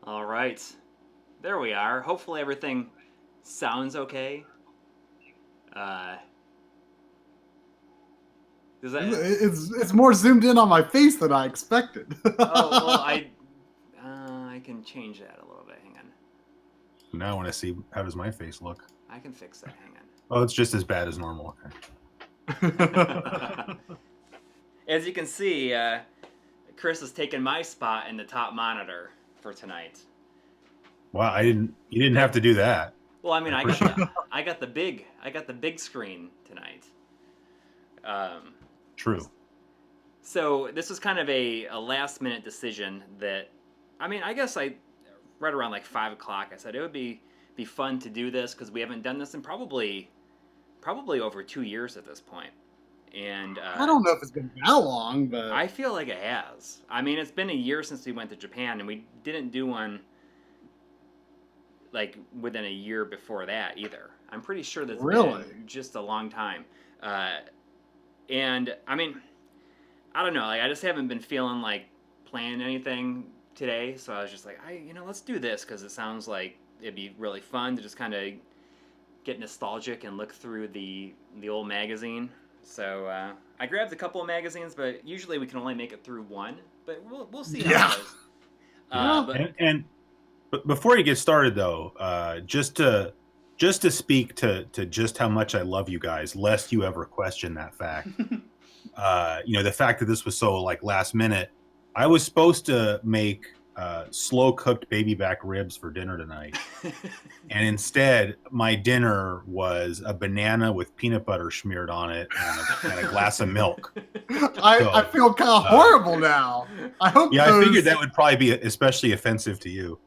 All right. There we are. Hopefully everything sounds okay. Uh, does that? It's more zoomed in on my face than I expected. Oh well, I can change that a little bit. Hang on. Now I want to see how does my face look. I can fix that. Hang Oh, it's just as bad as normal. on. As you can see, Chris has taken my spot in the top monitor for tonight. Wow, you didn't have to do that. Well, I mean, I got the big screen tonight. True. So this was kind of a last minute decision that, I mean, I guess right around like 5 o'clock, I said it would be fun to do this because we haven't done this in probably over 2 years at this point. And I don't know if it's been that long, but I feel like it has. I mean, it's been a year since we went to Japan, and we didn't do one like within a year before that either. I'm pretty sure that's been just a long time. And I mean, I don't know. Like, I just haven't been feeling like playing anything today, so I was just like, let's do this because it sounds like it'd be really fun to just kind of get nostalgic and look through the old magazine. So I grabbed a couple of magazines, but usually we can only make it through one. But we'll see how it goes. But before you get started, though, just to speak to just how much I love you guys, lest you ever question that fact. The fact that this was so like last minute. I was supposed to make slow cooked baby back ribs for dinner tonight, and instead my dinner was a banana with peanut butter smeared on it and a glass of milk. I feel kind of horrible now. I hope. Yeah, I figured that would probably be especially offensive to you.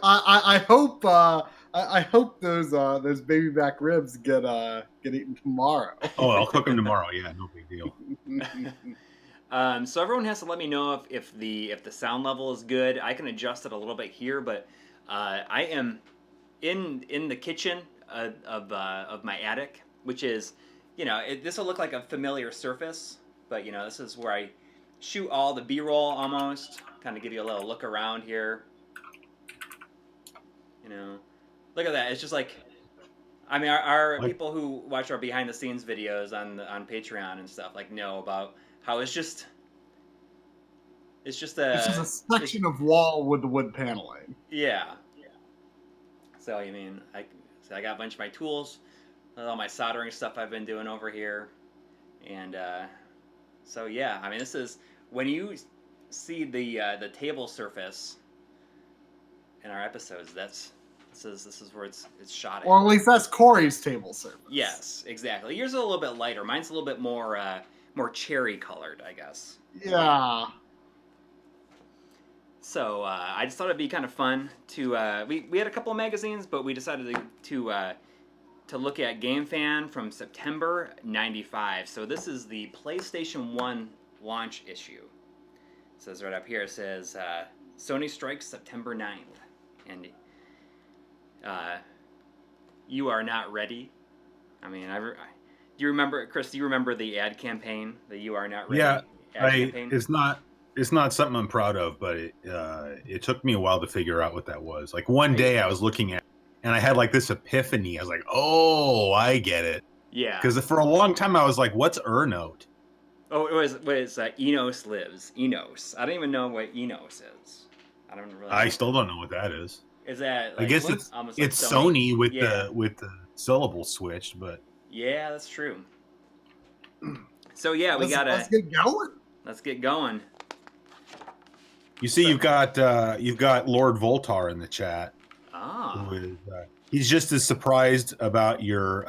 I hope. I hope those baby back ribs get eaten tomorrow. Oh, I'll cook them tomorrow. Yeah, no big deal. So everyone has to let me know if the sound level is good. I can adjust it a little bit here, but I am in the kitchen of my attic, which is, this will look like a familiar surface, but this is where I shoot all the B-roll almost. Kind of give you a little look around here. Look at that. It's just like, I mean, our people who watch our behind the scenes videos on Patreon and stuff know about how it's just a section of wall with the wood paneling. Yeah. So I mean, I got a bunch of my tools, all my soldering stuff I've been doing over here, and so yeah. I mean, this is when you see the table surface in our episodes. This is where it's shot at. Or at least that's Coury's table surface. Yes, exactly. Yours is a little bit lighter. Mine's a little bit more cherry colored, I guess. Yeah. So I just thought it'd be kind of fun to we had a couple of magazines, but we decided to look at GameFan from September '95. So this is the PlayStation 1 launch issue. It says right up here. It says Sony strikes September 9th, and you are not ready. I mean, do you remember, Chris? Do you remember the ad campaign? The "You Are Not Ready" ad campaign? It's not something I'm proud of, but it took me a while to figure out what that was. Like one day I was looking at it, and I had like this epiphany. I was like, oh, I get it. Yeah. Because for a long time I was like, what's Note? Oh, it was Enos Lives. Enos. I don't even know what Enos is. I don't really know. I still don't know what that is. Is that? I guess it's Sony with the syllables switched, but yeah, that's true. So yeah, let's get going. Let's get going. You see, you've got Lord Voltar in the chat. Ah. He's just as surprised about your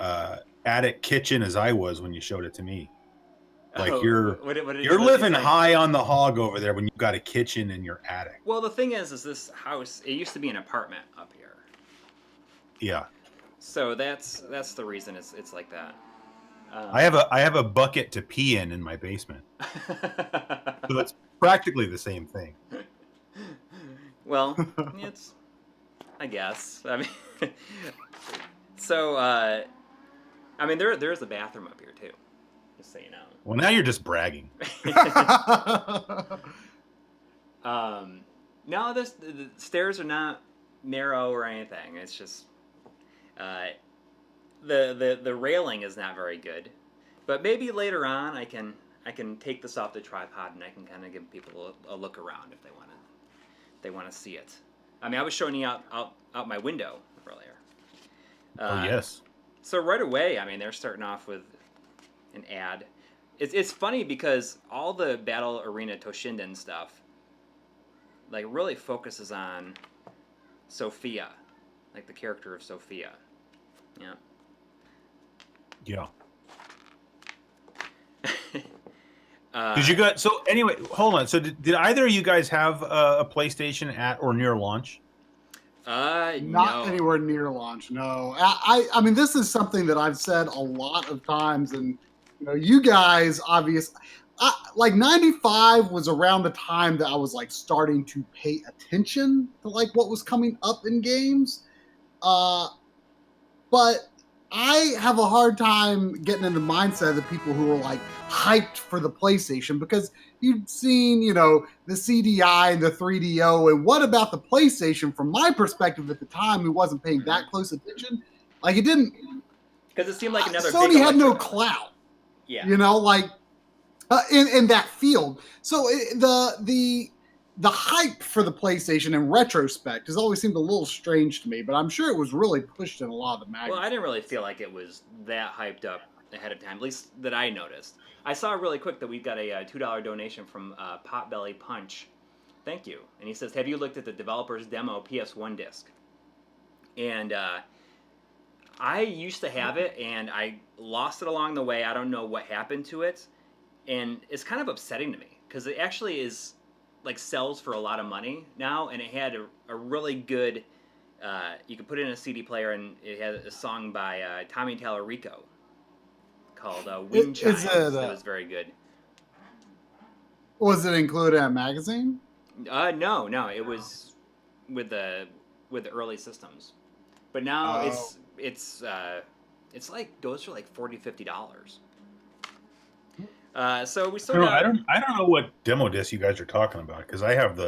attic kitchen as I was when you showed it to me. Like you're living high on the hog over there when you've got a kitchen in your attic. Well, the thing is this house, it used to be an apartment up here. Yeah. So that's the reason it's like that. I have a bucket to pee in my basement. So it's practically the same thing. Well, I guess. I mean, so I mean there is a bathroom up here too. Just so you know. Well, now you're just bragging. No, the stairs are not narrow or anything. It's just the railing is not very good. But maybe later on I can take this off the tripod and I can kind of give people a look around if they want to see it. I mean, I was showing you out my window earlier. Oh yes. So right away, I mean, they're starting off with an ad. It's funny because all the Battle Arena Toshinden stuff, like, really focuses on Sophia, like the character of Sophia. Yeah. Yeah. Did you guys? So anyway, hold on. So did either of you guys have a PlayStation at or near launch? Not anywhere near launch. No, I mean, this is something that I've said a lot of times, and you guys obviously, like 95 was around the time that I was like starting to pay attention to like what was coming up in games. But I have a hard time getting in the mindset of the people who are like hyped for the PlayStation because you'd seen, the CDI and the 3DO. And what about the PlayStation from my perspective at the time who wasn't paying that close attention? Like, it didn't. Because it seemed like another Sony had no clout. Yeah. Like in that field. So the hype for the PlayStation in retrospect has always seemed a little strange to me, but I'm sure it was really pushed in a lot of the magazines. Well, I didn't really feel like it was that hyped up ahead of time, at least that I noticed. I saw really quick that we got a $2 donation from Potbelly Punch. Thank you. And he says, have you looked at the developer's demo PS1 disc? And I used to have it, and I lost it along the way. I don't know what happened to it. And it's kind of upsetting to me, because it actually is... like sells for a lot of money now, and it had a really good you could put it in a CD player, and it had a song by Tommy Tallarico called Wind Chimes that was very good. Was it included in a magazine? No, it was with the early systems, but now it's like goes for like $40-$50. So we still I don't know what demo disc you guys are talking about, because I have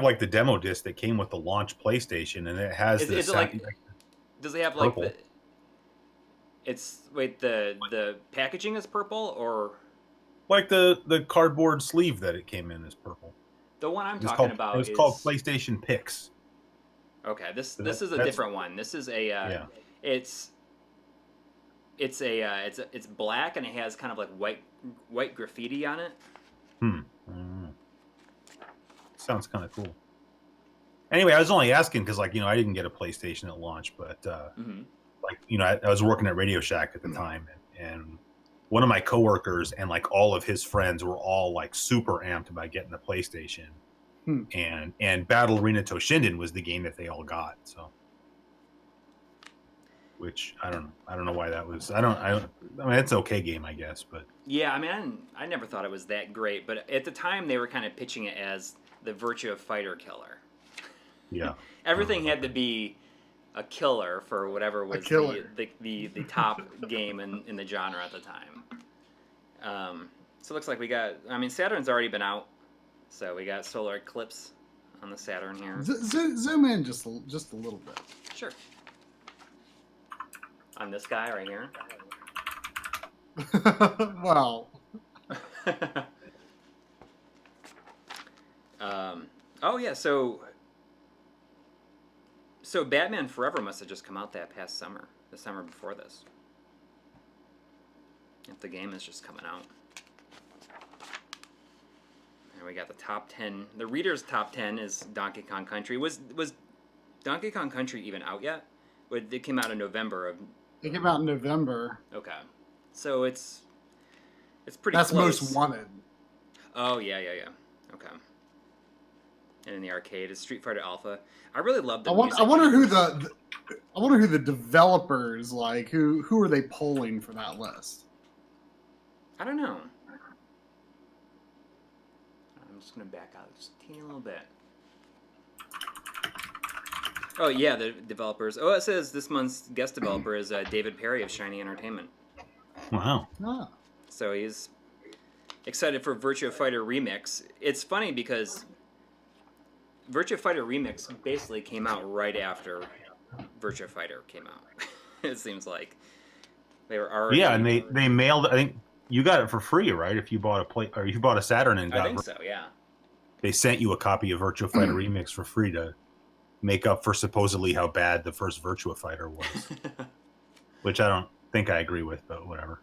like the demo disc that came with the launch PlayStation, and it has does it have purple. like the packaging is purple, or like the cardboard sleeve that it came in is purple? The one I'm talking about is called PlayStation Pix. Okay, this is a different one. This is a it's black, and it has kind of like white graffiti on it. Sounds kind of cool. Anyway, I was only asking because, like, I didn't get a PlayStation at launch, but I was working at Radio Shack at the time, and one of my coworkers and like all of his friends were all like super amped about getting a PlayStation, and Battle Arena Toshinden was the game that they all got. So. Which I don't know why that was. I mean, it's an okay game, I guess, but yeah, I mean, I never thought it was that great, but at the time they were kind of pitching it as the Virtua Fighter killer. Yeah, everything had to be a killer for whatever was the top game in the genre at the time. So it looks like we got. I mean, Saturn's already been out, so we got Solar Eclipse on the Saturn here. Zoom in just a little bit. Sure. On this guy right here. Wow. Oh yeah, so Batman Forever must have just come out that past summer, the summer before this. If the game is just coming out. And we got the top 10. The reader's top 10 is Donkey Kong Country. Was Donkey Kong Country even out yet? It came out in November of... It came out in November. Okay. So it's pretty That's close. Most Wanted. Oh, yeah. Okay. And in the arcade is Street Fighter Alpha. I really love the music. I wonder who the developers, like, who are they polling for that list? I don't know. I'm just going to back out just a teeny little bit. Oh, yeah, the developers. Oh, it says this month's guest developer is David Perry of Shiny Entertainment. Wow. Ah. So he's excited for Virtua Fighter Remix. It's funny because Virtua Fighter Remix basically came out right after Virtua Fighter came out. It seems like they were already. Yeah, and they mailed. I think you got it for free, right? If you bought a play or you bought a Saturn and got. I think so. Yeah. They sent you a copy of Virtua Fighter Remix for free to make up for supposedly how bad the first Virtua Fighter was, which I don't think I agree with, but whatever.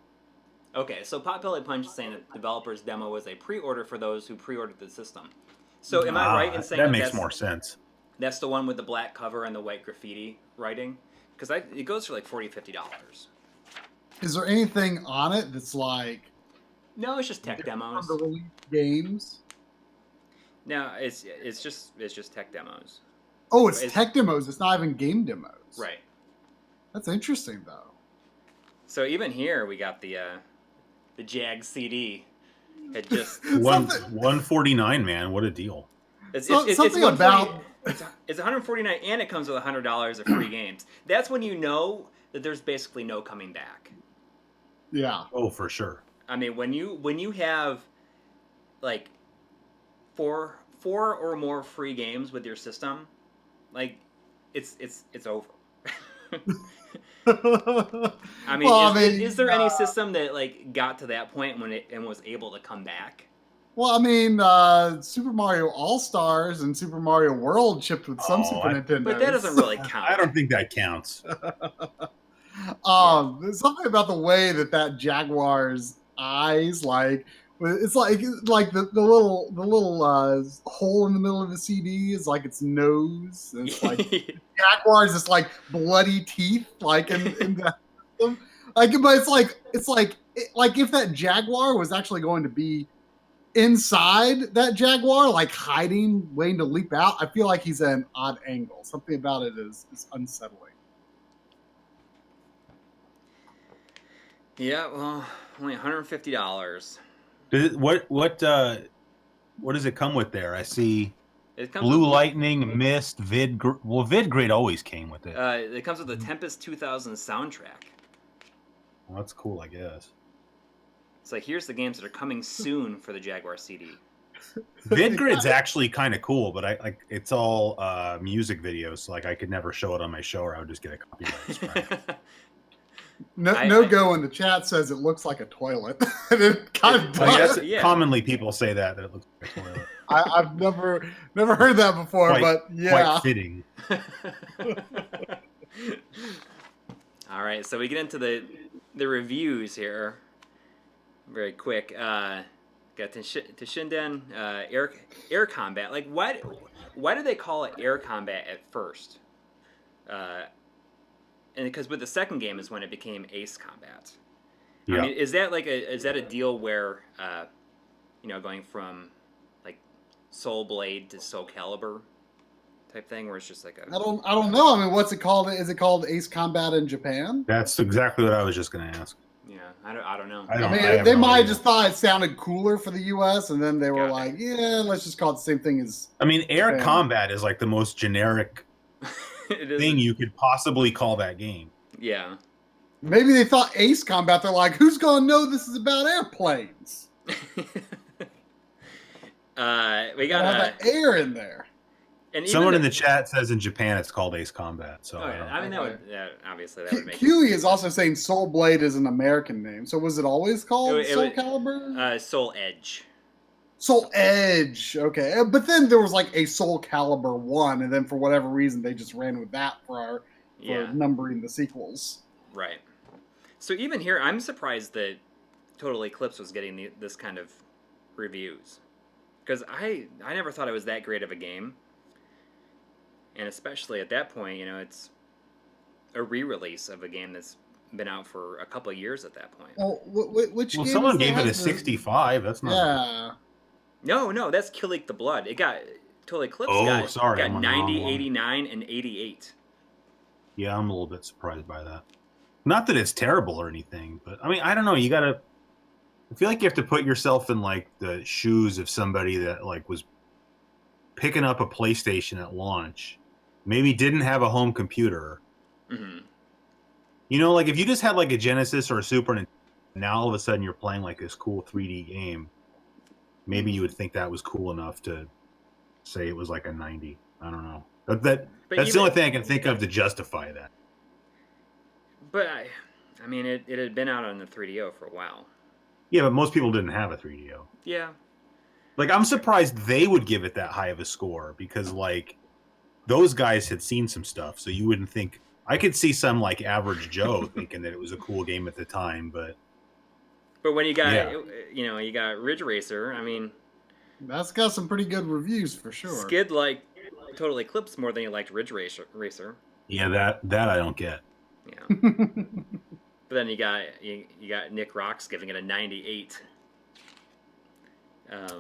Okay, so Potbelly Punch is saying that developer's demo was a pre-order for those who pre-ordered the system. So am I right in saying that makes more sense? That's the one with the black cover and the white graffiti writing? Because it goes for like $40, $50. Is there anything on it that's like? No, it's just tech demos. The release games. No, it's just tech demos. Oh, it's tech demos. It's not even game demos. Right. That's interesting, though. So even here we got the Jag CD. It just $149, man. What a deal! It's about it's $149 and it comes with $100 of free games. That's when you know that there's basically no coming back. Yeah. Oh, for sure. I mean, when you have like four or more free games with your system, like it's over. I mean, is there any system that like got to that point and was able to come back? Well, I mean, Super Mario All-Stars and Super Mario World shipped with some Super Nintendo. But that doesn't really count. I don't think that counts. There's something about the way that Jaguar's eyes, like, it's like the little hole in the middle of the CD is like its nose. And it's like Jaguar's just like bloody teeth, like in the like, but it's like if that Jaguar was actually going to be inside that Jaguar, like hiding, waiting to leap out, I feel like he's at an odd angle. Something about it is unsettling. Yeah, well, only $150. What does it come with there? I see Blue Lightning, Mist, VidGrid. Well, VidGrid always came with it. It comes with the Tempest 2000 soundtrack. Well, that's cool, I guess. It's like, here's the games that are coming soon for the Jaguar CD. VidGrid's actually kind of cool, but it's all music videos, so like I could never show it on my show, or I would just get a copyright strike. No go in the chat says it looks like a toilet. It kind of does. Commonly, people say that it looks like a toilet. I've never heard that before, but yeah, quite fitting. All right, so we get into the reviews here. Very quick. Got Toshinden, air combat. Like, why do they call it air combat at first? And because with the second game is when it became Ace Combat. Yeah. I mean, is that a deal where, going from like Soul Blade to Soul Calibur type thing, where it's just like I don't know. I mean, what's it called? Is it called Ace Combat in Japan? That's exactly what I was just going to ask. Yeah, I don't know. I mean, they might have just thought it sounded cooler for the U.S. and then they were like, yeah, let's just call it the same thing as. I mean, air combat is like the most generic thing you could possibly call that game. Yeah. Maybe they thought Ace Combat. They're like, who's gonna know this is about airplanes? We got air in there. And someone in the chat says in Japan it's called Ace Combat. So I mean, obviously that would make Coury is also saying Soul Blade is an American name. So was it always called Soul Calibur? Soul Edge. Soul Edge. Okay, but then there was like a Soul Calibur 1, and then for whatever reason they just ran with that for numbering the sequels. Right. So even here, I'm surprised that Total Eclipse was getting this kind of reviews, because I never thought it was that great of a game. And especially at that point, it's a re-release of a game that's been out for a couple of years at that point. Well, which game someone gave it a 65. That's not. Yeah. No, that's Kill Leak the Blood. It got Total Eclipse. Got 90, 89, and 88. Yeah, I'm a little bit surprised by that. Not that it's terrible or anything, but I mean, I don't know. I feel like you have to put yourself in like the shoes of somebody that like was picking up a PlayStation at launch, maybe didn't have a home computer. Mm-hmm. Like if you just had like a Genesis or a Super Nintendo, now all of a sudden you're playing like this cool 3D game, maybe you would think that was cool enough to say it was like a 90. I don't know. But That's the only thing I can think of to justify that. But I mean, it had been out on the 3DO for a while. Yeah, but most people didn't have a 3DO. Yeah. Like, I'm surprised they would give it that high of a score because, like, those guys had seen some stuff, so you wouldn't think. I could see some, like, average Joe thinking that it was a cool game at the time, but. But when you got, you got Ridge Racer, I mean. That's got some pretty good reviews for sure. Skid liked Total Eclipse more than he liked Ridge Racer. Yeah, that I don't get. Yeah. But then you got Nick Rocks giving it a 98.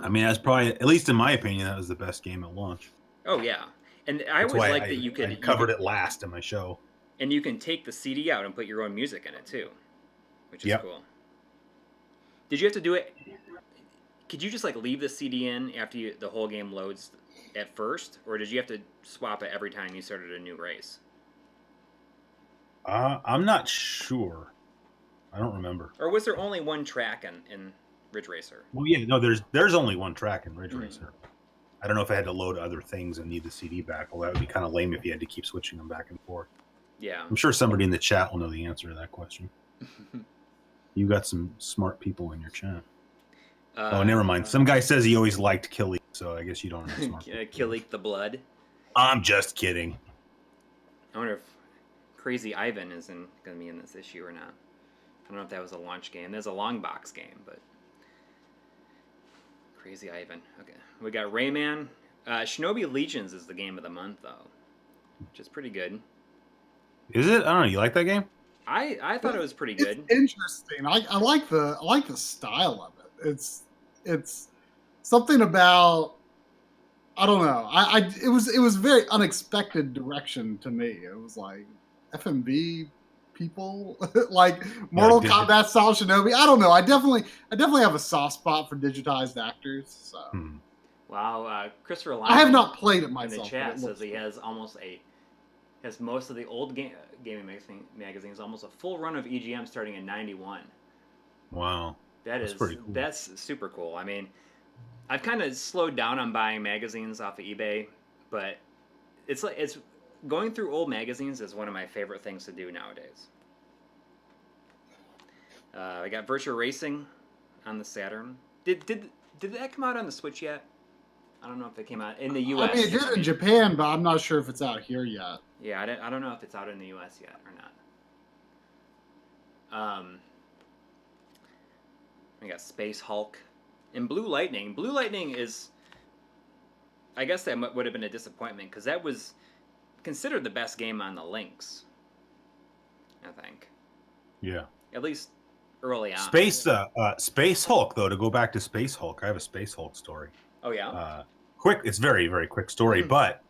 I mean, that's probably, at least in my opinion, that was the best game at launch. Oh yeah, and I always liked that you could covered it last in my show. And you can take the CD out and put your own music in it too, which is cool. Did you have to do it? Could you just like leave the CD in after the whole game loads at first, or did you have to swap it every time you started a new race? I'm not sure. I don't remember. Or was there only one track in Ridge Racer? Well, yeah, no, there's only one track in Ridge Racer. I don't know if I had to load other things and need the CD back. Well, that would be kind of lame if you had to keep switching them back and forth. Yeah. I'm sure somebody in the chat will know the answer to that question. You got some smart people in your chat. Oh, never mind. Some guy says he always liked Killy, so I guess you don't know smart people. Killy the Blood? I'm just kidding. I wonder if Crazy Ivan is going to be in this issue or not. I don't know if that was a launch game. There's a long box game, but Crazy Ivan. Okay, we got Rayman. Shinobi Legions is the game of the month, though, which is pretty good. Is it? I don't know. You like that game? I thought it was pretty good. It's interesting. I like the style of it. It's something about, I don't know. It was very unexpected direction to me. It was like FMV people, like Mortal Kombat style Shinobi. I don't know. I definitely have a soft spot for digitized actors. So. Wow, Christopher Lyman, I have not played it myself. In the chat says he has most of the old gaming magazines, almost a full run of EGM starting in '91. Wow, that's pretty cool. That's super cool. I mean, I've kind of slowed down on buying magazines off of eBay, but it's going through old magazines is one of my favorite things to do nowadays. I got Virtua Racing on the Saturn. Did that come out on the Switch yet? I don't know if it came out in the U.S. I mean, it did in Japan, but I'm not sure if it's out here yet. Yeah, I don't know if it's out in the U.S. yet or not. We got Space Hulk and Blue Lightning. Blue Lightning is, I guess that would have been a disappointment because that was considered the best game on the Lynx, I think. Yeah. At least early on. Space Hulk, though, to go back to Space Hulk, I have a Space Hulk story. Oh, yeah? Quick. It's very, very quick story, but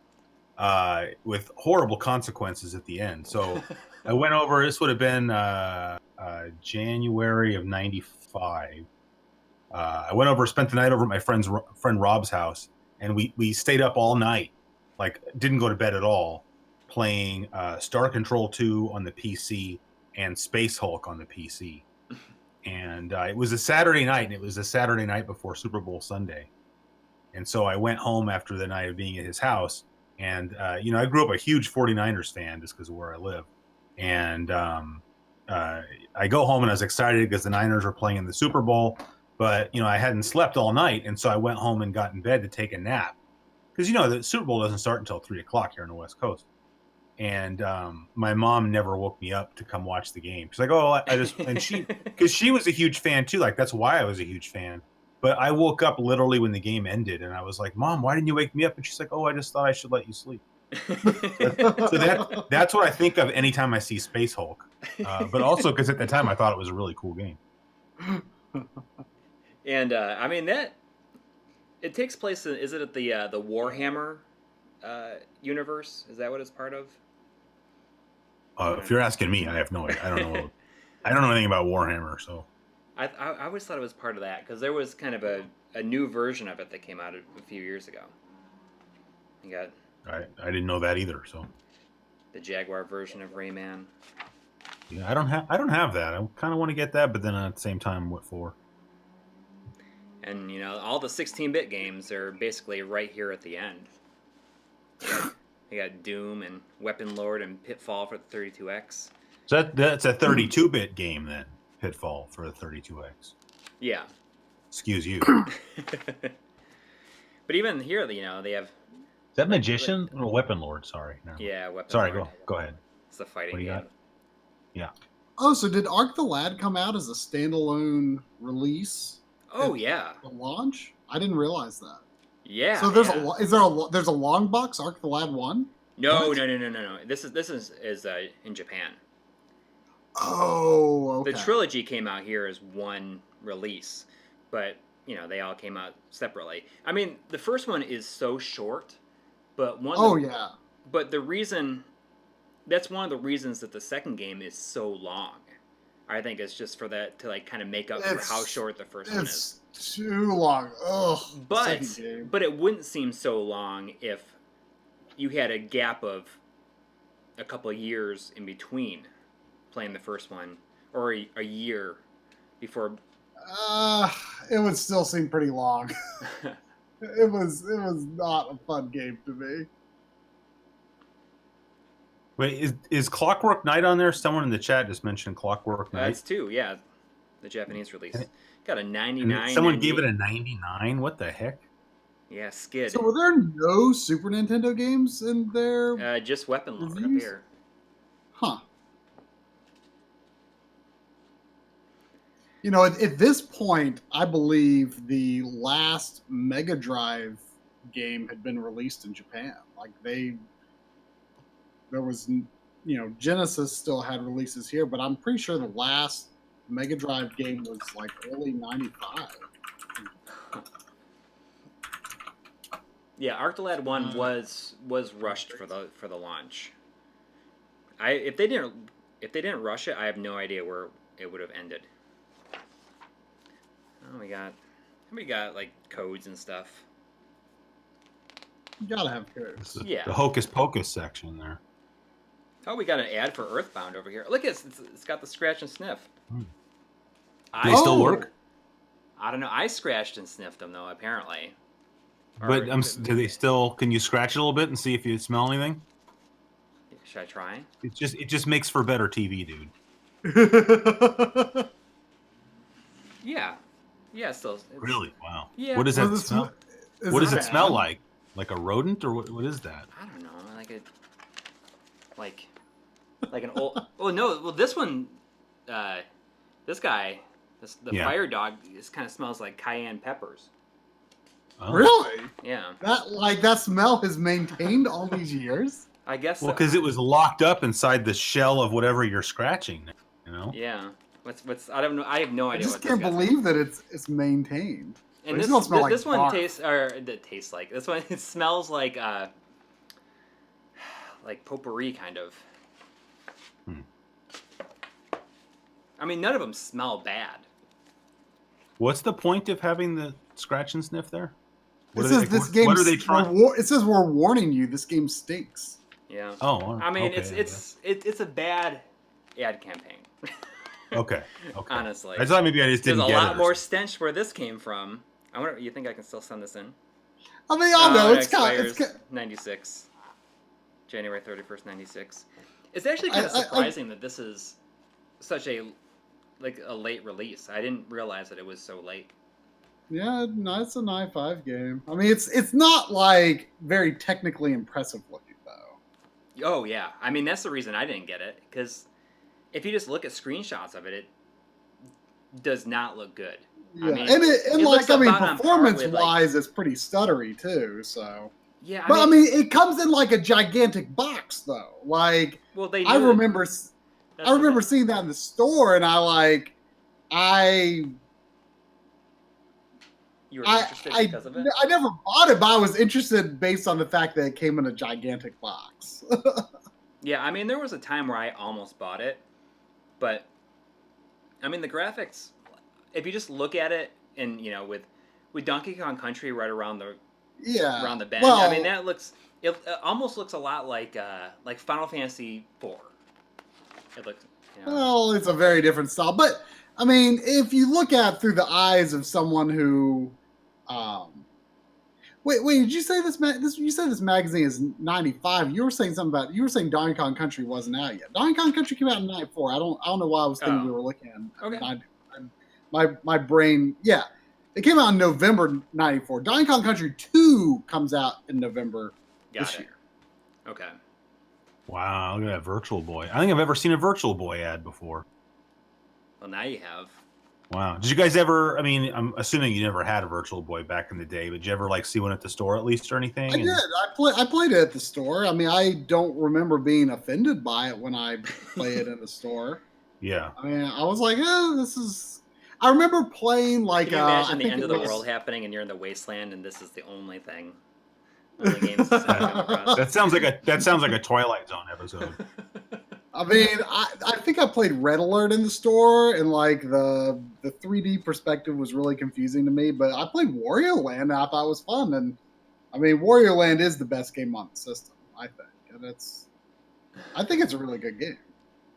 with horrible consequences at the end. So I went over, this would have been January of 95. I went over, spent the night over at my friend Rob's house, and we stayed up all night, like didn't go to bed at all, playing Star Control 2 on the PC and Space Hulk on the PC. And it was a Saturday night, and it was a Saturday night before Super Bowl Sunday. And so I went home after the night of being at his house. And, I grew up a huge 49ers fan just because of where I live. And I go home and I was excited because the Niners were playing in the Super Bowl. But, I hadn't slept all night. And so I went home and got in bed to take a nap. Because, the Super Bowl doesn't start until 3 o'clock here on the West Coast. And my mom never woke me up to come watch the game. She's like, because she was a huge fan too. Like, that's why I was a huge fan. But I woke up literally when the game ended, and I was like, Mom, why didn't you wake me up? And she's like, oh, I just thought I should let you sleep. So that's what I think of anytime I see Space Hulk. But also because at the time I thought it was a really cool game. And, I mean, it takes place, is it at the Warhammer universe? Is that what it's part of? If you're asking me, I have no idea. I don't know. I don't know anything about Warhammer, so. I always thought it was part of that because there was kind of a new version of it that came out a few years ago. You got. I didn't know that either. So. The Jaguar version of Rayman. Yeah, I don't have that. I kind of want to get that, but then at the same time, what for? And, all the 16-bit games are basically right here at the end. You got Doom and Weapon Lord and Pitfall for the 32X. So that's a 32-bit game then, Pitfall for the 32X. Yeah. Excuse you. But even here, they have... Is that Magician? Or Weapon Lord, sorry. No. Yeah, Weapon Sorry, Lord. go ahead. It's the fighting What do you game. got? Yeah. Oh, so did Ark the Lad come out as a standalone release? Oh, yeah. The launch? I didn't realize that. Yeah. So there's there's a long box Ark the Lad 1? No. What? No. This is in Japan. Oh, okay. The trilogy came out here as one release, but they all came out separately. I mean, the first one is so short, but yeah. But that's one of the reasons that the second game is so long. I think it's just for that to kind of make up for how short the first one is. It's too long. Ugh. But it wouldn't seem so long if you had a gap of a couple of years in between playing the first one, or a year before. It would still seem pretty long. It was not a fun game to me. Wait, is Clockwork Knight on there? Someone in the chat just mentioned Clockwork Knight. That's 2, yeah. The Japanese release. Got a 99. Someone gave it a 99? What the heck? Yeah, Skid. So were there no Super Nintendo games in there? Just Weapon Lord up here. Huh. At this point, I believe the last Mega Drive game had been released in Japan. There was, Genesis still had releases here, but I'm pretty sure the last Mega Drive game was early '95. Yeah, Ark the Lad 1 was rushed for the launch. If they didn't rush it, I have no idea where it would have ended. Oh, we got codes and stuff. You gotta have codes. Yeah. The Hocus Pocus section there. Oh, we got an ad for Earthbound over here. Look, it's got the scratch and sniff. Do they still work? I don't know. I scratched and sniffed them though, apparently. But do they still? Can you scratch it a little bit and see if you smell anything? Should I try? It just makes for better TV, dude. Yeah. Yeah, still. Really? Wow. Yeah. What does that smell? What does it smell bad? like? Like a rodent, or what is that? I don't know. Like an old. Oh no! Well, this one, this guy, the fire dog, this kind of smells like cayenne peppers. Oh. Really? Yeah. That smell has maintained all these years? I guess. Well, because it was locked up inside the shell of whatever you're scratching. Yeah. What's I don't know. I have no idea. I just can't believe that it's maintained. And this one tastes like this one. It smells like potpourri kind of. I mean, none of them smell bad. What's the point of having the scratch and sniff there? What are they trying? It says we're warning you. This game stinks. Yeah. Oh. I mean, okay, it's a bad ad campaign. Okay. Honestly, I thought maybe I just didn't get it. There's a lot more stench where this came from. I wonder. You think I can still send this in? I mean, I know it's kind of 96, January 31st, 96. It's actually kind of surprising that this is such a late release. I didn't realize that it was so late. Yeah, no, it's a 95 game. I mean, it's not very technically impressive looking though. Oh yeah, I mean that's the reason I didn't get it, because if you just look at screenshots of it, it does not look good. Yeah, I mean, performance-wise, it's pretty stuttery too. So yeah, I mean, it comes in a gigantic box though. I remember seeing that in the store, and You were interested because of it? I never bought it, but I was interested based on the fact that it came in a gigantic box. Yeah, I mean, there was a time where I almost bought it, but I mean, the graphics, if you just look at it and, with Donkey Kong Country right around the bend, well, I mean, it almost looks a lot like Final Fantasy IV. It looks, Well, it's a very different style, but I mean, if you look at through the eyes of someone who, wait, did you say this? You said this magazine is 95. You were saying something about. You were saying Donkey Kong Country wasn't out yet. Donkey Kong Country came out in 94. I don't know why I was thinking we were looking at. Okay. My brain, yeah, it came out in November 94. Donkey Kong Country 2 comes out in November this year. Okay. Wow, look at that Virtual Boy. I think I've ever seen a Virtual Boy ad before. Well, now you have. Wow. Did you guys ever, I mean, I'm assuming you never had a Virtual Boy back in the day, but did you ever like see one at the store at least or anything? I did. I played it at the store. I mean, I don't remember being offended by it when I played it in the store. Yeah. I mean, I was like, this is... I remember playing like... Can you imagine the end of the world happening and you're in the wasteland and this is the only thing? Only games that sounds like a Twilight Zone episode. I mean, I think I played Red Alert in the store, and like the 3D perspective was really confusing to me. But I played Wario Land, and I thought it was fun. And I mean, Wario Land is the best game on the system, I think, and I think it's a really good game.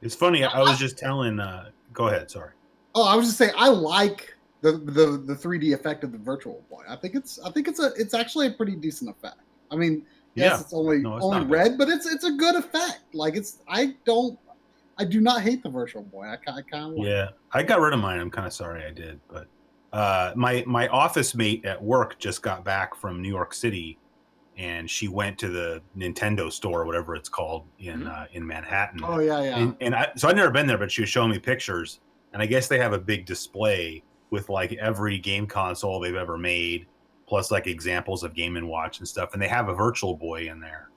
It's funny. I was just telling. Go ahead. Sorry. Oh, I was just saying, I like the 3D effect of the Virtual Boy. I think it's actually a pretty decent effect. I mean. Yes, it's only red, but it's a good effect. Like I do not hate the Virtual Boy. I kind of like it. I got rid of mine. I'm kind of sorry I did, but my office mate at work just got back from New York City, and she went to the Nintendo store, or whatever it's called, in Manhattan. Oh yeah. And so I'd never been there, but she was showing me pictures, and I guess they have a big display with like every game console they've ever made. Plus like examples of Game & Watch and stuff, and they have a Virtual Boy in there,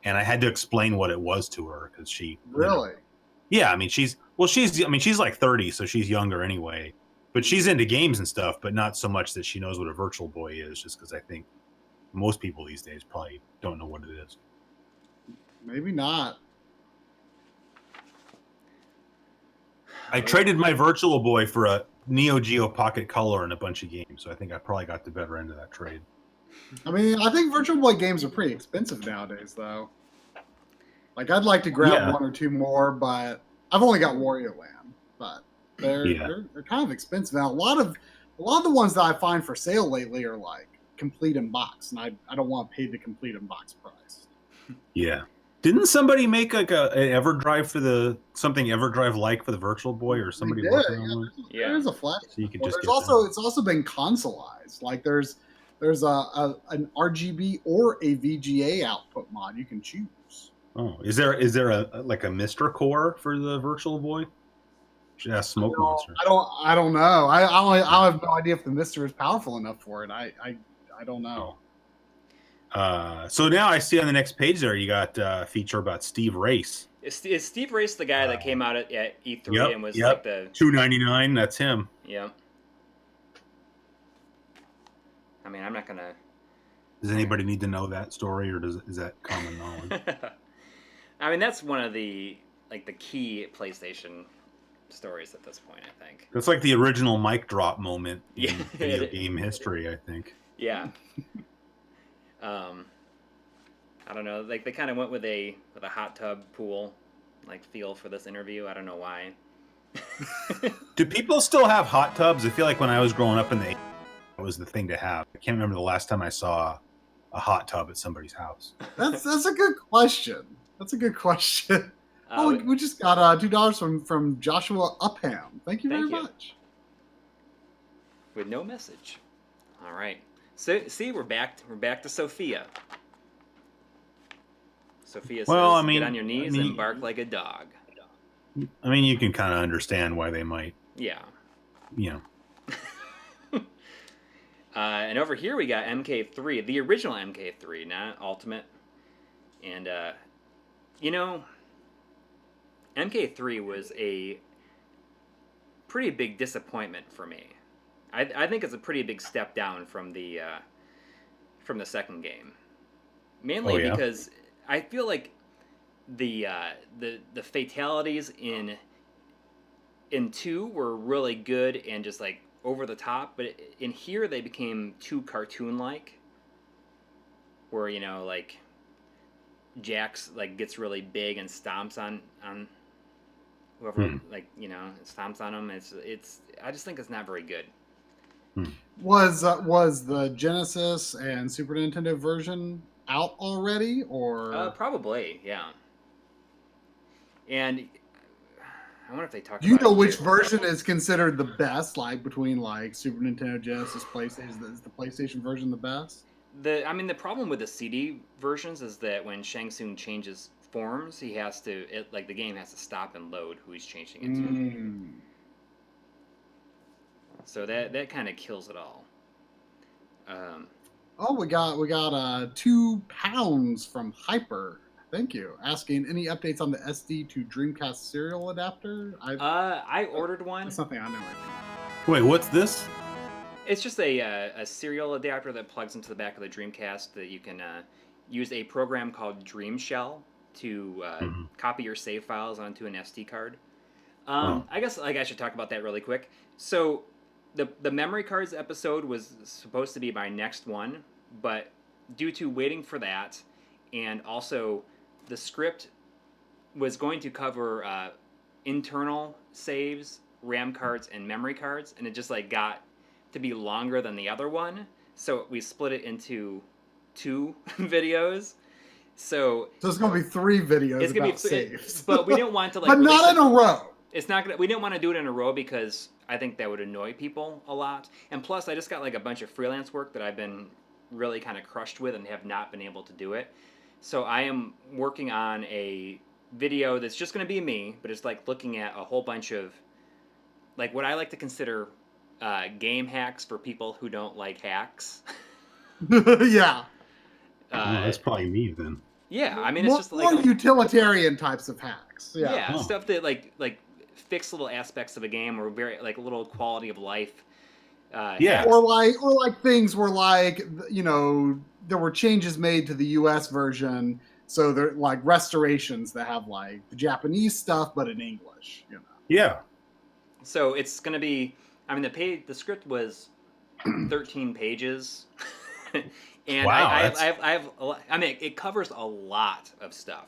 and I had to explain what it was to her because she really, I mean she's like 30, so she's younger anyway, but she's into games and stuff, but not so much that she knows what a Virtual Boy is. Just because I think most people these days probably don't know what it is. Maybe not. I traded my Virtual Boy for a Neo Geo Pocket Color and a bunch of games, so I think I probably got the better end of that trade. I mean, I think Virtual Boy games are pretty expensive nowadays, though. Like, I'd like to grab one or two more, but I've only got Wario Land. But they're kind of expensive now. A lot of the ones that I find for sale lately are like complete in box, and I don't want to pay the complete in box price. Yeah. Didn't somebody make like an EverDrive for something EverDrive like for the Virtual Boy, or somebody working on one? There's a flash. So you could just it's also been consoleized. Like there's an RGB or a VGA output mod you can choose. Oh, is there a like a Mr. Core for the Virtual Boy? Should ask Smoke Monster. I don't know. I have no idea if the Mister is powerful enough for it. I don't know. So now I see on the next page there you got a feature about Steve Race. Is Steve Race the guy that came out at E3 and was like the $2.99? That's him. Yeah. I mean, I'm not gonna. Does anybody need to know that story, or is that common knowledge? I mean, that's one of the key PlayStation stories at this point, I think. That's like the original mic drop moment in video game history, I think. Yeah. I don't know. Like they kind of went with a hot tub pool like feel for this interview. I don't know why. Do people still have hot tubs? I feel like when I was growing up in the 80s, it was the thing to have. I can't remember the last time I saw a hot tub at somebody's house. That's a good question. We just got $2 from Joshua Upham. Thank you very much. With no message. All right. So see, we're back to Sophia. Sophia says, get on your knees and bark like a dog. I mean, you can kind of understand why they might. Yeah. You know. And over here we got MK3, the original MK3, not Ultimate. And, MK3 was a pretty big disappointment for me. I think it's a pretty big step down from the second game, mainly because I feel like the fatalities in 2 were really good and just like over the top, but in here they became too cartoon-like, where like Jax like gets really big and stomps on whoever like stomps on them. It's I just think it's not very good. Was the Genesis and Super Nintendo version out already, or probably, yeah. And I wonder if they talked. Do you know which version is considered the best? Like between like Super Nintendo, Genesis, PlayStation, is the PlayStation version the best? The problem with the CD versions is that when Shang Tsung changes forms, he has to the game has to stop and load who he's changing it to. So that kind of kills it all. We got 2 pounds from Hyper. Thank you. Asking any updates on the SD to Dreamcast serial adapter? I ordered one. That's something I know. Wait, what's this? It's just a serial adapter that plugs into the back of the Dreamcast that you can use a program called Dream Shell to copy your save files onto an SD card. I guess I should talk about that really quick. So the memory cards episode was supposed to be my next one, but due to waiting for that, and also the script was going to cover internal saves, RAM cards, and memory cards, and it just got to be longer than the other one, so we split it into 2 videos. So it's gonna be 3 videos. It's gonna be saves, but we didn't want to but not in a row. It's not gonna. We didn't want to do it in a row because I think that would annoy people a lot. And plus, I just got a bunch of freelance work that I've been really kind of crushed with and have not been able to do it. So I am working on a video that's just gonna be me, but it's looking at a whole bunch of what I like to consider game hacks for people who don't like hacks. Yeah. That's probably me then. Yeah, I mean, it's just more utilitarian types of hacks. Yeah, stuff that like fix little aspects of a game or very a little quality of life. Or like things where there were changes made to the U.S. version, so they're like restorations that have the Japanese stuff but in English. Yeah. So it's gonna be. I mean, the script was 13 pages, and wow, I have a lot, I mean, it covers a lot of stuff.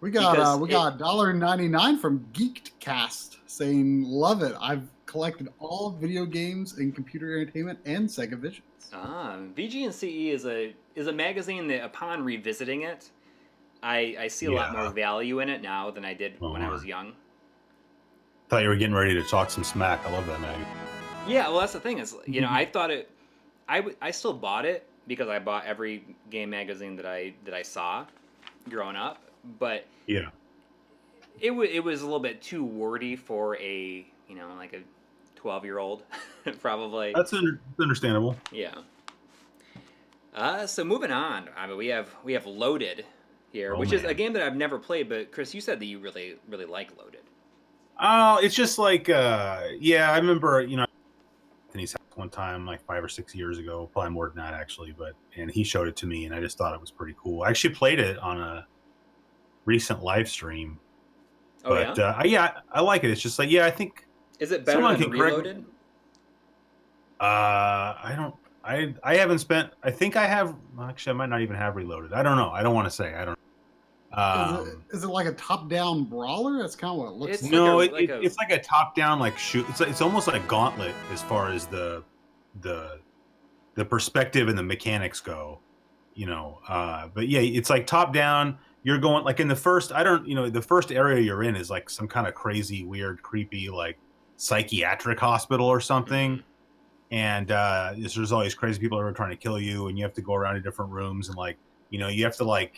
We got $1.99 from Geekcast saying, "Love it. I've collected all video games and computer entertainment and Sega Visions." VG&CE is a magazine that, upon revisiting it, I see a lot more value in it now than I did when I was young. Thought you were getting ready to talk some smack. I love that magazine. Yeah, well, that's the thing is, I thought it. I still bought it because I bought every game magazine that I saw growing up, but it was a little bit too wordy for a a 12-year-old probably. That's understandable. Yeah. So moving on, I mean we have Loaded here, which is a game that I've never played, but Chris, you said that you really really like Loaded. Oh, it's just I remember, Anthony's house one time, 5 or 6 years ago, probably more than that actually, and he showed it to me and I just thought it was pretty cool. I actually played it on a recent live stream. I like it. It's just I think. Is it better than Reloaded? I haven't spent, I think I have, actually I might not even have Reloaded. I don't know. I don't want to say. I don't know. Is it like a top-down brawler? That's kind of what it looks like. No, it's like a top-down shoot. It's almost like Gauntlet as far as the perspective and the mechanics go, But yeah, it's top-down. You're going in the first. The first area you're in is some kind of crazy, weird, creepy psychiatric hospital or something, and there's all these crazy people that are trying to kill you, and you have to go around to different rooms and you have to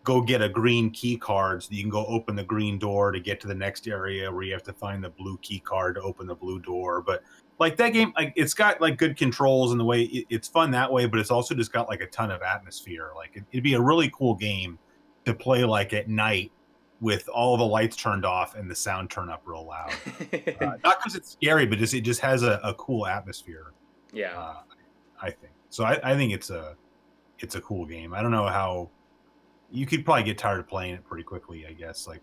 go get a green key card so you can go open the green door to get to the next area where you have to find the blue key card to open the blue door. But that game, it's got good controls in the way it's fun that way, but it's also just got a ton of atmosphere. It'd be a really cool game to play at night with all the lights turned off and the sound turned up real loud. Not because it's scary, but it just has a cool atmosphere. Yeah, I think so. I think it's a cool game. I don't know how. You could probably get tired of playing it pretty quickly, I guess. I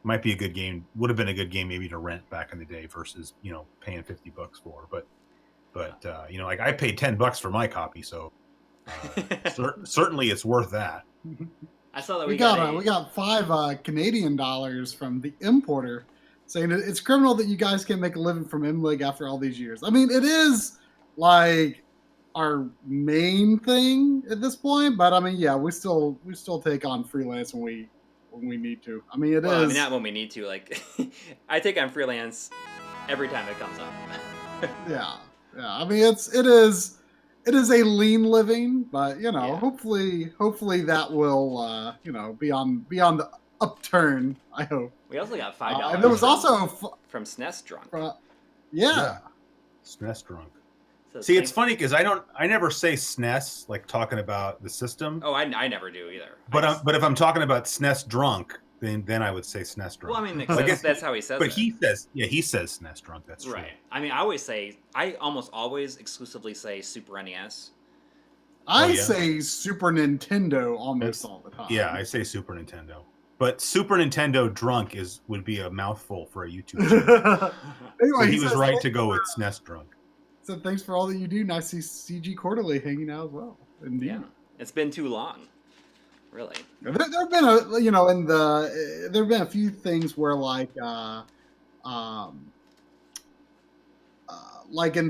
might be a good game. Would have been a good game maybe to rent back in the day versus paying $50 for. But I paid $10 for my copy, so certainly it's worth that. I saw that we got $5 Canadian dollars from the importer saying it's criminal that you guys can't make a living from MLiG after all these years. I mean, it is like our main thing at this point, but I mean, yeah, we still take on freelance when we need to. I mean, I mean, not when we need to. Like, I take on freelance every time it comes up. yeah. I mean, it is a lean living, but hopefully that will be on the upturn. I hope. We also got $5. And there was also from SNES Drunk. SNES Drunk. So see, it's funny because I never say SNES like talking about the system. Oh, I never do either. But if I'm talking about SNES Drunk, then I would say SNES Drunk. Well, I mean, I guess that's how he says it. But he says SNES Drunk. That's true. Right. I mean, I almost always exclusively say Super NES. I say Super Nintendo almost all the time. Yeah, I say Super Nintendo. But Super Nintendo Drunk would be a mouthful for a YouTube channel. Anyway, so he was right to go with SNES Drunk. So thanks for all that you do. Nice to see CG Quarterly hanging out as well. Indeed. Yeah, it's been too long. Really. There have been there have been a few things where like in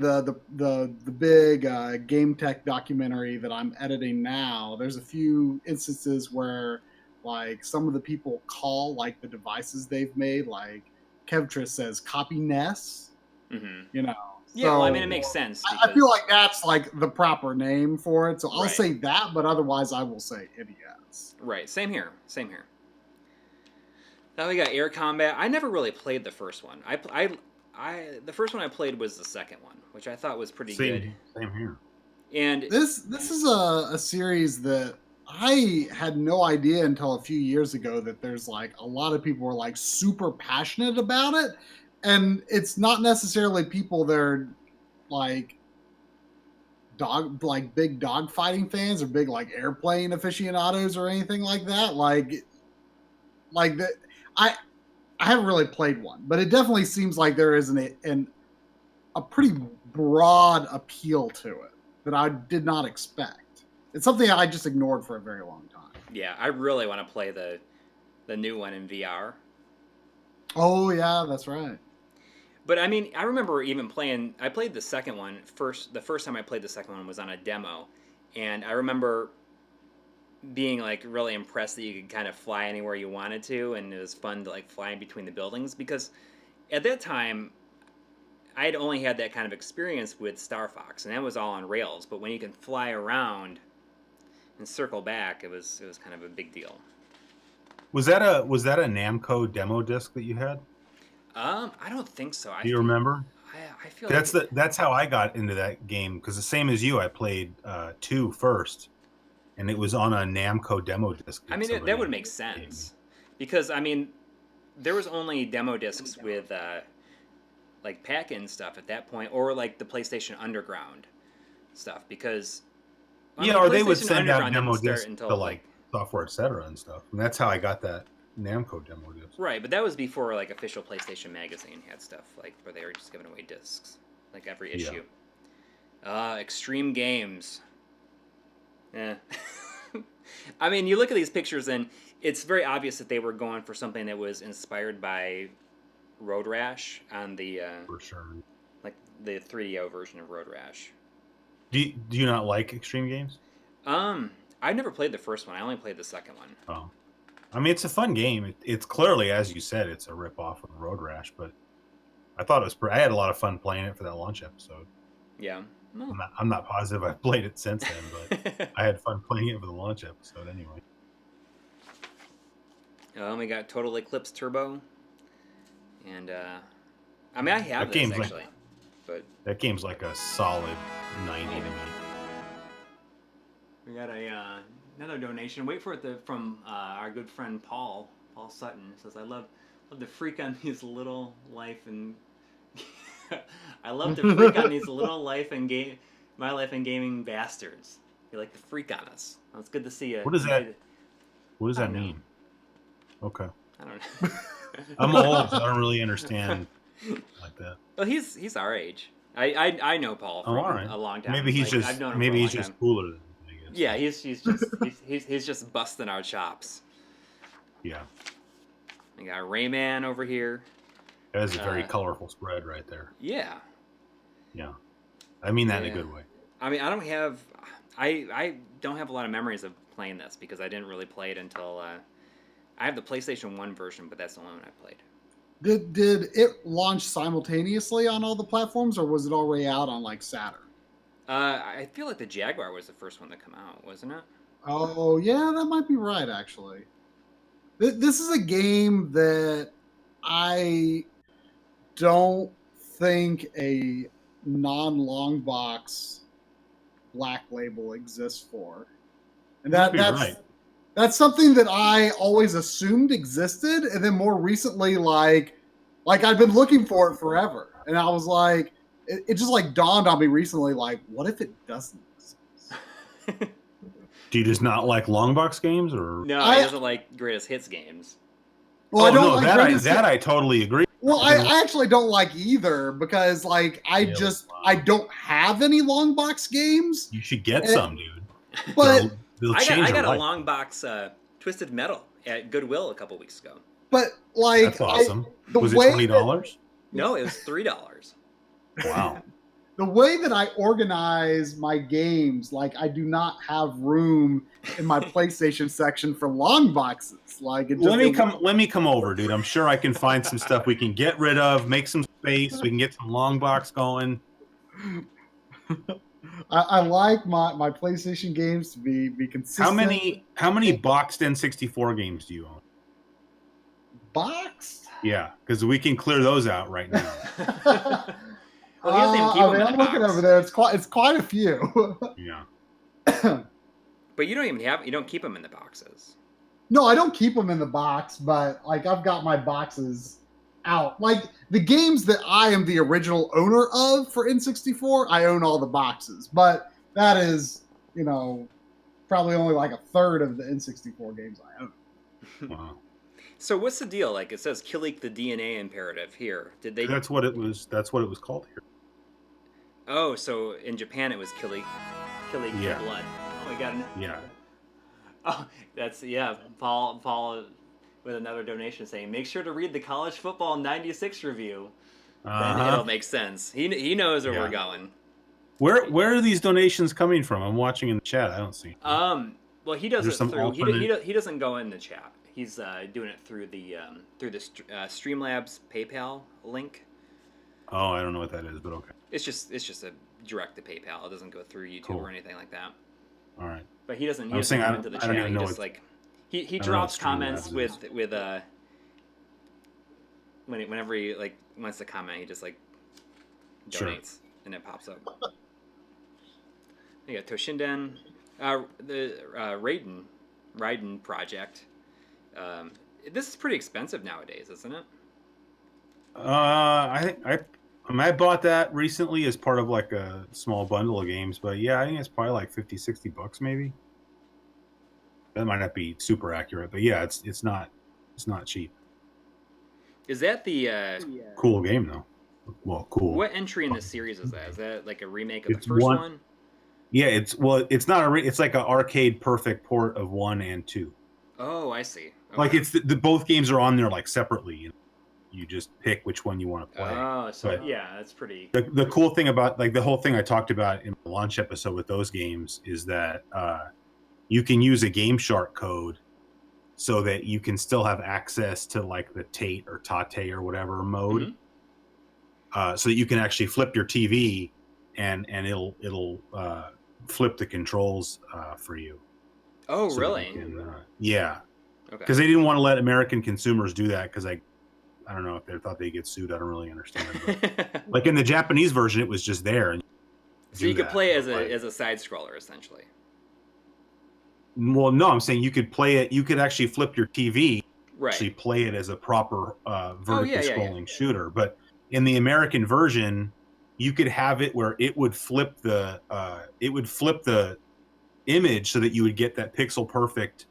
the big game tech documentary that I'm editing now, there's a few instances where like some of the people call like the devices they've made, like Kevtris says copy NES. Mm-hmm. Yeah, well, I mean, it makes sense. I feel like that's like the proper name for it. So I'll say that, but otherwise I will say NES. Right. Same here. Now we got Air Combat. I never really played the first one. The first one I played was the second one, which I thought was pretty good. Same here. And this is a series that I had no idea until a few years ago that there's like a lot of people were like super passionate about it. And it's not necessarily people that are like big dog fighting fans or big like airplane aficionados or anything like that. I haven't really played one, but it definitely seems like there is a pretty broad appeal to it that I did not expect. It's something I just ignored for a very long time. Yeah, I really want to play the new one in VR. Oh yeah, that's right. But I mean, I remember even I played the second one first. The first time I played the second one was on a demo, and I remember being like really impressed that you could kind of fly anywhere you wanted to, and it was fun to like fly in between the buildings, because at that time I had only had that kind of experience with Star Fox, and that was all on rails. But when you can fly around and circle back, it was kind of a big deal. Was that a Namco demo disc that you had? I don't think so. Do you remember? I feel that's how I got into that game, because the same as you, I played 2 first, and it was on a Namco demo disc. I mean, that would make sense, because I mean, there was only demo discs with like pack-in stuff at that point, or like the PlayStation Underground stuff, because or they would send out demo discs to like Software Etc. and stuff, and that's how I got that Namco demo disc. Right, but that was before like official PlayStation Magazine had stuff like where they were just giving away discs like every issue. Extreme Games. Yeah. I mean, you look at these pictures and it's very obvious that they were going for something that was inspired by Road Rash on the for sure, like the 3DO version of Road Rash. Do you not like Extreme Games? I never played the first one. I only played the second one. Oh. I mean, it's a fun game. It's clearly, as you said, it's a rip-off of Road Rash, but I thought it was I had a lot of fun playing it for that launch episode. Yeah. No. I'm not positive I've played it since then, but I had fun playing it for the launch episode anyway. We got Total Eclipse Turbo. And, I mean, I have this, actually. But that game's like a solid 90 to me. We got another donation. Wait for it from our good friend Paul Sutton. It says, I love to freak on these little life and I love to freak on these little my life and gaming bastards. You like to freak on us. Well, it's good to see you. What does that mean? Okay. I don't know. I'm old, so I don't really understand like that. Well, he's our age. I know Paul from a long time. Maybe he's I've known him maybe for a he's long just time. cooler than me, I Yeah, he's just busting our chops. Yeah. We got Rayman over here. That is a very colorful spread right there. Yeah. Yeah. I mean that in a good way. I mean, I don't have a lot of memories of playing this because I didn't really play it until I have the PlayStation 1 version, but that's the only one I played. Did it launch simultaneously on all the platforms, or was it already out on like Saturn? I feel like the Jaguar was the first one to come out, wasn't it? Oh yeah, that might be right actually. This is a game that I don't think a non-long box black label exists for, and that's something that I always assumed existed, and then more recently, like I've been looking for it forever, and I was like, it just like dawned on me recently, like, what if it doesn't exist? Do you just not like long box games, or no? He doesn't like greatest hits games. Well, I don't like that I totally agree. Well, I actually don't like either because like I don't have any long box games. You should get some, dude. But I got a long box Twisted Metal at Goodwill a couple weeks ago. But like, that's awesome. Was it $20? No, it was $3. Wow. The way that I organize my games, like I do not have room in my PlayStation section for long boxes. Like, let me come over, dude. I'm sure I can find some stuff we can get rid of, make some space. We can get some long box going. I like my PlayStation games to be consistent. How many boxed N64 games do you own? Boxed? Yeah, because we can clear those out right now. I'm looking over there. It's quite a few. Yeah. But you don't keep them in the boxes. No, I don't keep them in the box, but like I've got my boxes out. Like the games that I am the original owner of for N64, I own all the boxes. But that is, probably only like a third of the N64 games I own. Wow. So what's the deal? Like it says Killik the DNA imperative here. Did they? That's what it was called here. Oh, so in Japan it was Killik the blood. Oh, we got an. Yeah. Oh, that's Paul with another donation saying, make sure to read the College Football 96 review. Then it'll make sense. He knows where we're going. Where are these donations coming from? I'm watching in the chat. I don't see. Well, he does it through. He doesn't go in the chat. He's doing it through the Streamlabs PayPal link. Oh, I don't know what that is, but okay. It's just a direct to PayPal. It doesn't go through YouTube or anything like that. All right. But he doesn't. He doesn't come into the chat. He just like he drops comments with whenever he like wants to comment, he just like donates and it pops up. You got Toshinden, the Raiden project. This is pretty expensive nowadays, isn't it? I bought that recently as part of like a small bundle of games, but yeah, I think it's probably like $50-$60 maybe. That might not be super accurate, but yeah, it's not cheap. Is that the cool game though? Well, cool. What entry in the series is that? Is that like a remake of the first one? Yeah, it's not it's like an arcade perfect port of 1 and 2. Oh, I see. Okay. Like it's the both games are on there like separately. You just pick which one you want to play. Oh, so yeah, that's pretty. The cool thing about like the whole thing I talked about in the launch episode with those games is that you can use a Game Shark code so that you can still have access to like the Tate or Tate or whatever mode, so that you can actually flip your TV and it'll flip the controls for you. Oh, so really? Yeah. Okay. Because they didn't want to let American consumers do that because I don't know if they thought they'd get sued. I don't really understand. But like in the Japanese version, it was just there. And so you could play as a side scroller essentially. Well, no, I'm saying you could play it. You could actually flip your TV, actually play it as a proper vertically scrolling shooter. But in the American version, you could have it where it would flip the image so that you would get that pixel perfect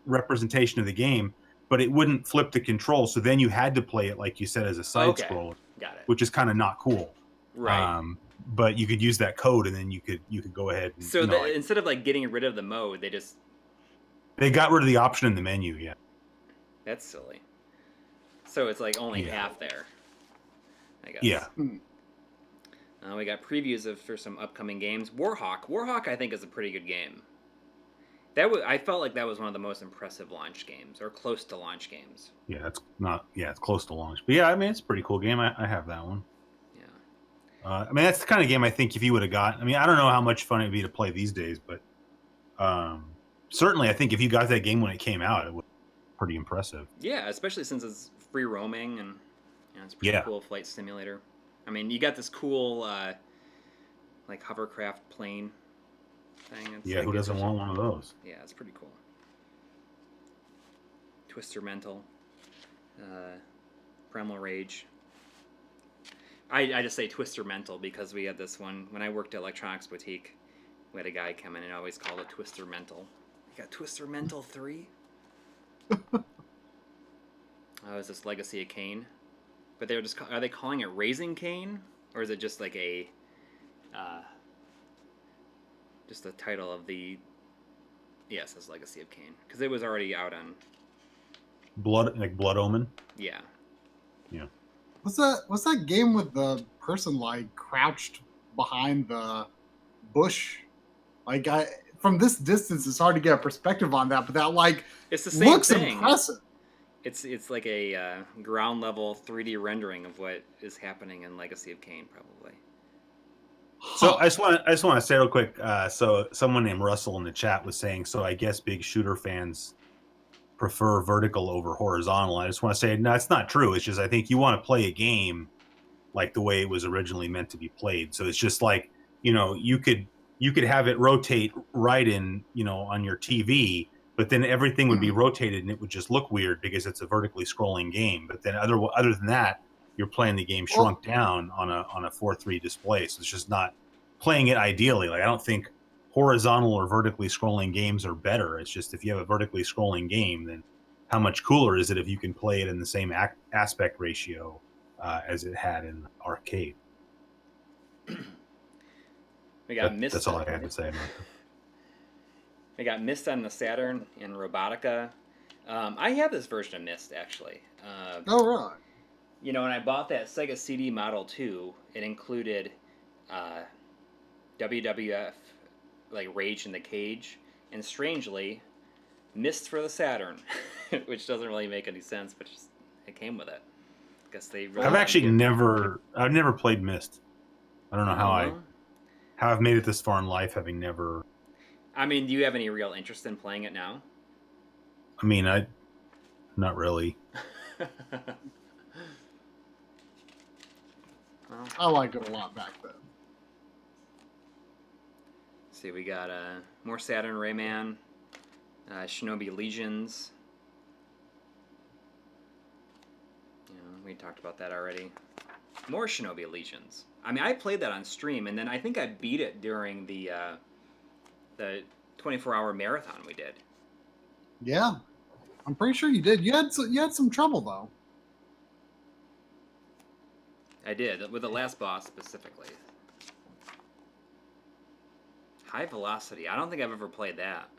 representation of the game, but it wouldn't flip the control. So then you had to play it like you said as a side scroller. Got it. Which is kind of not cool. Right. but you could use that code, and then you could go ahead. And, so instead of like getting rid of the mode, they got rid of the option in the menu. Yeah, that's silly. So it's like only half there, I guess. Yeah. We got previews for some upcoming games. Warhawk, I think, is a pretty good game. I felt like that was one of the most impressive launch games, or close to launch games. Yeah, it's close to launch. But yeah, I mean, it's a pretty cool game. I have that one. Yeah. I mean, that's the kind of game I think if you would have got. I mean, I don't know how much fun it'd be to play these days, but certainly I think if you got that game when it came out, it was pretty impressive. Yeah, especially since it's free roaming and it's a pretty cool flight simulator. I mean, you got this cool like hovercraft plane thing. Yeah, who doesn't want one of those? Yeah, it's pretty cool. Twister Mental, Primal Rage. I just say Twister Mental because we had this one when I worked at Electronics Boutique. We had a guy come in and always called it Twister Mental. You got Twister Mental 3? Oh, is this Legacy of Kain? But are they calling it Raising Kain, or is it just like just the title of the? Yes, it's Legacy of Kain because it was already out on. Blood Omen. Yeah. Yeah. What's that game with the person like crouched behind the bush? Like from this distance, it's hard to get a perspective on that, but that like it's the same looks thing. Impressive. It's like a ground level 3D rendering of what is happening in Legacy of Kain, probably. So I just want to say real quick. So someone named Russell in the chat was saying, so I guess big shooter fans prefer vertical over horizontal. I just want to say, no, it's not true. It's just I think you want to play a game like the way it was originally meant to be played. So it's just like, you could have it rotate right in, on your TV, but then everything would be rotated and it would just look weird because it's a vertically scrolling game. But then other than that, you're playing the game shrunk down on a 4:3 display. So it's just not playing it ideally. Like I don't think horizontal or vertically scrolling games are better. It's just if you have a vertically scrolling game, then how much cooler is it if you can play it in the same aspect ratio as it had in the arcade? We got Myst. That's all I had to say. We got Myst on the Saturn and Robotica. I have this version of Myst actually. Oh right. When I bought that Sega CD Model 2, it included WWF, like Rage in the Cage, and strangely, Myst for the Saturn, which doesn't really make any sense, but it came with it. I guess they. Really I've never played Myst. I don't know how I've made it this far in life, having never. I mean, do you have any real interest in playing it now? I mean, not really. I liked it a lot back then. See, we got more Saturn Rayman, Shinobi Legions. We talked about that already. More Shinobi Legions. I mean, I played that on stream, and then I think I beat it during the 24-hour marathon we did. Yeah, I'm pretty sure you did. You had some trouble though. I did, with the last boss specifically. High Velocity. I don't think I've ever played that.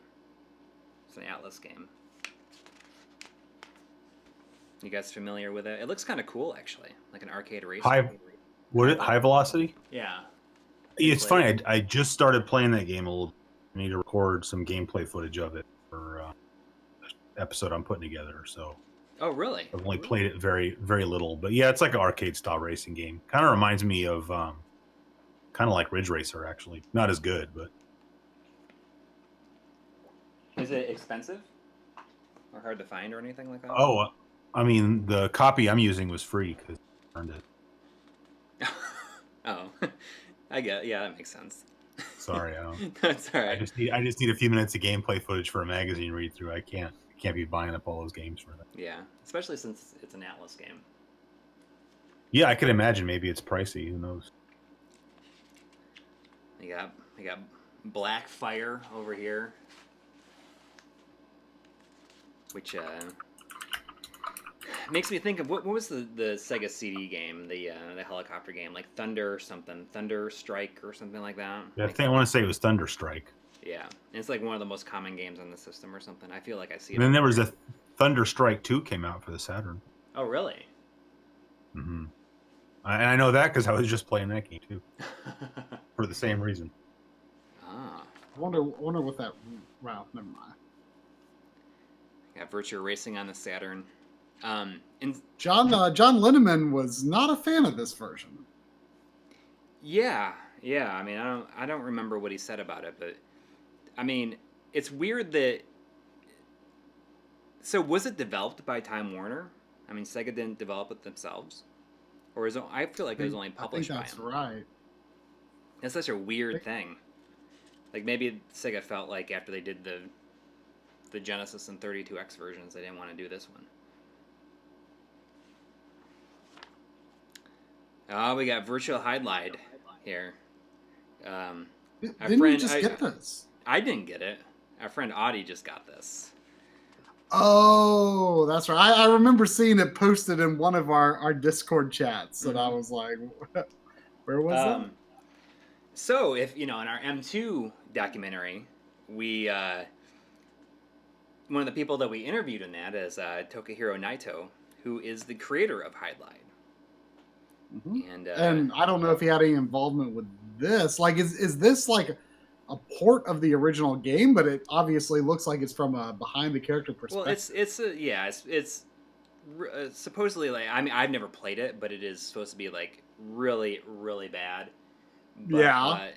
It's an Atlas game. You guys familiar with it? It looks kind of cool, actually. Like an arcade racer. High Velocity? Yeah. It's funny. I just started playing that game a little. I need to record some gameplay footage of it for an episode I'm putting together. So. Oh, really? I've only played it very, very little, but yeah, it's like an arcade-style racing game. Kind of reminds me of, kind of like Ridge Racer, actually. Not as good, but. Is it expensive, or hard to find, or anything like that? Oh, I mean, the copy I'm using was free because I earned it. Oh, I get. Yeah, that makes sense. Sorry, I don't. That's all right. I just need a few minutes of gameplay footage for a magazine read through. I can't be buying up all those games for that. Yeah, especially since it's an Atlas game. Yeah, I could imagine maybe it's pricey. Who knows? We got Black Fire over here, which Makes me think of what was the Sega CD game, the helicopter game, like Thunder or something, Thunder Strike or something like that. Yeah, I want to say it was Thunderstrike. Yeah, and it's like one of the most common games on the system or something. I feel like I see it. And then there was a Thunderstrike 2 came out for the Saturn. Oh, really? Mm-hmm. And I know that because I was just playing that game too, for the same reason. Ah. I wonder what that. Wow, never mind. Got Virtua Racing on the Saturn. And John Linneman was not a fan of this version. Yeah. I mean, I don't remember what he said about it, but I mean, it's weird that. So was it developed by Time Warner? I mean, Sega didn't develop it themselves, or is it? I feel like it was only published by them. That's right. That's such a weird thing. Like maybe Sega felt like after they did the Genesis and 32X versions, they didn't want to do this one. Oh, we got Virtual Highlight here. Didn't you just get this? I didn't get it. Our friend Audie just got this. Oh, that's right. I remember seeing it posted in one of our Discord chats, and I was like, where was it? So, if in our M2 documentary, we one of the people that we interviewed in that is Tokihiro Naito, who is the creator of Highlight. Mm-hmm. And I don't know if he had any involvement with this. Like, is this like a port of the original game? But it obviously looks like it's from a behind the character perspective. Well, it's supposedly like, I mean, I've never played it, but it is supposed to be like really, really bad. But, yeah.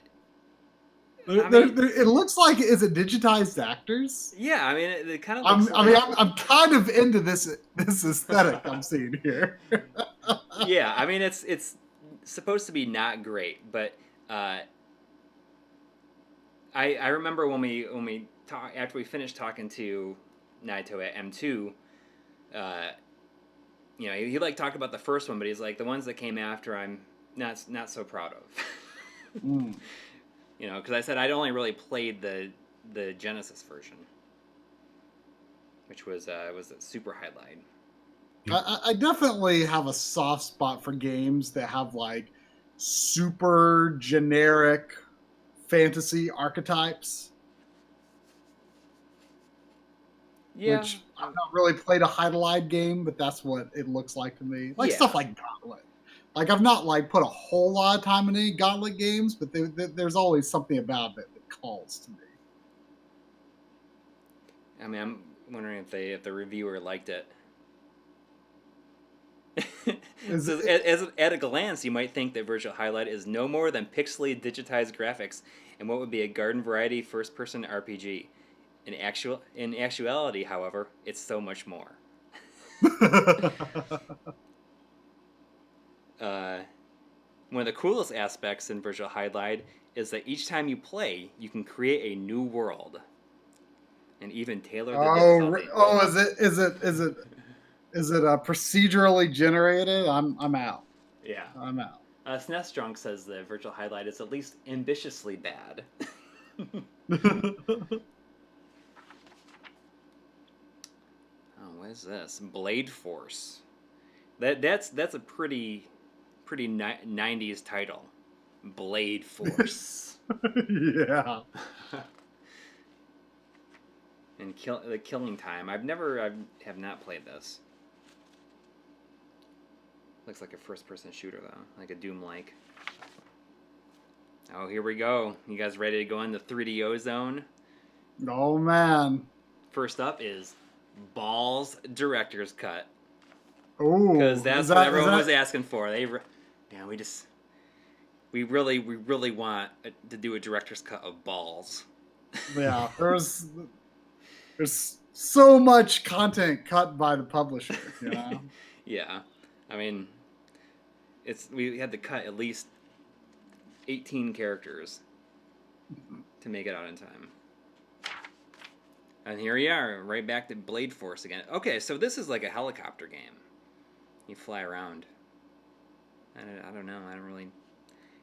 It looks like, is it digitized actors? Yeah, I mean, it kind of. I'm kind of into this aesthetic I'm seeing here. Yeah, I mean, it's supposed to be not great, but I remember when we after we finished talking to Naito at M2, he like talked about the first one, but he's like, the ones that came after, I'm not so proud of. Mm. Because I said I'd only really played the Genesis version, which was a Super Highlight. I definitely have a soft spot for games that have like super generic fantasy archetypes. Yeah. Which I've not really played a Highlight game, but that's what it looks like to me. Like stuff like Gauntlet. Like, I've not like put a whole lot of time in any Gauntlet games, but there's always something about it that calls to me. I mean, I'm wondering if the reviewer liked it. At a glance, you might think that Virtual Highlight is no more than pixely digitized graphics and what would be a garden variety first-person RPG. In actuality, however, it's so much more. One of the coolest aspects in Virtual Highlight is that each time you play, you can create a new world, and even tailor the difficulty. Is it procedurally generated? I'm out. Yeah, I'm out. SNES Drunk says that Virtual Highlight is at least ambitiously bad. What is this? Blade Force. That's a pretty 90s title. Blade Force. Yeah. And the Killing Time. I have not played this. Looks like a first-person shooter though, like a Doom-like. Oh, here we go. You guys ready to go in the 3DO zone? Oh man. First up is Balls Director's Cut. Ooh, because that's what everyone was asking for. We really want to do a director's cut of Balls. Yeah, there's so much content cut by the publisher, you know? Yeah, I mean, we had to cut at least 18 characters to make it out in time. And here we are, right back to Blade Force again. Okay, so this is like a helicopter game. You fly around. I don't know. I don't really...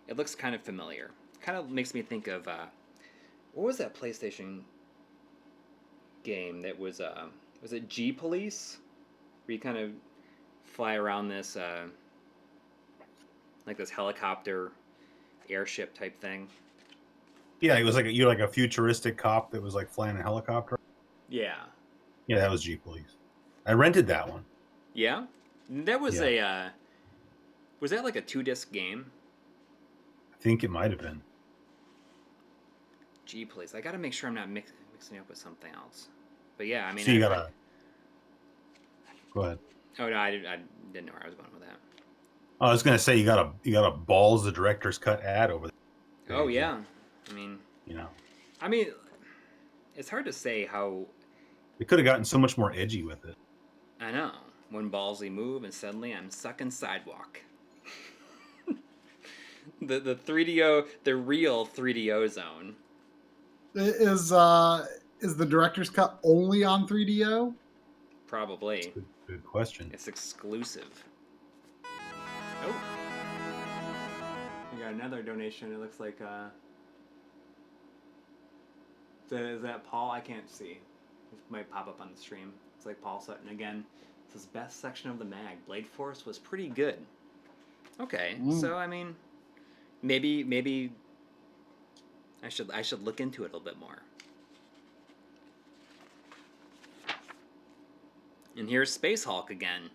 It looks kind of familiar. Kind of makes me think of... what was that PlayStation game that was... was it G-Police? Where you kind of fly around this like this helicopter airship type thing. Yeah, it was like you're like a futuristic cop that was like flying a helicopter. Yeah. Yeah, that was G-Police. I rented that one. Yeah? That was was that like a 2-disc game? I think it might have been. G-Police. I gotta make sure I'm not mixing it up with something else. But yeah, I mean... So you gotta... Go ahead. Oh, no, I didn't know where I was going with that. I was gonna say you gotta balls the director's cut ad over there. Oh, yeah. I mean... You know. I mean, it's hard to say how... They could have gotten so much more edgy with it. I know. One ballsy move and suddenly I'm sucking sidewalk. the 3DO, the real 3DO zone. Is the director's cut only on 3DO? Probably. Good question. It's exclusive. Oh. We got another donation. It looks like is that Paul? I can't see. It might pop up on the stream. It's like Paul Sutton again. It says best section of the mag. Blade Force was pretty good. Okay, so I mean, maybe I should look into it a little bit more. And here's Space Hulk again.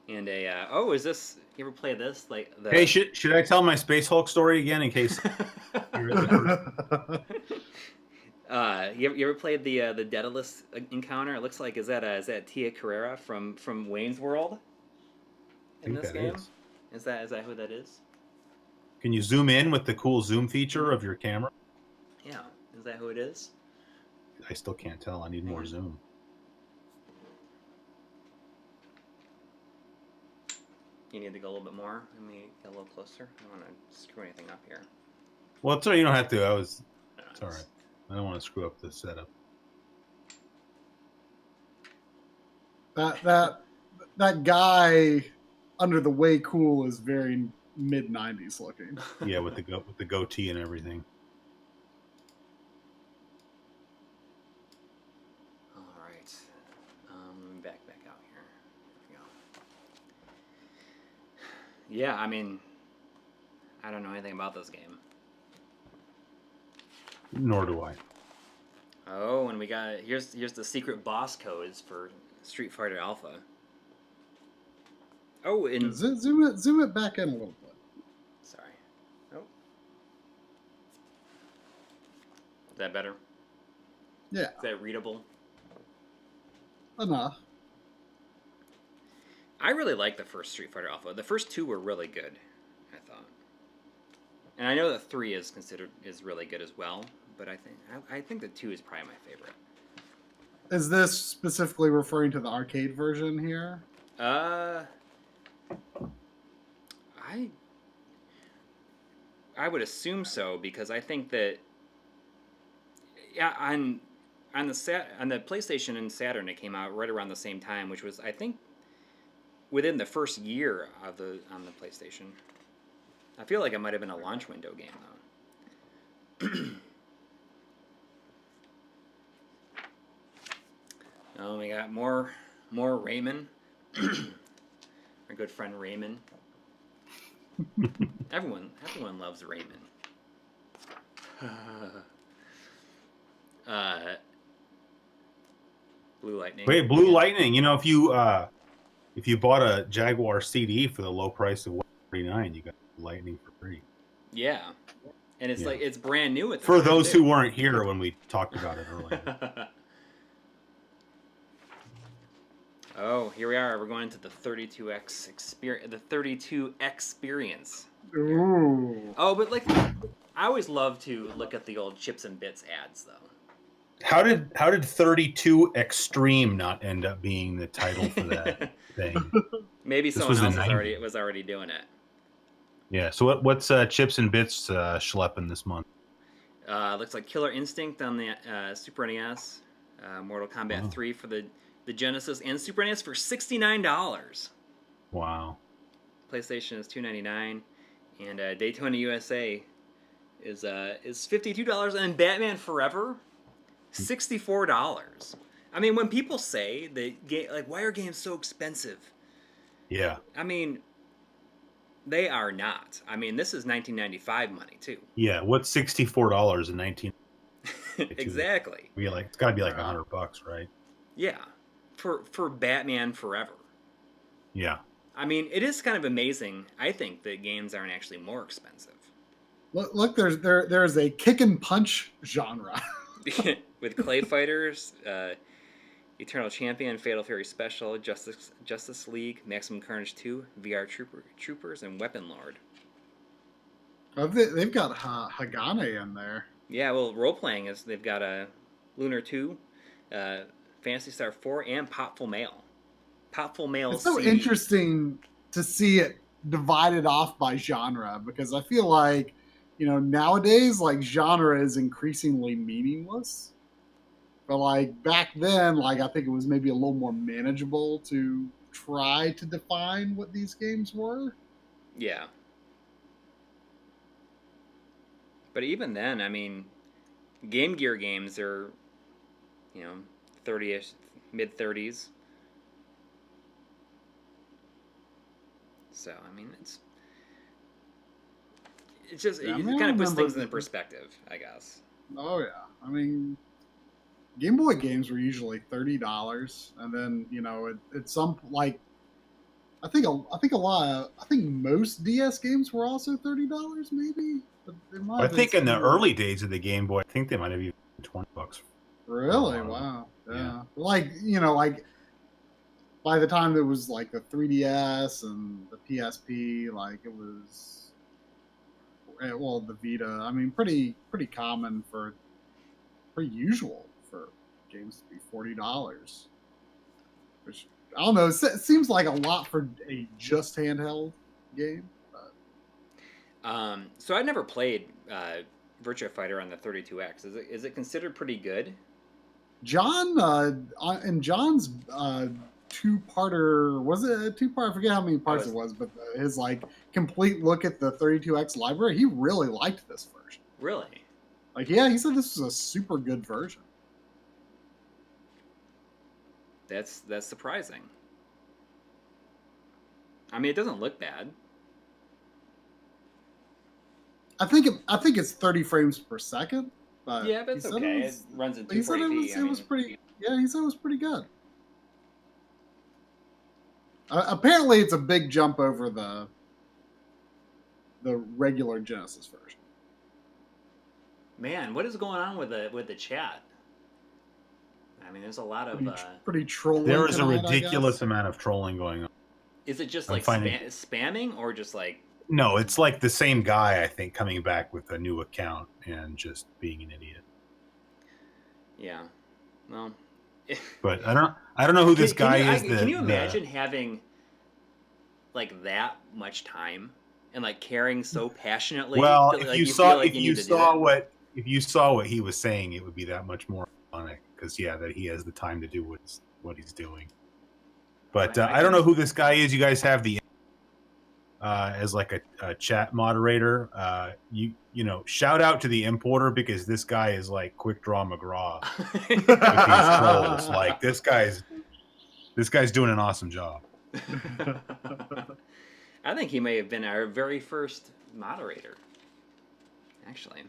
And is this, you ever play this? Like Hey, should I tell my Space Hulk story again in case you ever played the Daedalus encounter? It looks like is that Tia Carrera from Wayne's World in this game? Is that who that is? Can you zoom in with the cool zoom feature of your camera? Yeah, is that who it is? I still can't tell. I need more zoom. You need to go a little bit more. Let me get a little closer. I don't want to screw anything up here. Well, it's all right. You don't have to. It's all right. I don't want to screw up the setup. That guy under the way cool is very mid-90s looking. Yeah, with the goatee and everything. All right. Let me back out here. There we go. Yeah, I mean, I don't know anything about this game. Nor do I. Oh, and we got here's the secret boss codes for Street Fighter Alpha. Oh, and zoom it back in a little bit. Sorry. Oh. Is that better? Yeah. Is that readable? Enough. I really like the first Street Fighter Alpha. The first two were really good, I thought. And I know that 3 is really good as well, but I think the 2 is probably my favorite. Is this specifically referring to the arcade version here? I would assume so, because I think that on the PlayStation and Saturn it came out right around the same time, which was I think within the first year on the PlayStation. I feel like it might have been a launch window game though. Oh, we got more Raymond. Our good friend Raymond. Everyone loves Raymond. Blue Lightning. Wait, Blue Lightning. You know, if you bought a Jaguar CD for the low price of $149, you got Lightning for free. Yeah, and it's like it's brand new. For those who weren't here when we talked about it earlier. Oh, here we are. We're going into the 32X experience. The 32 experience. Ooh. Oh, but like, I always love to look at the old Chips and Bits ads, though. How did 32 Extreme not end up being the title for that thing? Maybe someone else was already doing it. Yeah. So what's Chips and Bits schlepping this month? Looks like Killer Instinct on the Super NES, Mortal Kombat 3 for the Genesis and Super NES for $69. Wow. PlayStation is $299, and Daytona USA is $52, and Batman Forever $64. I mean, when people say that, like, why are games so expensive? Yeah. I mean, they are not. I mean, this is 1995 money too. Yeah. What's $64 in 19? Exactly. Be like, it's got to be like $100, right? Yeah, for Batman Forever. Yeah. I mean, it is kind of amazing. I think that games aren't actually more expensive. Look, there's a kick and punch genre With Clay Fighters, Eternal Champion, Fatal Fury Special, Justice League, Maximum Carnage 2, VR Troopers, and Weapon Lord. Oh, they've got Hagane in there. Yeah, well, role playing is they've got a Lunar 2, Phantasy Star 4, and Popful Mail. Popful Mail. It's so CD. interesting to see it divided off by genre, because I feel like, nowadays, like, genre is increasingly meaningless. But like back then, like, I think it was maybe a little more manageable to try to define what these games were. Yeah. But even then, I mean, Game Gear games are, 30ish, mid 30s. So, I mean, it's just, it kind of puts things into perspective, I guess. Oh, yeah. I mean, Game Boy games were usually $30, and then, at some, like, I think most DS games were also $30, maybe. But I think in the early days of the Game Boy, I think they might have even been $20. Really? Wow. Yeah. Like, like, by the time it was like the 3DS and the PSP, like, it was, well, the Vita. I mean, pretty common pretty usual for games to be $40, which, I don't know, it seems like a lot for a just handheld game. But. So I never played Virtua Fighter on the 32X. Is it considered pretty good? John, in John's two-parter, was it a two-part? I forget how many parts it was, but his like complete look at the 32X library, he really liked this version. Really? Like, yeah, he said this was a super good version. That's surprising. I mean, it doesn't look bad. I think it's 30 frames per second. But yeah, but it's okay. It runs in 240p. He said it was pretty. Yeah, he said it was pretty good. Apparently, it's a big jump over the regular Genesis version. Man, what is going on with the chat? I mean, there's a lot of pretty trolling. There is a ridiculous amount of trolling going on. Is it just like spamming, or just like? No, it's like the same guy, I think, coming back with a new account and just being an idiot. Yeah, well. But I don't know who this guy is. Can you imagine having like that much time and like caring so passionately? Well, if you saw what he was saying, it would be that much more ironic, because that he has the time to do what he's doing. But I don't know who this guy is. You guys have the as like a chat moderator. Shout out to the importer, because this guy is like Quick Draw McGraw with these trolls. Like, this guy's doing an awesome job. I think he may have been our very first moderator, actually.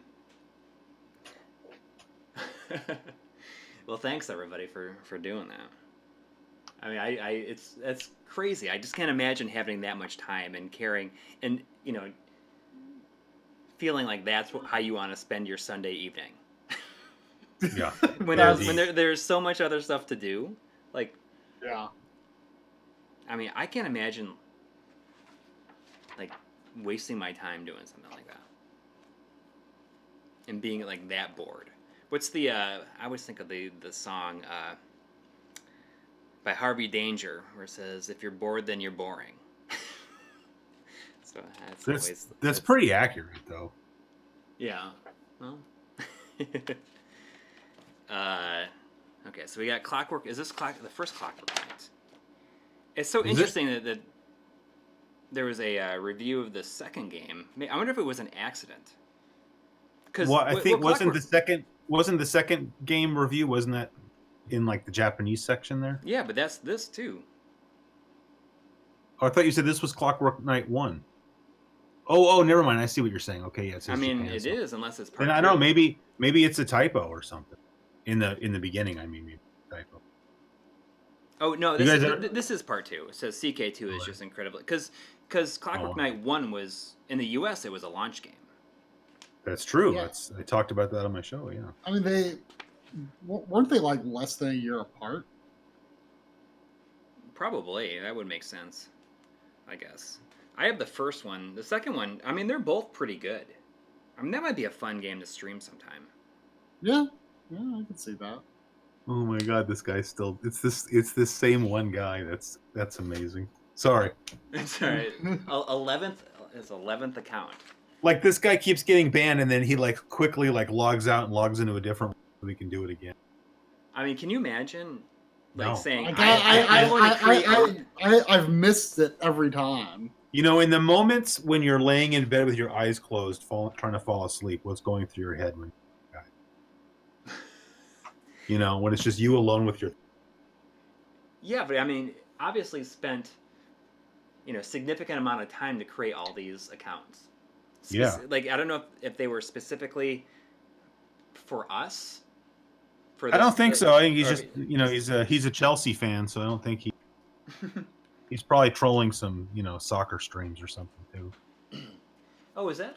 Well, thanks everybody for doing that. I mean, it's crazy. I just can't imagine having that much time and caring, and feeling like that's how you want to spend your Sunday evening. Yeah. when there's so much other stuff to do, like. Yeah. I mean, I can't imagine like wasting my time doing something like that and being like that bored. What's the I always think of the song by Harvey Danger, where it says, "If you're bored, then you're boring." So that's pretty accurate, though. Yeah. Well. Okay, so we got Clockwork. Is this the first Clockwork Knight? It's so interesting that there was a review of the second game. I wonder if it was an accident. Because I think wasn't the second game review, wasn't that? in like the Japanese section there? Yeah, but that's this too. Oh, I thought you said this was Clockwork Knight 1. Oh, never mind. I see what you're saying. Okay, yeah, it says Japan, it so. is, unless it's part Then I 2. don't know, maybe it's a typo or something. In the beginning, I mean, maybe typo. Oh no, You this guys this is part 2. It says CK2 is just incredible because Clockwork Knight 1 was in the US. It was a launch game. That's true. Yeah. I talked about that on my show. Yeah. I mean, weren't they like less than a year apart? Probably that would make sense. I guess I have the first one. The second one, I mean, they're both pretty good. I mean, that might be a fun game to stream sometime. Yeah, I can see that. Oh my God, this guy's still. It's this same one guy. That's amazing. Sorry. It's all right. 11th account. Like this guy keeps getting banned, and then he like quickly like logs out and logs into a different one so he can do it again. I mean, can you imagine? Like No. saying, I've missed it every time. You know, in the moments when you're laying in bed with your eyes closed, trying to fall asleep, what's going through your head when? You know, when it's just you alone with your. Yeah, but I mean, obviously spent, significant amount of time to create all these accounts. Yeah. Like, I don't know if they were specifically for us. I don't think so. I think he's just, he's a Chelsea fan, so I don't think he's probably trolling some, soccer streams or something too. Oh, is that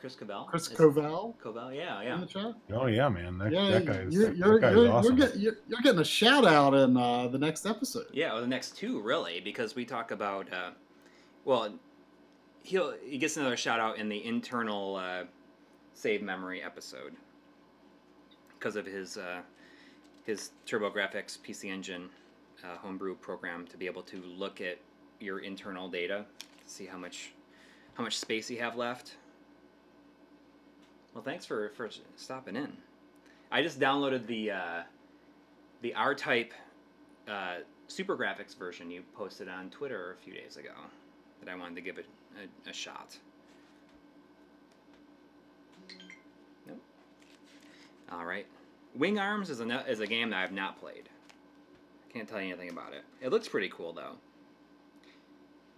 Chris Covell? Chris Covell? Covell, yeah. In the chat? Oh yeah, man. That guy's awesome. You're getting a shout out in the next episode. Yeah, or the next 2 really, because we talk about he gets another shout out in the internal save memory episode because of his TurboGrafx PC Engine homebrew program to be able to look at your internal data, see how much space you have left. Well, thanks for stopping in. I just downloaded the R-Type Super Graphics version you posted on Twitter a few days ago that I wanted to give it a shot. Nope. All right. Wing Arms is a game that I have not played. Can't tell you anything about it. It looks pretty cool though.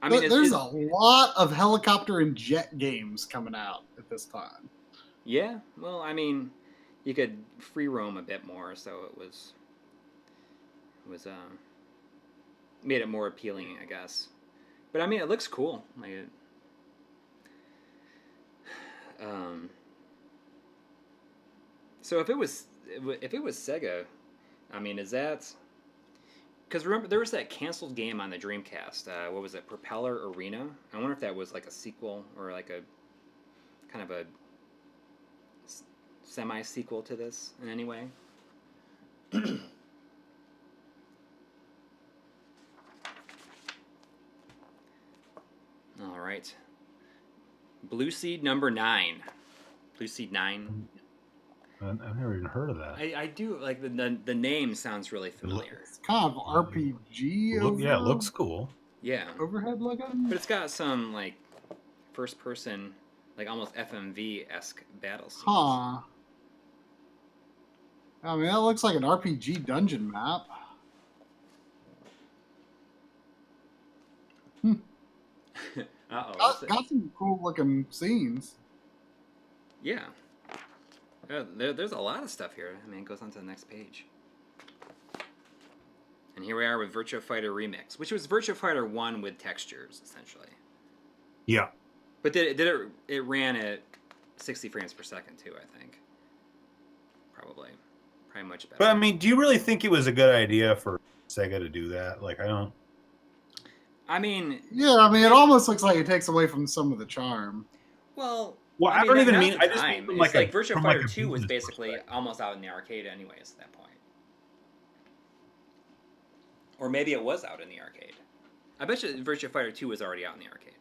I mean, there's a lot of helicopter and jet games coming out at this time. Yeah, well, I mean, you could free roam a bit more, so it was made it more appealing, I guess. But I mean, it looks cool. Like, so if it was Sega, I mean, is that? Because remember, there was that canceled game on the Dreamcast. What was it, Propeller Arena? I wonder if that was like a sequel or like a kind of a semi-sequel to this in any way. All right. Blue Seed number 9. Blue Seed 9. I've never even heard of that. I do like the name sounds really familiar. It's kind of RPG. It looks cool. Yeah. Overhead looking. But it's got some like first person, like almost FMV-esque battle scenes. Huh. I mean, that looks like an RPG dungeon map. Uh-oh. Got some cool looking scenes. Yeah. There's a lot of stuff here. I mean, it goes on to the next page. And here we are with Virtua Fighter Remix, which was Virtua Fighter 1 with textures, essentially. Yeah. But it ran at 60 frames per second, too, I think. Probably much better. But, I mean, do you really think it was a good idea for Sega to do that? Like, I don't... I mean... Yeah, I mean, it almost looks like it takes away from some of the charm. Well... Well, I don't even mean... I just mean from like Virtua Fighter 2 was basically almost out in the arcade anyways at that point. Or maybe it was out in the arcade. I bet you Virtua Fighter 2 was already out in the arcade.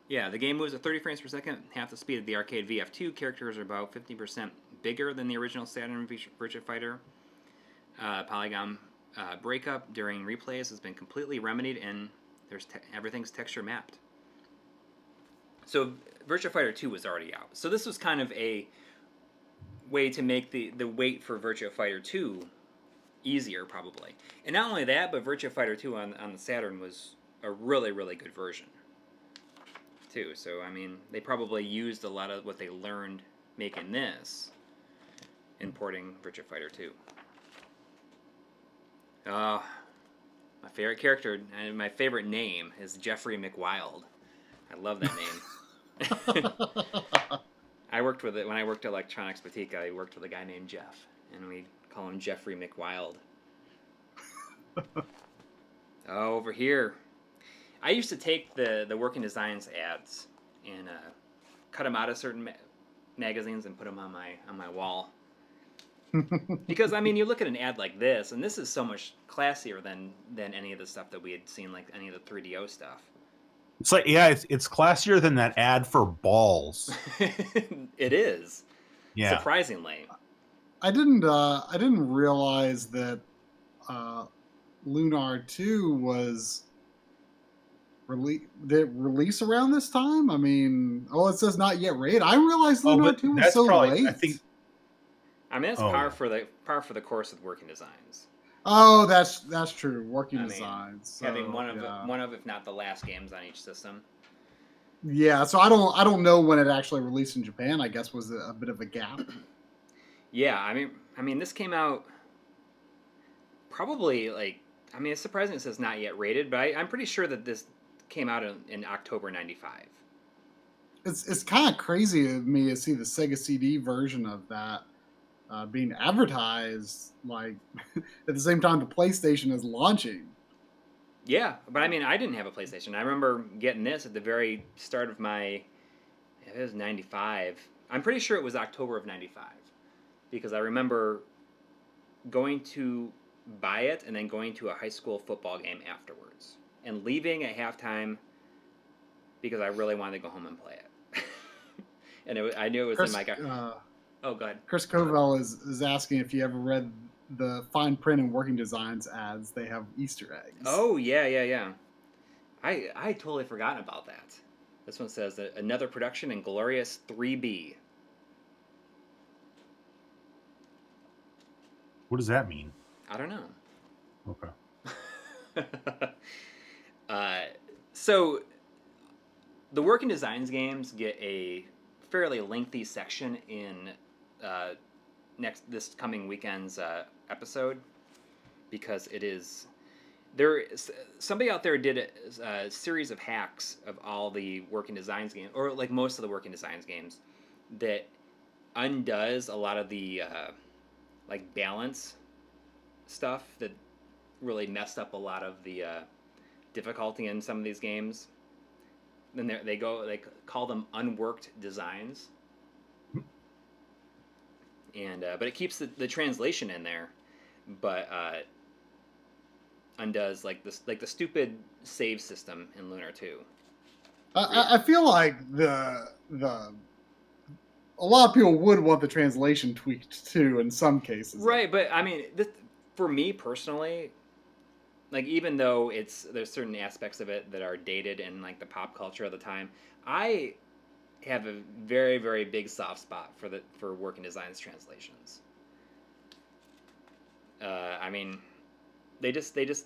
Yeah, the game moves at 30 frames per second, half the speed of the arcade VF2. Characters are about 50% bigger than the original Saturn Virtua Fighter. Polygon breakup during replays has been completely remedied, and everything's texture mapped. So Virtua Fighter 2 was already out. So this was kind of a way to make the wait for Virtua Fighter 2 easier probably. And not only that, but Virtua Fighter 2 on the Saturn was a really, really good version too. So I mean, they probably used a lot of what they learned making this, importing Virtua Fighter 2. My favorite character and my favorite name is Jeffrey McWild. I love that name. I worked with it when I worked at Electronics Boutique. I worked with a guy named Jeff, and we call him Jeffrey McWild. Over here, I used to take the Working Designs ads and cut them out of certain magazines and put them on my wall. Because I mean, you look at an ad like this, and this is so much classier than any of the stuff that we had seen, like any of the 3DO stuff. It's like, yeah, it's classier than that ad for balls. It is. Yeah. Surprisingly. I didn't realize that Lunar 2 was release around this time. I mean, it says not yet rated. I realized Lunar 2 was so late. I mean, that's par for the course with Working Designs. Oh, that's true. Working Designs. So, having one of if not the last games on each system. Yeah, so I don't know when it actually released in Japan. I guess was a bit of a gap. Yeah, I mean this came out probably it's surprising it says not yet rated, but I'm pretty sure that this came out in October '95. It's kind of crazy to me to see the Sega CD version of that being advertised at the same time the PlayStation is launching. Yeah, but I mean, I didn't have a PlayStation. I remember getting this at the very start of it was 95. I'm pretty sure it was October of 95. Because I remember going to buy it and then going to a high school football game afterwards. And leaving at halftime because I really wanted to go home and play it. And I knew it was in my car. Oh, God. Chris Covell is asking if you ever read the fine print and Working Designs ads. They have Easter eggs. Oh, yeah. I totally forgotten about that. This one says that another production in Glorious 3B. What does that mean? I don't know. Okay. So the Working Designs games get a fairly lengthy section in this coming weekend's episode, because somebody out there did a series of hacks of all the Working Designs games, or like most of the Working Designs games, that undoes a lot of the balance stuff that really messed up a lot of the difficulty in some of these games. Then they call them unworked designs, and but it keeps the translation in there, but undoes the stupid save system in Lunar 2. I feel like a lot of people would want the translation tweaked too in some cases. Right, but I mean, for me personally, even though there's certain aspects of it that are dated in the pop culture of the time, I have a very, very big soft spot for Working Designs translations. I mean, they just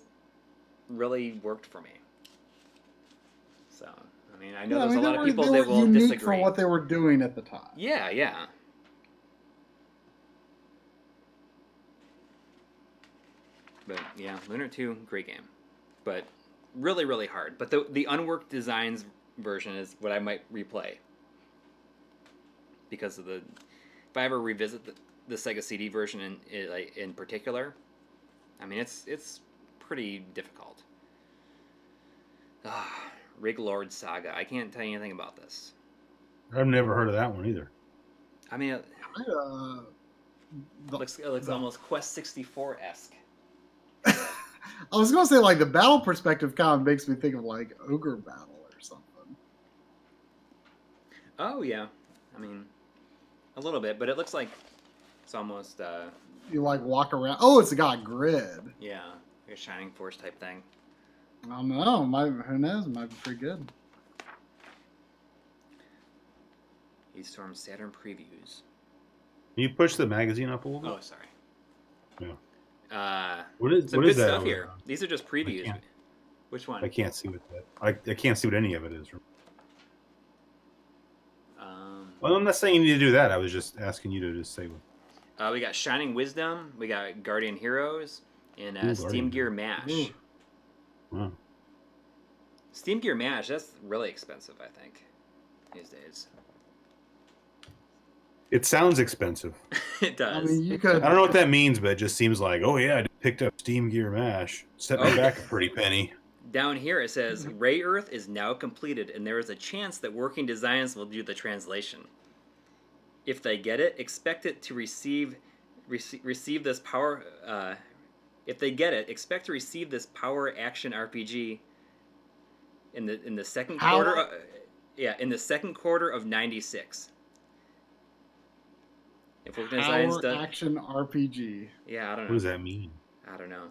really worked for me. So I mean, I know there's a lot of people that will disagree for what they were doing at the time. Yeah. But yeah, Lunar 2, great game, but really, really hard. But the unworked designs version is what I might replay, because of if I ever revisit the Sega CD version in particular, I mean it's pretty difficult. Rig Lord Saga. I can't tell you anything about this. I've never heard of that one either. I mean, it looks almost Quest 64-esque. I was going to say, the battle perspective kind of makes me think of, Ogre Battle or something. Oh, yeah. I mean, a little bit, but it looks like it's almost... You, walk around... Oh, it's got grid. Yeah, like a Shining Force type thing. I don't know. Who knows? It might be pretty good. eStorm Saturn previews. Can you push the magazine up a little bit? Oh, sorry. Yeah. What is some what good is that stuff over here. there? These are just previews. Which one? I can't see what that. I can't see what any of it is. Well, I'm not saying you need to do that. I was just asking you to just say what. We got Shining Wisdom, we got Guardian Heroes, and Steam Gear Mash. Ooh. Wow. Steam Gear Mash, that's really expensive, I think, these days. It sounds expensive. It does. I mean, you could. I don't know what that means, but it just seems like, oh yeah, I picked up Steam Gear Mash. Set me back a pretty penny. Down here it says, Ray Earth is now completed, and there is a chance that Working Designs will do the translation. If they get it, expect it to receive this power. If they get it, expect to receive this power action RPG in the second quarter. In the second quarter of '96. If Working Designs does action RPG. Yeah, I don't know. What does that mean? I don't know.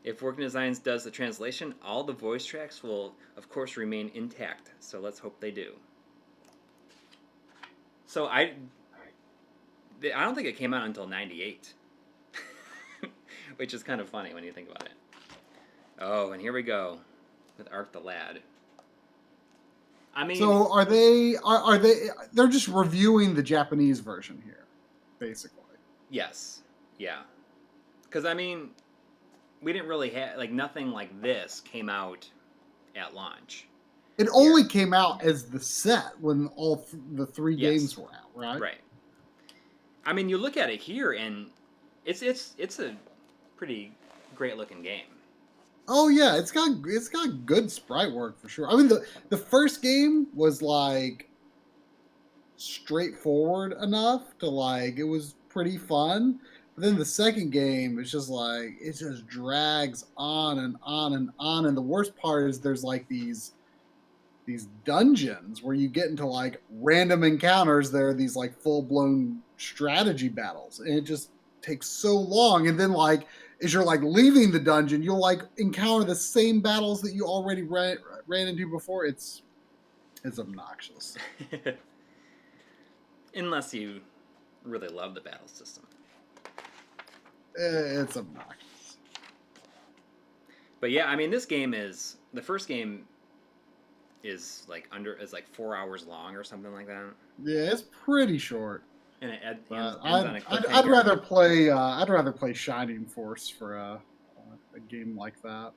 If Working Designs does the translation, all the voice tracks will, of course, remain intact. So let's hope they do. So I don't think it came out until '98, which is kind of funny when you think about it. Oh, and here we go with Ark the Lad. I mean, so are they? They're just reviewing the Japanese version here, basically. Yes. Yeah. Because I mean, we didn't really have nothing like this came out at launch. It only came out as the set when all the three games were out, right? Right. I mean, you look at it here, and it's a pretty great looking game. Oh yeah, it's got good sprite work for sure. I mean, the first game was like straightforward enough to it was pretty fun. But then the second game is just it just drags on and on and on. And the worst part is there's these dungeons where you get into random encounters. There are these full-blown strategy battles, and it just takes so long. And then as you're leaving the dungeon, you'll encounter the same battles that you already ran into before. It's obnoxious. Unless you really love the battle system. It's obnoxious. But yeah, I mean, the first game is 4 hours long or something like that. Yeah, it's pretty short. And it ends on a I'd cliffhanger. rather play Shining Force for a game like that,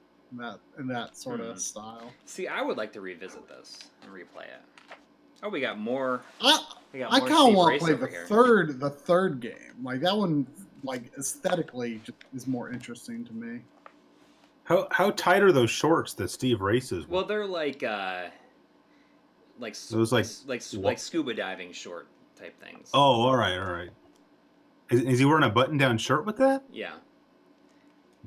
in that sort of style. See, I would like to revisit this and replay it. Oh, we got more. I kind of want to play the third game. That one, aesthetically, just is more interesting to me. How tight are those shorts that Steve races with? Well, they're like scuba diving short type things. Oh, all right. Is he wearing a button-down shirt with that? Yeah.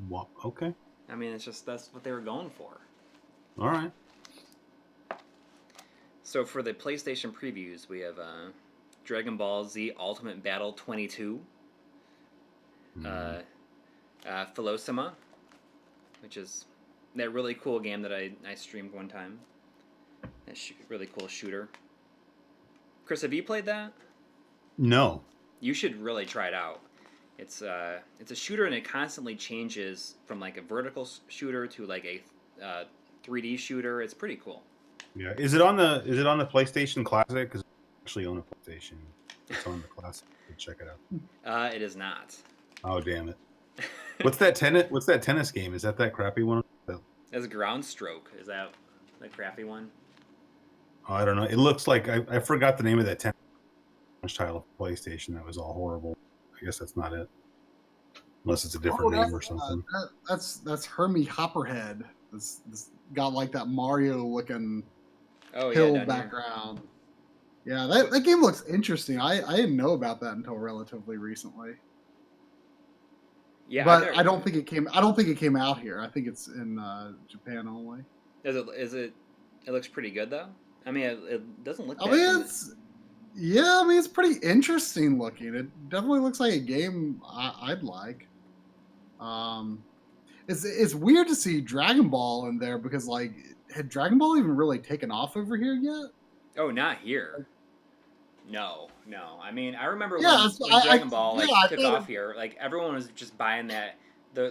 Well, okay. I mean, that's what they were going for. All right. So for the PlayStation previews, we have Dragon Ball Z Ultimate Battle 22, Philosoma, which is that really cool game that I streamed one time. That really cool shooter. Chris, have you played that? No. You should really try it out. It's a shooter, and it constantly changes from a vertical shooter to a 3D shooter. It's pretty cool. Yeah. Is it on the PlayStation Classic? Because I actually own a PlayStation. It's on the Classic. Check it out. It is not. Oh, damn it. What's that tennis game? Is that crappy one? That's Ground Stroke. Is that the crappy one? Oh, I don't know. It looks like I forgot the name of that tennis title of PlayStation. That was all horrible. I guess that's not it. Unless it's a different name or something. That's Hermie Hopperhead. This got that Mario looking hill down background. Here. Yeah, that game looks interesting. I didn't know about that until relatively recently. Yeah, but I don't think it came out here. I think it's in Japan only. Is it? It looks pretty good though. I mean, it doesn't look. I mean, it's pretty interesting looking. It definitely looks like a game I'd like. It's weird to see Dragon Ball in there because had Dragon Ball even really taken off over here yet? Oh, not here. No. I mean, I remember when Dragon Ball took off here. Everyone was just buying the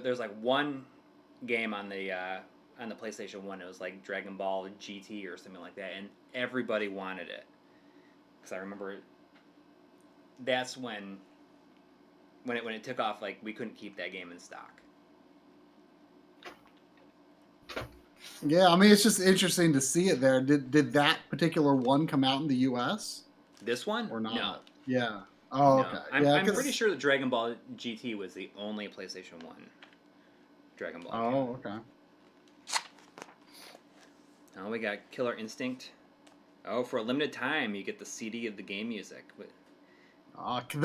there's like one game on the PlayStation 1. It was like Dragon Ball GT or something like that, and everybody wanted it. Because I remember that's when it took off. Like we couldn't keep that game in stock. Yeah, I mean it's just interesting to see it there. Did that particular one come out in the U.S.? This one or not? No. Yeah. Oh, no. okay. I'm pretty sure that Dragon Ball GT was the only PlayStation 1 Dragon Ball game. Oh, okay. Oh, we got Killer Instinct. Oh, for a limited time, you get the CD of the game music.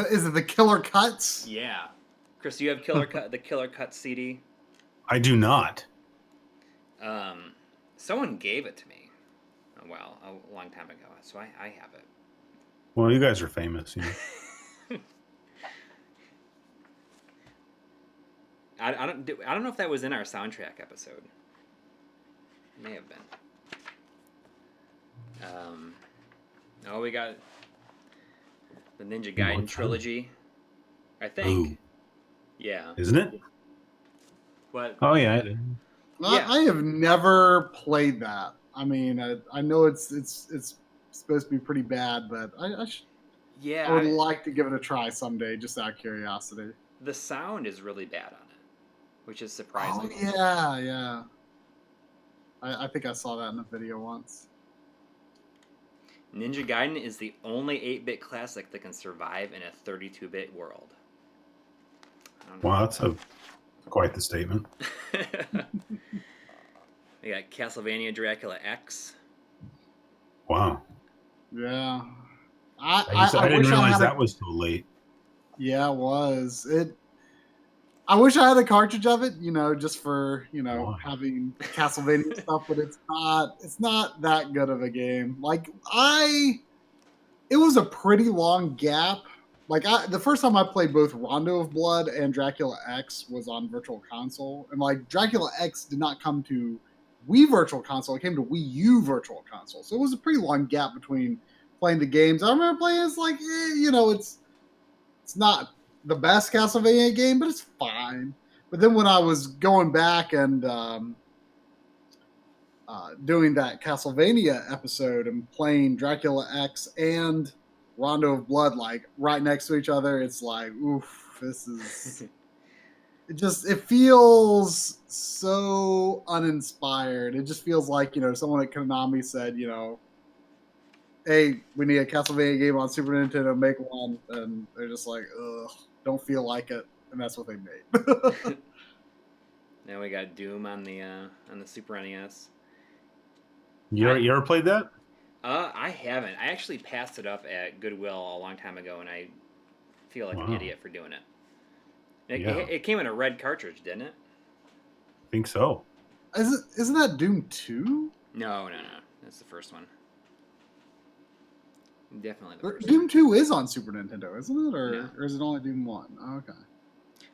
Is it the Killer Cuts? Yeah. Chris, do you have the Killer Cuts CD? I do not. Someone gave it to me a long time ago, so I have it. Well, you guys are famous. You know. I don't know if that was in our soundtrack episode. It may have been. We got the Ninja Gaiden trilogy. I think. Ooh. Yeah. Isn't it? What? Oh yeah. I have never played that. I mean, I know it's supposed to be pretty bad, but I would like to give it a try someday, just out of curiosity. The sound is really bad on it, which is surprising. Oh yeah. I think I saw that in a video once. Ninja Gaiden is the only 8-bit classic that can survive in a 32-bit world. Wow, that's quite the statement. We got Castlevania Dracula X. Wow. Yeah. I didn't realize that was so late. Yeah, it was. I wish I had a cartridge of it, just for, having Castlevania stuff, but it's not that good of a game. Like, it was a pretty long gap. Like, the first time I played both Rondo of Blood and Dracula X was on Virtual Console. And, like, Dracula X did not come to Wii Virtual Console. It came to Wii U Virtual Console. So it was a pretty long gap between playing the games. I remember playing it's like, it's not the best Castlevania game, but it's fine. But then when I was going back and doing that Castlevania episode and playing Dracula X and Rondo of Blood like right next to each other, it's like, oof, this is it feels so uninspired. It just feels like, someone at Konami said, hey, we need a Castlevania game on Super Nintendo, make one, and they're just like, ugh, don't feel like it, and that's what they made. Now we got Doom on the Super NES. You ever played that? I haven't. I actually passed it up at Goodwill a long time ago, and I feel like an idiot for doing it. It came in a red cartridge, didn't it? I think so. Isn't that Doom 2? No. That's the first one. Definitely the first Doom 2 is on Super Nintendo, isn't it? Or is it only Doom 1? Oh, okay.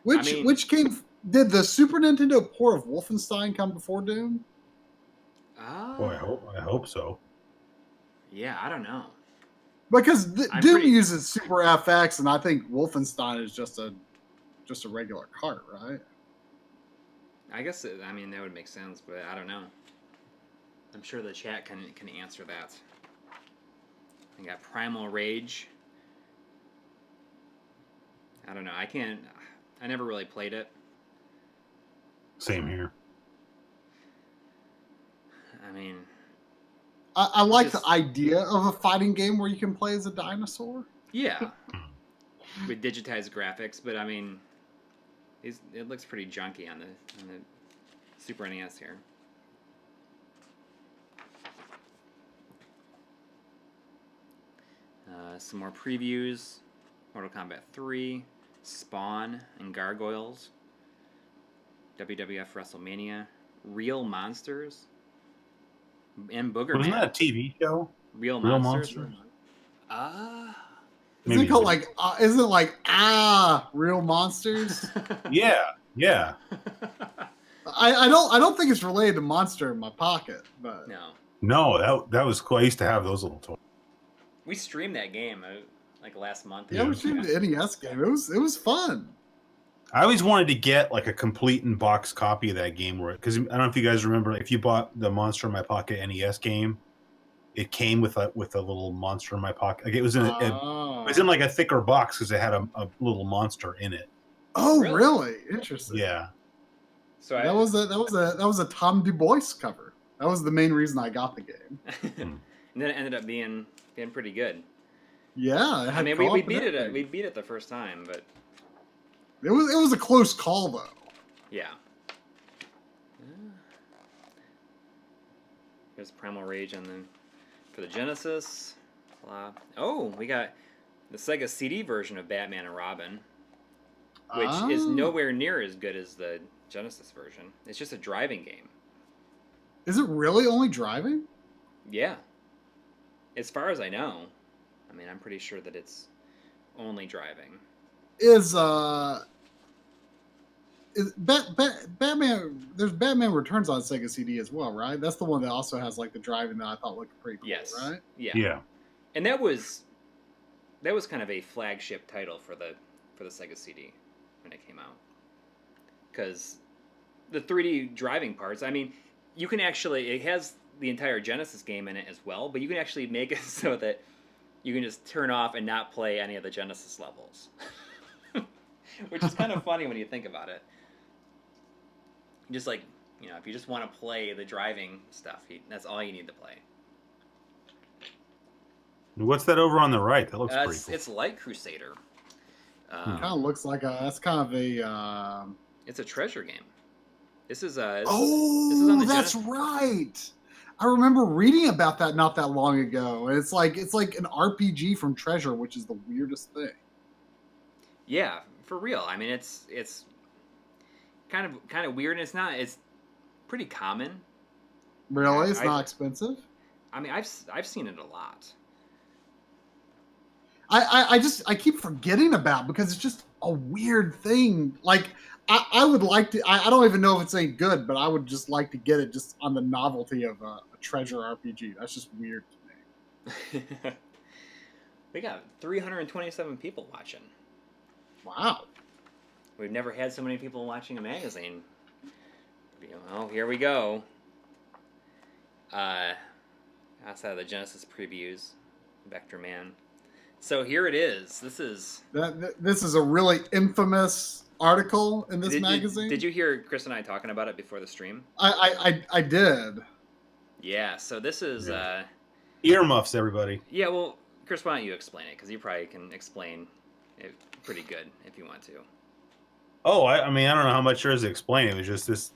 Which came... Did the Super Nintendo port of Wolfenstein come before Doom? Boy, I hope so. Yeah, I don't know. Because Doom uses Super FX, and I think Wolfenstein is just a regular cart, right? I guess that would make sense, but I don't know. I'm sure the chat can answer that. I got Primal Rage. I don't know. I never really played it. Same here. I like the idea of a fighting game where you can play as a dinosaur. Yeah. With digitized graphics, but it looks pretty junky on the Super NES here. Some more previews. Mortal Kombat 3, Spawn and Gargoyles, WWF WrestleMania, Real Monsters, and Boogerman. Wasn't that a TV show? Real Monsters? Isn't it called isn't it like Real Monsters? Yeah. I don't think it's related to Monster in My Pocket, but no, that was cool. I used to have those little toys. We streamed that game like last month. Yeah, we streamed the NES game. It was fun. I always wanted to get like a complete in box copy of that game, because I don't know if you guys remember, if you bought the Monster in My Pocket NES game, it came with a little monster in my pocket. Like it was in like a thicker box because it had a little monster in it. Oh, really? Interesting. Yeah. So that was a Tom Du Bois cover. That was the main reason I got the game. And then it ended up being pretty good. Yeah, I mean, we beat it. We beat it the first time, but it was a close call though. Yeah. Here's Primal Rage for the Genesis. Oh, we got the Sega CD version of Batman and Robin, which is nowhere near as good as the Genesis version. It's just a driving game. Is it really only driving? Yeah. As far as I know. I mean, I'm pretty sure that it's only driving. Batman? There's Batman Returns on Sega CD as well, right? That's the one that also has like the driving that I thought looked pretty cool, yes. Right? Yeah. And that was kind of a flagship title for the Sega CD when it came out, because the 3D driving parts. I mean, you can actually, it has the entire Genesis game in it as well, but you can actually make it so that you can just turn off and not play any of the Genesis levels, which is kind of funny when you think about it. Just like, if you just want to play the driving stuff, that's all you need to play. What's that over on the right? That looks pretty cool. It's Light Crusader. It kind of looks like that's kind of a... It's a treasure game. This is that's Genesis. Right. I remember reading about that not that long ago. And it's like an RPG from Treasure, which is the weirdest thing. Yeah, for real. I mean, it's kind of weird, and it's pretty common. Really? It's not expensive? I mean, I've seen it a lot. I keep forgetting about, because it's just a weird thing. Like, I would like to, I don't even know if it's any good, but I would just like to get it just on the novelty of a treasure RPG. That's just weird to me. We got 327 people watching. Wow. We've never had so many people watching a magazine. Well, here we go. Outside of the Genesis previews, Vector Man. So here it is. This is a really infamous article in this magazine. Did you hear Chris and I talking about it before the stream? I did. Yeah. So this is earmuffs, everybody. Yeah. Well, Chris, why don't you explain it? Because you probably can explain it pretty good if you want to. Oh, I mean, I don't know how much there is to explain. It was just this,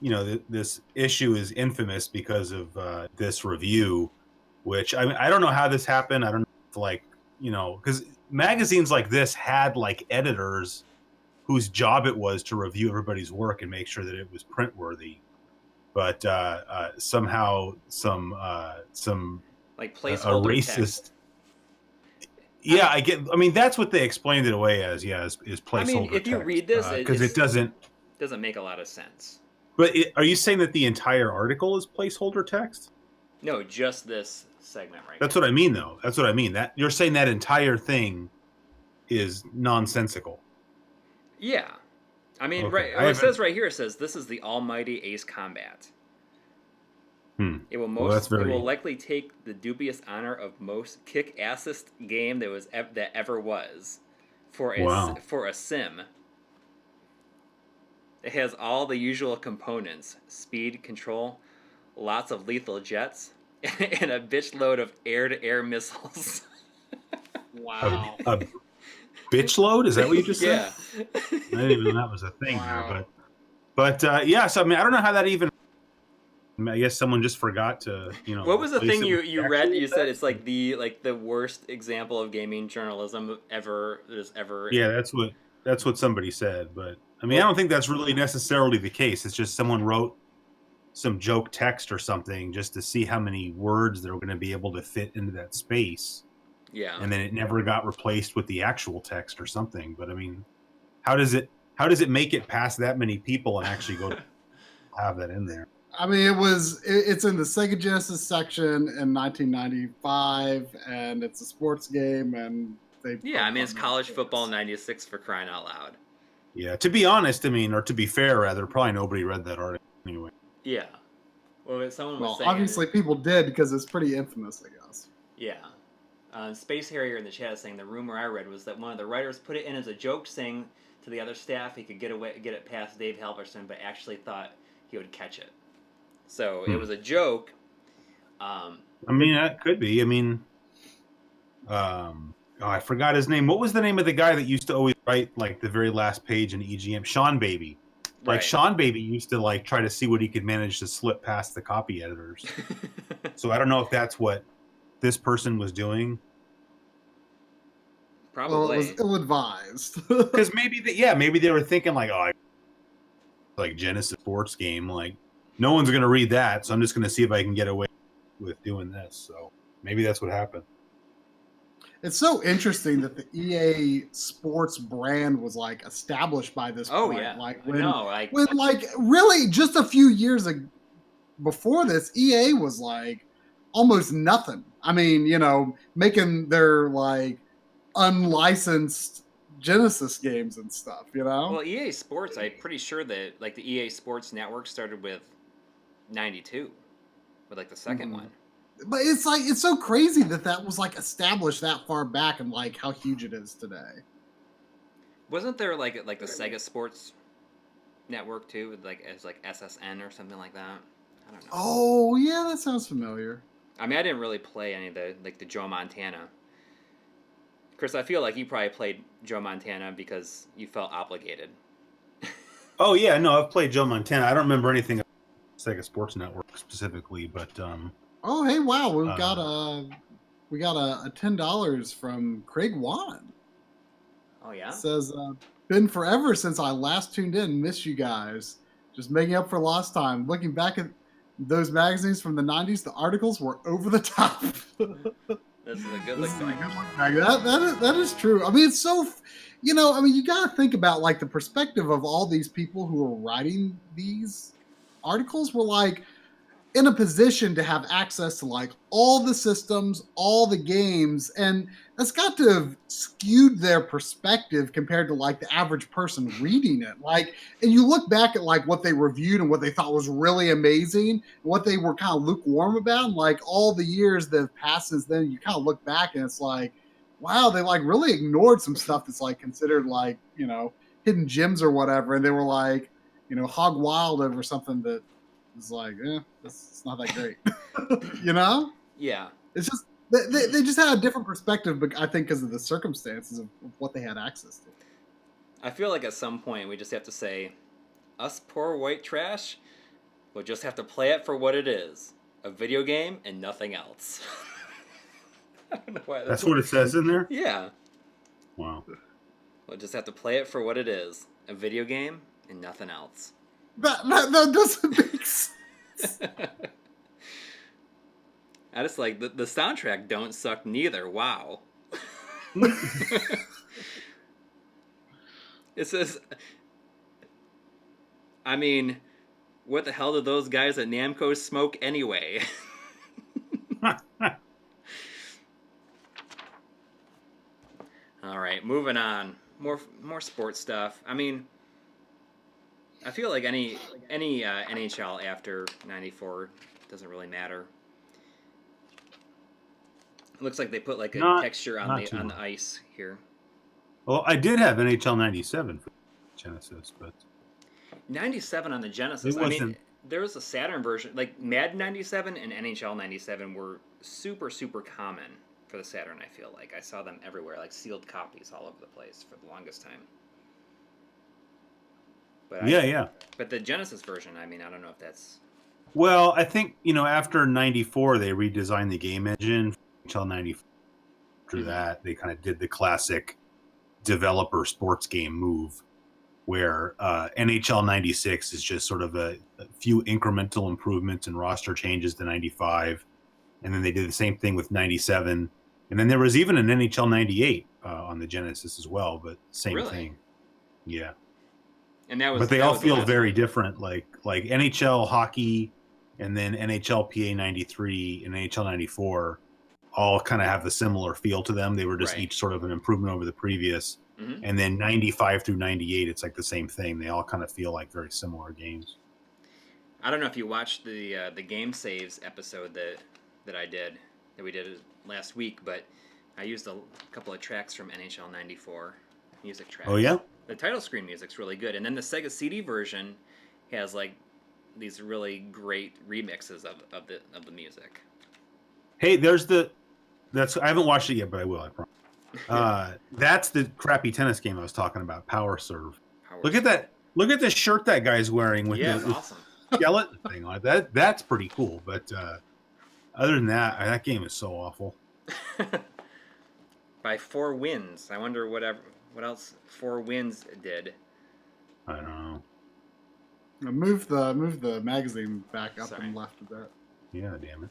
this issue is infamous because of this review, which I don't know how this happened. I don't know if, because magazines like this had like editors whose job it was to review everybody's work and make sure that it was print worthy. But somehow some like placeholder racist. Text. Yeah, I mean, that's what they explained it away as. Yeah, is placeholder. I mean, if you read this, because it doesn't make a lot of sense. But are you saying that the entire article is placeholder text? No, just this segment right That's here. What I mean, though. That's what I mean. That you're saying that entire thing is nonsensical. Yeah, I mean, okay. It says right here. It says this is the almighty Ace Combat. It will it will likely take the dubious honor of most kick-assest game that ever was for a sim. It has all the usual components: speed, control, lots of lethal jets, and a bitch load of air-to-air missiles. Wow. A bitch load? Is that what you just said? Yeah. I didn't even know that was a thing here, but yeah. So I mean, I don't know how that even. I guess someone just forgot to, What was the thing you read? You said it's like the worst example of gaming journalism ever. Yeah, that's what somebody said. But I mean, I don't think that's really necessarily the case. It's just someone wrote some joke text or something just to see how many words they're going to be able to fit into that space. Yeah. And then it never got replaced with the actual text or something. But I mean, how does it make it past that many people and actually go to have that in there? I mean, it's in the Sega Genesis section in 1995, and it's a sports game, and I mean, it's college football '96 for crying out loud. Yeah, to be honest, I mean, or to be fair, rather, probably nobody read that article anyway. Yeah. Well, someone was saying. Obviously people did because it's pretty infamous, I guess. Yeah. Space Harrier in the chat is saying the rumor I read was that one of the writers put it in as a joke, saying to the other staff he could get it past Dave Halverson, but actually thought he would catch it. So it was a joke. I mean, that could be. I mean, I forgot his name. What was the name of the guy that used to always write like the very last page in EGM? Sean Baby. Like Right. Sean Baby used to like try to see what he could manage to slip past the copy editors. So I don't know if that's what this person was doing. Probably. Well, it was ill-advised. Because maybe they were thinking like, oh, like Genesis sports game, like no one's gonna read that, so I'm just gonna see if I can get away with doing this. So maybe that's what happened. It's so interesting that the EA Sports brand was like established by this point. Yeah. Like when like really just a few years before this, EA was like almost nothing. I mean, you know, making their like unlicensed Genesis games and stuff, you know? Well, EA Sports, I'm pretty sure that like the EA Sports Network started with 92, with like the second one. But it's like it's so crazy that was like established that far back and like how huge it is today. Wasn't there like the Sega Sports Network too, like as like SSN or something like that? I don't know. Oh yeah, that sounds familiar. I mean, I didn't really play any of the Joe Montana. Chris, I feel like you probably played Joe Montana because you felt obligated. Oh yeah, no, I've played Joe Montana. I don't remember anything about Sega Sports Network specifically, but oh hey, wow, we got a $10 from Craig Wan. Oh yeah. It says been forever since I last tuned in. Miss you guys. Just making up for lost time. Looking back at those magazines from the 90s, the articles were over the top. This is a good look back. That is true. I mean, it's so, you know, I mean, you got to think about like the perspective of all these people who are writing these articles were like in a position to have access to like all the systems, all the games, and that's got to have skewed their perspective compared to like the average person reading it. Like, and you look back at like what they reviewed and what they thought was really amazing, what they were kind of lukewarm about, and like all the years that have passed since then, you kind of look back and it's like, wow, they like really ignored some stuff that's like considered like, you know, hidden gems or whatever, and they were like, you know, hog wild over something that is like, it's not that great. You know? Yeah. It's just they just had a different perspective, but I think because of the circumstances of what they had access to. I feel like at some point we just have to say, us poor white trash, we'll just have to play it for what it is. A video game and nothing else. I don't know why that's what it says in there? Yeah. Wow. We'll just have to play it for what it is. A video game and nothing else. That doesn't make sense. I just like the soundtrack don't suck neither. Wow. It says, I mean, what the hell did those guys at Namco smoke anyway? All right, moving on. More sports stuff. I mean, I feel like any NHL after '94 doesn't really matter. It looks like they put like a texture on the ice here. Well, I did have NHL '97 for Genesis, but '97 on the Genesis. I mean, there was a Saturn version, like Madden '97 and NHL '97 were super common for the Saturn. I feel like I saw them everywhere, like sealed copies all over the place for the longest time. But yeah. But the Genesis version, I mean, I don't know if that's. Well, I think after '94 they redesigned the game engine. Until '94, after that they kind of did the classic developer sports game move, where NHL '96 is just sort of a few incremental improvements and roster changes to '95, and then they did the same thing with '97, and then there was even an NHL '98 on the Genesis as well, but same thing. Yeah. And that was, but they all feel very different, like NHL hockey, and then NHL PA '93 and NHL '94 all kind of have the similar feel to them. They were just each sort of an improvement over the previous. Mm-hmm. And then 95 through 98, it's like the same thing. They all kind of feel like very similar games. I don't know if you watched the Game Saves episode that we did last week, but I used a couple of tracks from NHL 94 music tracks. Oh yeah, the title screen music's really good, and then the Sega CD version has like these really great remixes of the music. Hey, I haven't watched it yet, but I will. I promise. That's the crappy tennis game I was talking about. Power Serve. Look at that! Look at the shirt that guy's wearing with it's awesome. Skeleton thing on it. That's pretty cool. But other than that game is so awful. By 4 Winds. I wonder what else 4 Winds did. I don't know. Move the magazine back up and left a bit. Yeah, damn it.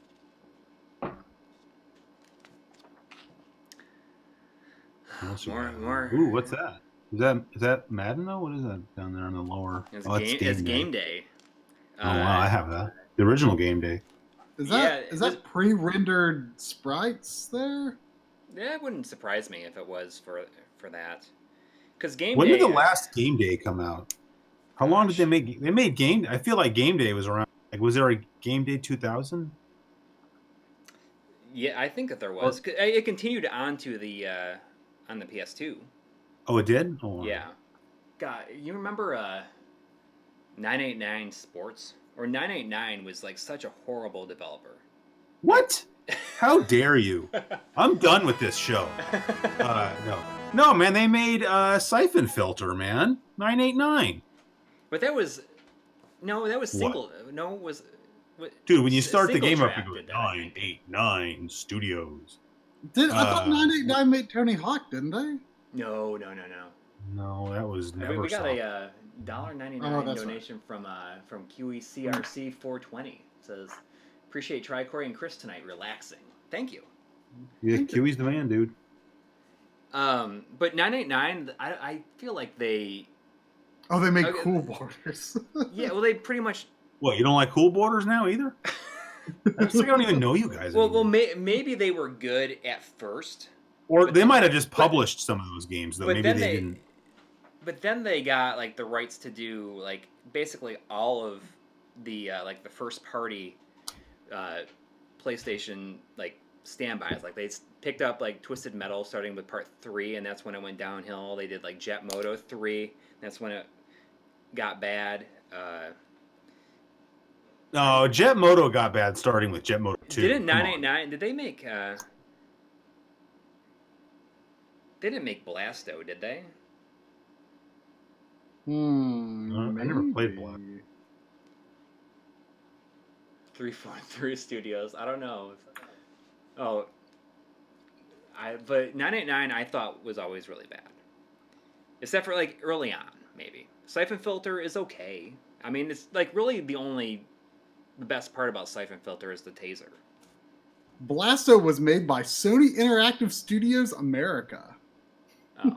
More. Ooh, what's that? Is that Madden though? What is that down there on the lower? It's Game Day. Oh wow, I have that. The original Game Day. Is that pre-rendered sprites there? Yeah, it wouldn't surprise me if it was for that. Because Game Day. When did the last Game Day come out? How long did they make? They made Game. I feel like Game Day was around. Like, was there a Game Day 2000? Yeah, I think that there was. It continued on to the on the PS2. Oh, it did. Oh, wow. Yeah. God, you remember 989 Sports? Or 989 was like such a horrible developer. What? How dare you? I'm done with this show. No, man. They made Siphon Filter, man. 989. But that was single. What? No, it was. Dude, when you start the game up, you go 989 Studios. I thought 989 made Tony Hawk, didn't they? No. No, that was never. We got a $1.99 donation from Coury CRC 420. It says, appreciate Coury and Chris tonight, relaxing. Thank you. Yeah, Coury's the man, dude. But 989, I feel like they. Oh, they make cool borders. Yeah, well, they pretty much. What, you don't like cool borders now either? I don't even know you guys. Well, maybe they were good at first, or they might have just published some of those games though. Maybe they didn't. But then they got like the rights to do like basically all of the like the first party PlayStation like standbys. Like they picked up like Twisted Metal starting with part 3, and that's when it went downhill. They did like Jet Moto 3. That's when it got bad. No, Jet Moto got bad starting with Jet Moto 2. Didn't 989? Did they make? They didn't make Blasto, did they? I never played Black. 343 Studios. I don't know. But 989 I thought was always really bad. Except for like early on, maybe. Siphon Filter is okay. I mean, it's like really the best part about Siphon Filter is the taser. Blasto was made by Sony Interactive Studios America. Oh.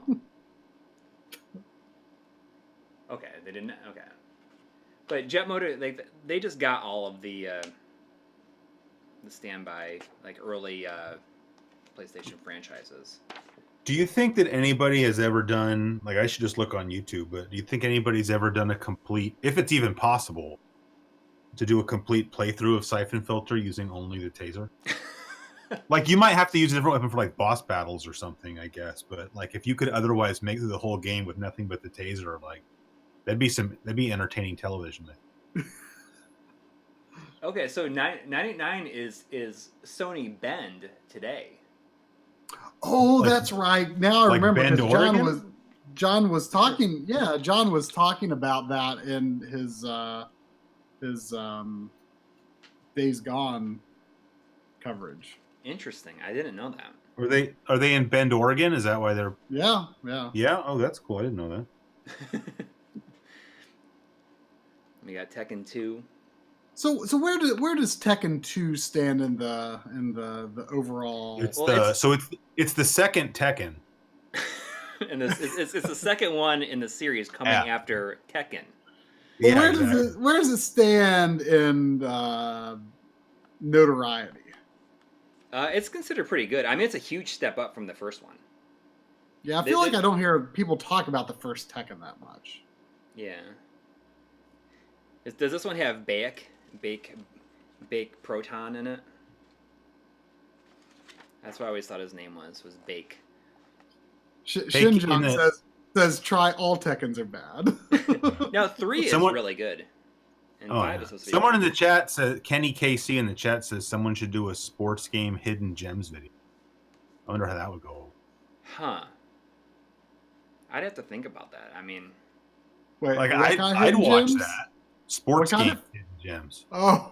Okay, they didn't. Okay, but Jet Motor, they just got all of the standby like early PlayStation franchises. Do you think that anybody has ever done, like, I should just look on YouTube, but do you think anybody's ever done a complete, if it's even possible, to do a complete playthrough of Siphon Filter using only the taser? Like, you might have to use a different weapon for like boss battles or something, I guess, but like if you could otherwise make through the whole game with nothing but the taser, like that'd be entertaining television. Okay, so 989 is Sony Bend today. Oh, like, that's right. Now I remember because John was talking. Sure. Yeah, John was talking about that in his Days Gone coverage. Interesting. I didn't know that. Are they in Bend, Oregon? Is that why they're? Yeah. Yeah. Oh, that's cool. I didn't know that. We got Tekken 2. So where does Tekken 2 stand in the overall? It's the second Tekken. And it's the second one in the series coming after Tekken. Well, where does it stand in notoriety? It's considered pretty good. I mean, it's a huge step up from the first one. Yeah, I feel like I don't hear people talk about the first Tekken that much. Yeah. Does this one have Bake Proton in it? That's what I always thought his name was Bake. Shinjan says try all Tekkens are bad. Now 3 is really good. And 5 is supposed to be someone in the chat says, Kenny KC in the chat says someone should do a sports game hidden gems video. I wonder how that would go. Huh. I'd have to think about that. I mean, wait, like I'd watch gems? that. Sports game hidden gems. Oh.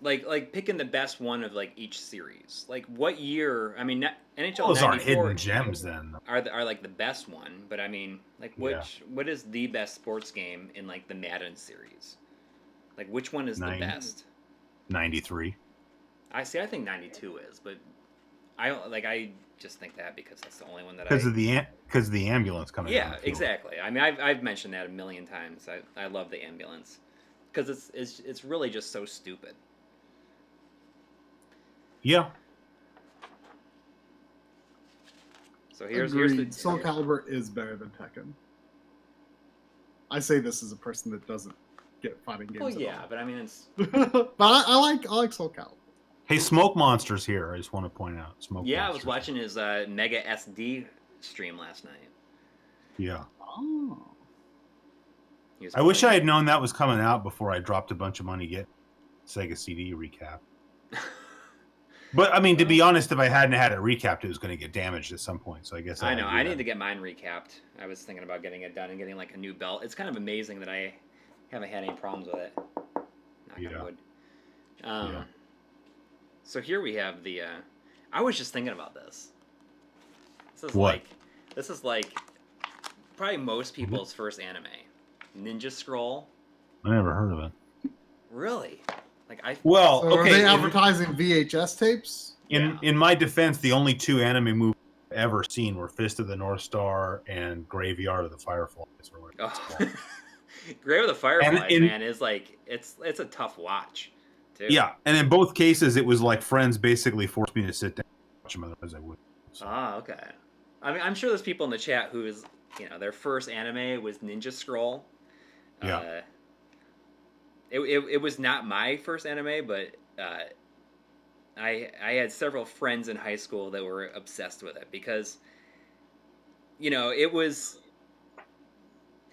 like picking the best one of like each series. Like what year? I mean, NHL those 94 aren't hidden gems then. Are like the best one, but I mean, like what is the best sports game in like the Madden series? Like which one is the best? 93. I think 92 is, but I just think that because that's the only one that because of the ambulance coming. Yeah, exactly. I mean, I've mentioned that a million times. I love the ambulance because it's really just so stupid. Yeah. So here's the Soul Calibur is better than Tekken. I say this as a person that doesn't get fighting games. Well, yeah, but I mean it's. But I like Soul Calibur. Hey, Smoke Monster's here. I just want to point out. Yeah, I was watching his Mega SD stream last night. Yeah. Oh. I wish I had known that was coming out before I dropped a bunch of money to get Sega CD recap. But, I mean, to be honest, if I hadn't had it recapped, it was going to get damaged at some point. So I guess I know. I need to get mine recapped. I was thinking about getting it done and getting, like, a new belt. It's kind of amazing that I haven't had any problems with it. Knock on wood. Yeah. So here we have the... I was just thinking about this. This is like probably most people's first anime. Ninja Scroll. I never heard of it. Really? So are they advertising VHS tapes? In my defense, the only 2 anime movies I've ever seen were Fist of the North Star and Graveyard of the Fireflies. Grave of the Fireflies, man, is like it's a tough watch, too. Yeah, and in both cases, it was like friends basically forced me to sit down and watch them, otherwise I would. So. Okay. I mean, I'm sure there's people in the chat whose their first anime was Ninja Scroll. Yeah. It was not my first anime, but I had several friends in high school that were obsessed with it because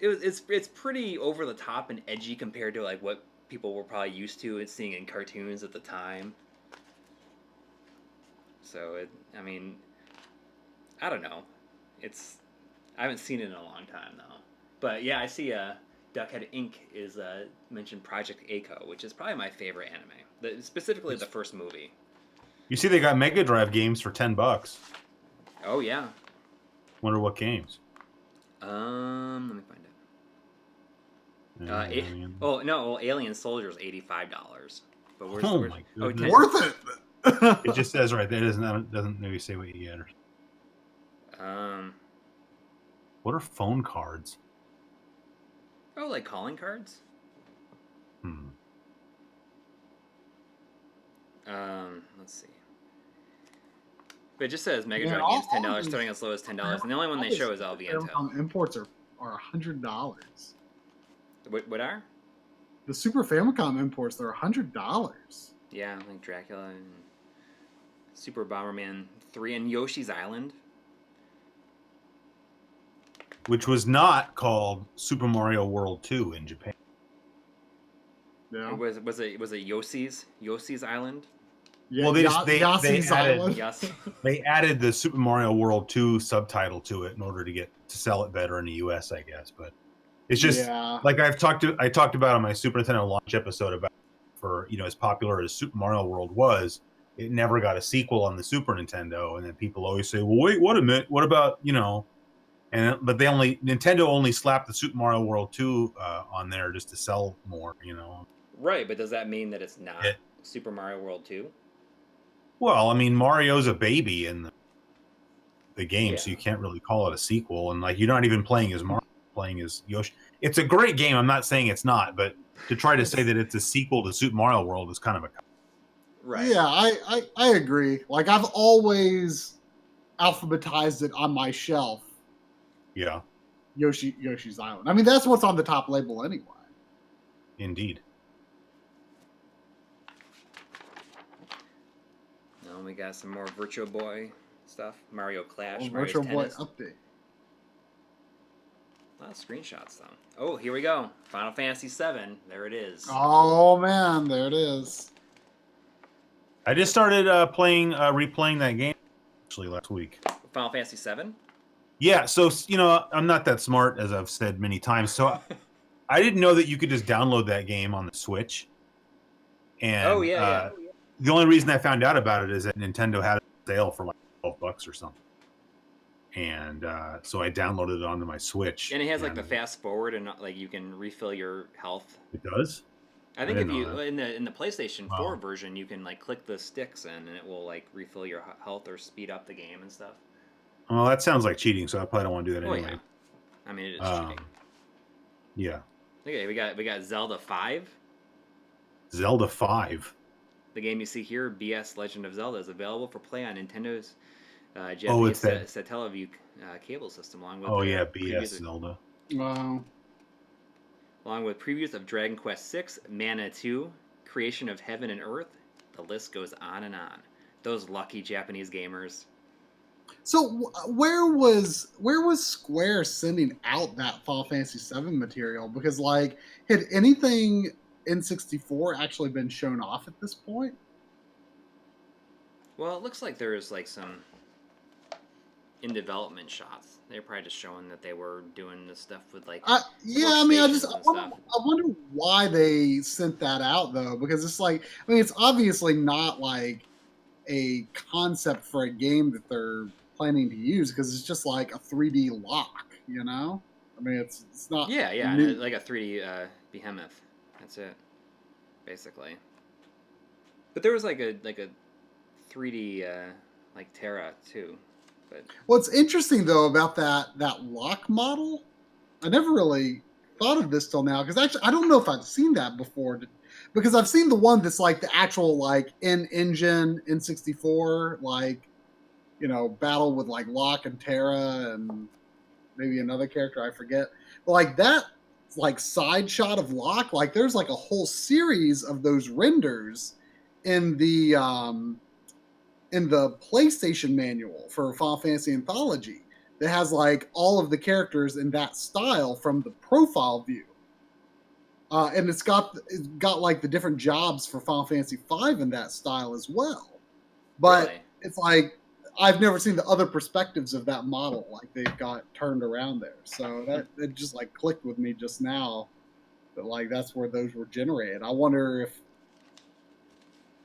it's pretty over the top and edgy compared to like what people were probably used to and seeing in cartoons at the time. So I mean, I don't know. I haven't seen it in a long time though. But yeah, I see Duckhead Inc. is mentioned Project A-ko, which is probably my favorite anime. Specifically the first movie. You see they got Mega Drive games for $10. Oh yeah. Wonder what games. Let me find it. Alien Soldier is $85. But where's my goodness. Worth it. It just says right there. It doesn't maybe say what you get. What are phone cards? Oh, like calling cards? Let's see. But it just says Mega Drive games $10, starting as low as $10, and the only one they show is Alviento. Imports are $100. What are? The Super Famicom imports, they're $100. Yeah, like Dracula and Super Bomberman 3 and Yoshi's Island. Which was not called Super Mario World 2 in Japan. Yeah. Was it Yoshi's Island? Yeah, well, they added, they added the Super Mario World 2 subtitle to it in order to sell it better in the US, I guess. But it's just like I talked about on my Super Nintendo launch episode about as popular as Super Mario World was, it never got a sequel on the Super Nintendo, and then people always say, "Well, wait, what a minute, what about but Nintendo only slapped the Super Mario World 2 on there just to sell more, Right, but does that mean that it's not Super Mario World 2? Well, I mean, Mario's a baby in the game, so you can't really call it a sequel. And you're not even playing as Mario, playing as Yoshi. It's a great game. I'm not saying it's not, but to try to say that it's a sequel to Super Mario World is kind of a. Right. Yeah, I agree. Like I've always alphabetized it on my shelf. Yeah, Yoshi's Island. I mean, that's what's on the top label anyway. indeed. Now we got some more Virtual Boy stuff. Mario Clash, Mario's Virtual Boy Tennis. update. A lot of screenshots though. Oh, here we go. Final Fantasy VII. There it is. Oh man, there it is. I just started replaying that game actually last week. Final Fantasy VII. Yeah, so I'm not that smart, as I've said many times. So I didn't know that you could just download that game on the Switch. And Oh yeah. The only reason I found out about it is that Nintendo had a sale for like $12 or something. And so I downloaded it onto my Switch. And it has like the fast forward and like you can refill your health. It does? I think if you in the PlayStation 4 version, you can like click the sticks in and it will like refill your health or speed up the game and stuff. Well, that sounds like cheating, so I probably don't want to do that anyway. Yeah. I mean, it is cheating. Yeah. Okay, we got Zelda 5. Zelda 5. The game you see here, BS Legend of Zelda, is available for play on Nintendo's Japanese Satellaview cable system, along with BS Zelda. Wow. Along with previews of Dragon Quest VI, Mana 2, Creation of Heaven and Earth. The list goes on and on. Those lucky Japanese gamers. So where was Square sending out that Final Fantasy VII material? Because like, had anything N64 actually been shown off at this point? Well, it looks like there's like some in development shots. They're probably just showing that they were doing this stuff with like. I wonder why they sent that out though, because it's like, I mean, it's obviously not like a concept for a game that they're planning to use, because it's just like a 3D lock, you know? I mean, it's not. Yeah, and like a 3D behemoth. That's it, basically. But there was like a 3D like Terra too. But what's interesting though about that lock model, I never really thought of this till now, because actually I don't know if I've seen that before, because I've seen the one that's like the actual like in-engine N64 like, battle with like Locke and Terra and maybe another character I forget, but like that like side shot of Locke, like there's like a whole series of those renders in the PlayStation manual for Final Fantasy Anthology that has like all of the characters in that style from the profile view. And it's got like the different jobs for Final Fantasy V in that style as well. But really? It's like, I've never seen the other perspectives of that model. Like they've got turned around there. So it just like clicked with me just now that like that's where those were generated. I wonder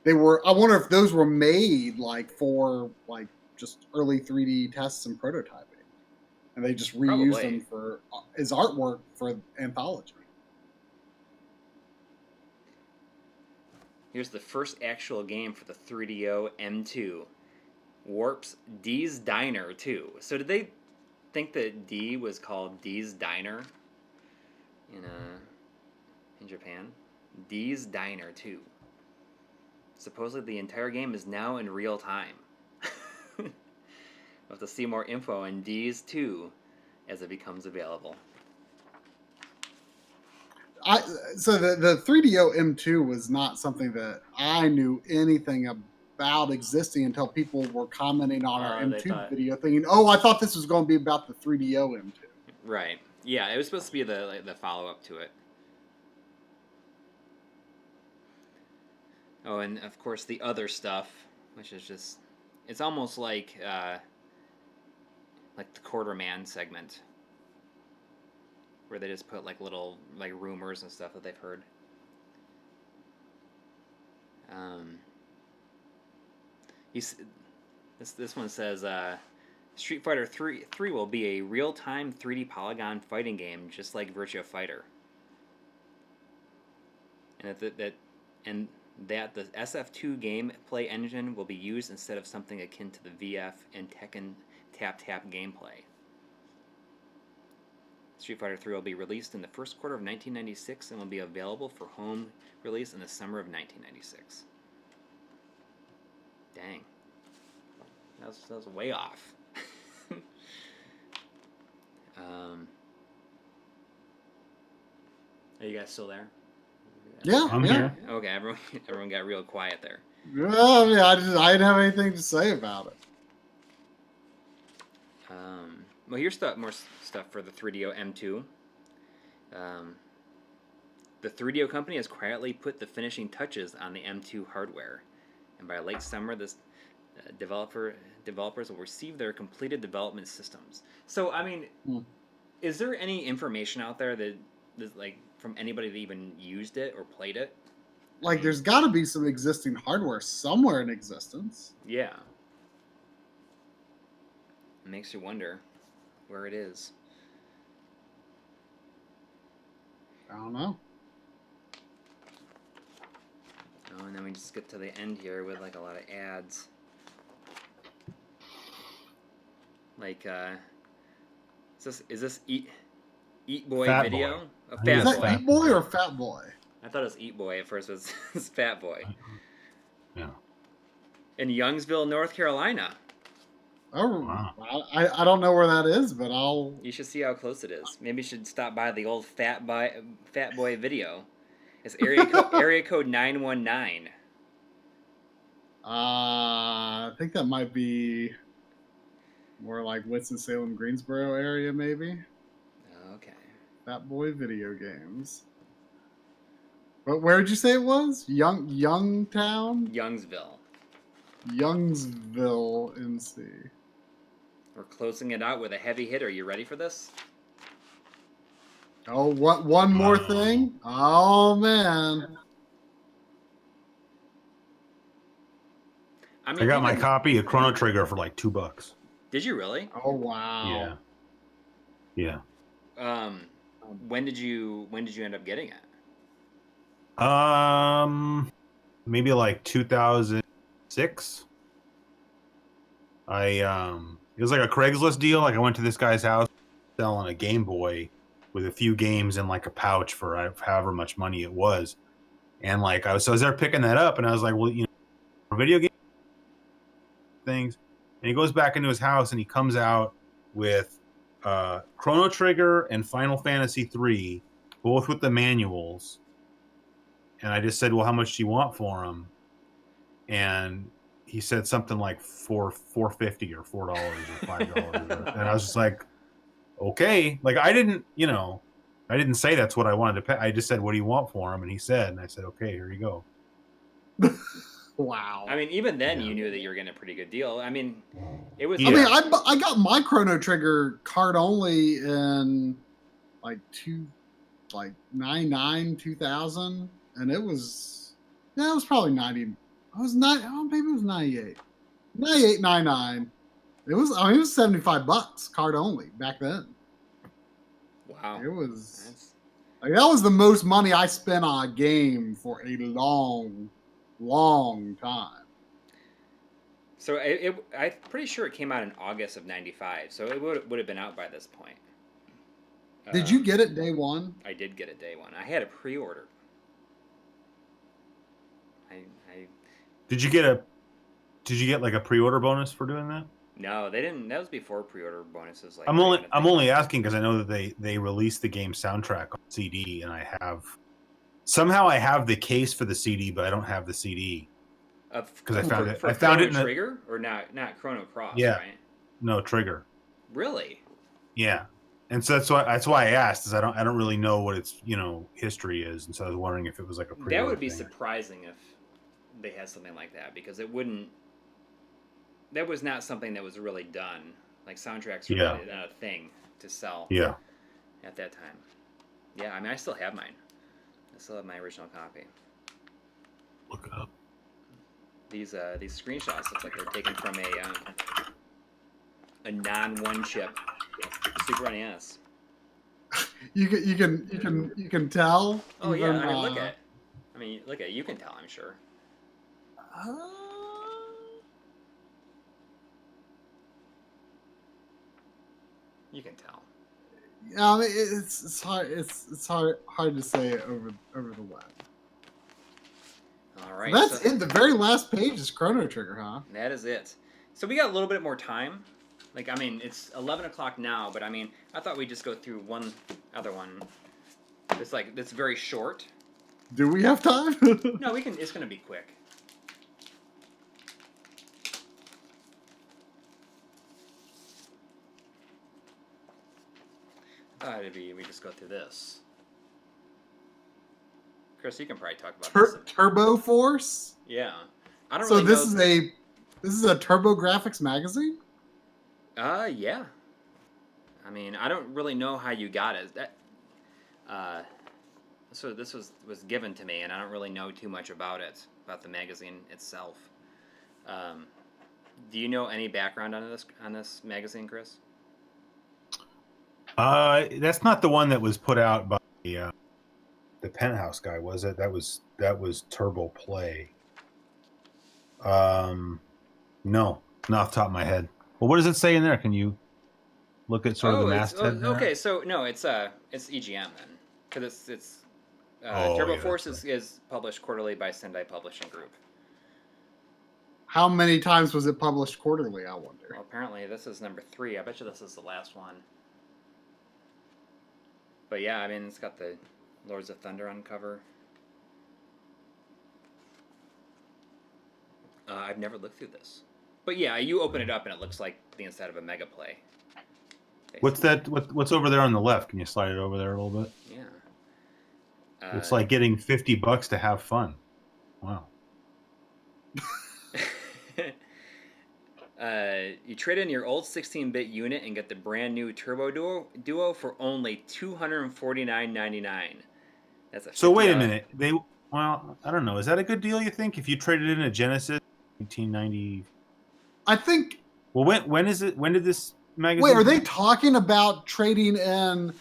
if those were made like for like just early 3D tests and prototyping, and they just reused them for as artwork for Anthology. Here's the first actual game for the 3DO M2. Warp's D's Diner 2. So did they think that D was called D's Diner in Japan? D's Diner 2. Supposedly the entire game is now in real time. We'll have to see more info on D's 2 as it becomes available. So the 3DO M2 was not something that I knew anything about existing until people were commenting on our M2 video, thinking, "Oh, I thought this was going to be about the 3DO M2." Right. Yeah, it was supposed to be the follow-up to it. Oh, and of course the other stuff, which is just, it's almost like the Quarterman segment, where they just put like little like rumors and stuff that they've heard. This one says Street Fighter 3 will be a real-time 3D polygon fighting game just like Virtua Fighter, and that the SF2 gameplay engine will be used instead of something akin to the VF and Tekken tap gameplay. Street Fighter 3 will be released in the first quarter of 1996 and will be available for home release in the summer of 1996. Dang. That was way off. Are you guys still there? Yeah, I'm here. Okay, everyone got real quiet there. Well, yeah, I didn't have anything to say about it. Well, here's more stuff for the 3DO M2. The 3DO company has quietly put the finishing touches on the M2 hardware, and by late summer, this developers will receive their completed development systems. So, I mean, is there any information out there that like from anybody that even used it or played it? Like, there's got to be some existing hardware somewhere in existence. Yeah. It makes you wonder where it is. I don't know. Oh, and then we just get to the end here with like a lot of ads. Like, is this Eat Boy Fat video? Boy. A I think Fat Is Boy. that Eat Boy or Fat Boy? I thought it was Eat Boy at first. It was Fat Boy. Yeah. In Youngsville, North Carolina. Oh, Wow. I don't know where that is, but You should see how close it is. Maybe you should stop by the old Fat Boy video. It's area code 919. I think that might be more like Winston-Salem, Greensboro area, maybe. Okay. Fat Boy video games. But where'd you say it was? Youngtown? Youngsville. Youngsville, NC. We're closing it out with a heavy hitter. You ready for this? Oh, what? One more thing? Oh, man. I got my copy of Chrono Trigger for like $2. Did you really? Oh, wow. Yeah. When did you end up getting it? Maybe like 2006. It was like a Craigslist deal. Like I went to this guy's house selling a Game Boy with a few games in like a pouch for however much money it was. And like I was there picking that up, and I was like, well, video game things. And he goes back into his house and he comes out with Chrono Trigger and Final Fantasy 3, both with the manuals. And I just said, well, how much do you want for them? And he said something like $4.50 or $4 or $5. And I was just like, okay. Like I didn't say that's what I wanted to pay. I just said, what do you want for him? And he said, and I said, okay, here you go. Wow. I mean, even then you knew that you were getting a pretty good deal. I mean, it was. I mean, I got my Chrono Trigger card only in like 99, 2000, and it was probably 90. Maybe it was 98. 98, 99. It was $75 card only back then. Wow. It was that was the most money I spent on a game for a long time. So I'm pretty sure it came out in August of '95. So it would have been out by this point. Did you get it day one? I did get it day one. I had a pre-order. Did you get like a pre-order bonus for doing that? No, they didn't. That was before pre-order bonuses. Like I'm only asking because I know that they released the game soundtrack on CD, and I have the case for the CD, but I don't have the CD because I found it. I found it in Trigger or not Chrono Cross. Yeah. Right? No, Trigger. Really? Yeah. And so that's why I asked, is I don't really know what its history is, and so I was wondering if it was like a pre-order That would be thing. surprising if they had something like that, because it wouldn't. That was not something that was really done. Like soundtracks were really not a thing to sell. Yeah. At that time. Yeah, I mean, I still have mine. I still have my original copy. Look it up. These screenshots look like they're taken from a non-one chip Super NES. You can tell. Oh yeah, I mean, look at it. I mean, look at it. You can tell, I'm sure. You can tell. Yeah, I mean, it's hard to say over the web. All right. That's it. The very last page is Chrono Trigger, huh? That is it. So we got a little bit more time. Like, I mean, it's 11 o'clock now, but I mean, I thought we'd just go through one other one. It's very short. Do we have time? No, we can. It's gonna be quick. I thought we just go through this. Chris, you can probably talk about this. TurboForce? Yeah, I don't. So really this know... is a TurboGrafx magazine? Yeah. I mean, I don't really know how you got it. So this was given to me, and I don't really know too much about the magazine itself. Do you know any background on this magazine, Chris? That's not the one that was put out by the Penthouse guy, was it? That was Turbo Play. No, not off the top of my head. Well, what does it say in there? Can you look at sort of the masthead? Okay, so no, it's EGM then, because it's TurboForce is published quarterly by Sendai Publishing Group. How many times was it published quarterly, I wonder? Well, apparently this is number 3. I bet you this is the last one. But yeah, I mean, it's got the Lords of Thunder on cover. I've never looked through this. But yeah, you open it up and it looks like the inside of a Mega Play. Basically. What's that? What's over there on the left? Can you slide it over there a little bit? Yeah. It's like getting $50 to have fun. Wow. You trade in your old 16-bit unit and get the brand new Turbo Duo for only $249.99. That's a so wait a minute. Well, I don't know. Is that a good deal? You think if you traded in a Genesis 1990? I think. Well, when is it? When did this magazine? Wait, are they talking about trading in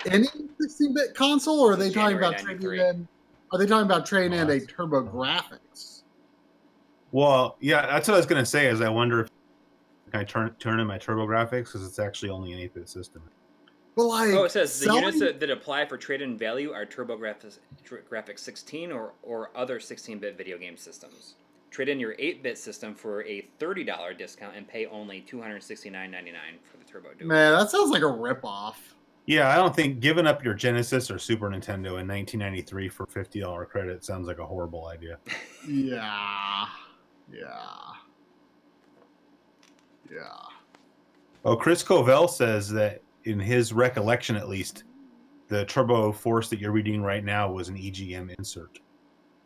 any 16-bit console, or are they talking about trading in? Are they talking about trading in a TurboGrafx? Well, yeah, that's what I was going to say. Is I wonder if I turn in my TurboGrafx because it's actually only an 8-bit system. But like, it says the units that apply for trade-in value are TurboGrafx 16 or other 16-bit video game systems. Trade in your 8-bit system for a $30 discount and pay only $269.99 for the Turbo Duo. Man, that sounds like a ripoff. Yeah, I don't think giving up your Genesis or Super Nintendo in 1993 for $50 credit sounds like a horrible idea. Yeah. Oh, Chris Covell says that in his recollection, at least, the TurboForce that you're reading right now was an EGM insert.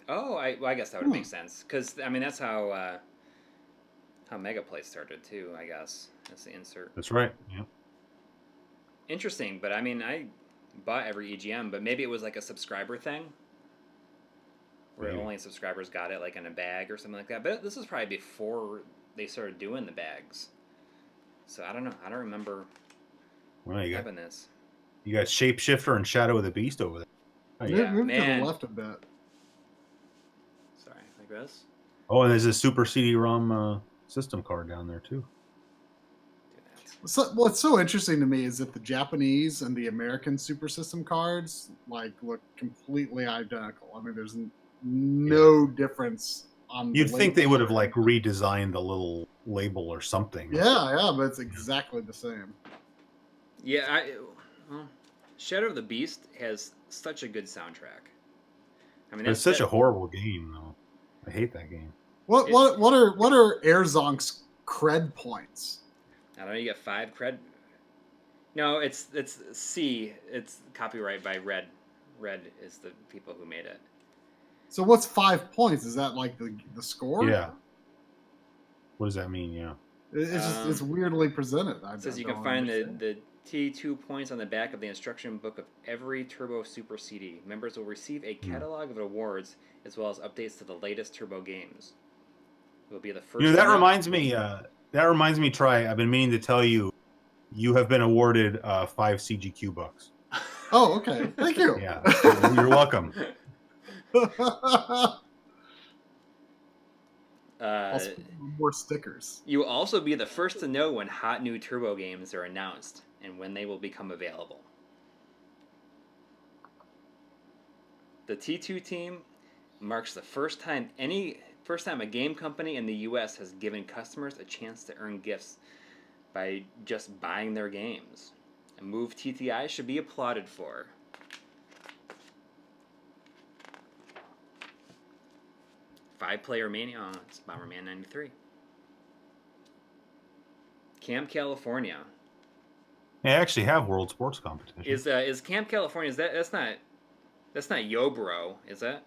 Oh, I guess that would make sense because I mean that's how Mega Play started too. I guess that's the insert. That's right. Yeah. Interesting, but I mean I bought every EGM, but maybe it was like a subscriber thing, where only subscribers got it like in a bag or something like that. But this was probably before they started doing the bags, so I don't know. I don't remember having this. You got Shapeshifter and Shadow of the Beast over there. Oh, yeah, move to the left a bit. Sorry, like this. Oh, and there's a Super CD-ROM system card down there too. So, what's so interesting to me is that the Japanese and the American Super System cards look completely identical. I mean, there's no difference on. You'd think they would have redesigned the little label or something. Yeah, but it's exactly the same. Yeah, Shadow of the Beast has such a good soundtrack. I mean, it's such a horrible game, though. I hate that game. What are Airzonk's cred points? I don't know. You get 5 cred. No, it's C. It's copyright by Red. Red is the people who made it. So what's 5 points? Is that like the score? Yeah. What does that mean? Yeah. It's just it's weirdly presented. It says you can find the T2 points on the back of the instruction book of every Turbo Super CD. Members will receive a catalog of awards as well as updates to the latest Turbo games. It will be the first. That reminds me. Troy. I've been meaning to tell you, you have been awarded 5 CGQ bucks. Oh, okay. Thank you. Yeah, you're welcome. More stickers. You will also be the first to know when hot new Turbo games are announced and when they will become available. The T2 team marks the first time a game company in the U.S. has given customers a chance to earn gifts by just buying their games. A move TTI should be applauded for. Five-player Mania. Oh, it's Bomberman 93. Camp California. They actually have World Sports Competition. Is Camp California? That's not Yobro, is that?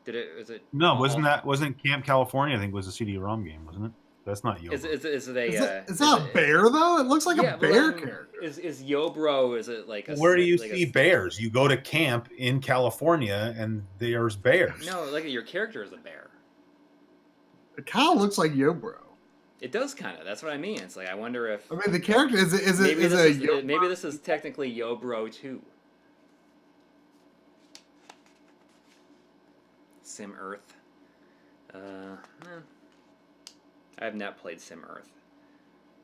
Is it? No, wasn't Camp California? I think was a CD-ROM game, wasn't it? That's not Yobro. Is that a bear though? It looks like a bear character. Is Yobro? Is it like a? Where do you see bears? You go to camp in California and there's bears. No, like your character is a bear. It kind of looks like Yobro. It does kind of. That's what I mean. It's like I wonder if. I mean, the character maybe this is technically Yobro 2. Sim Earth. I have not played Sim Earth.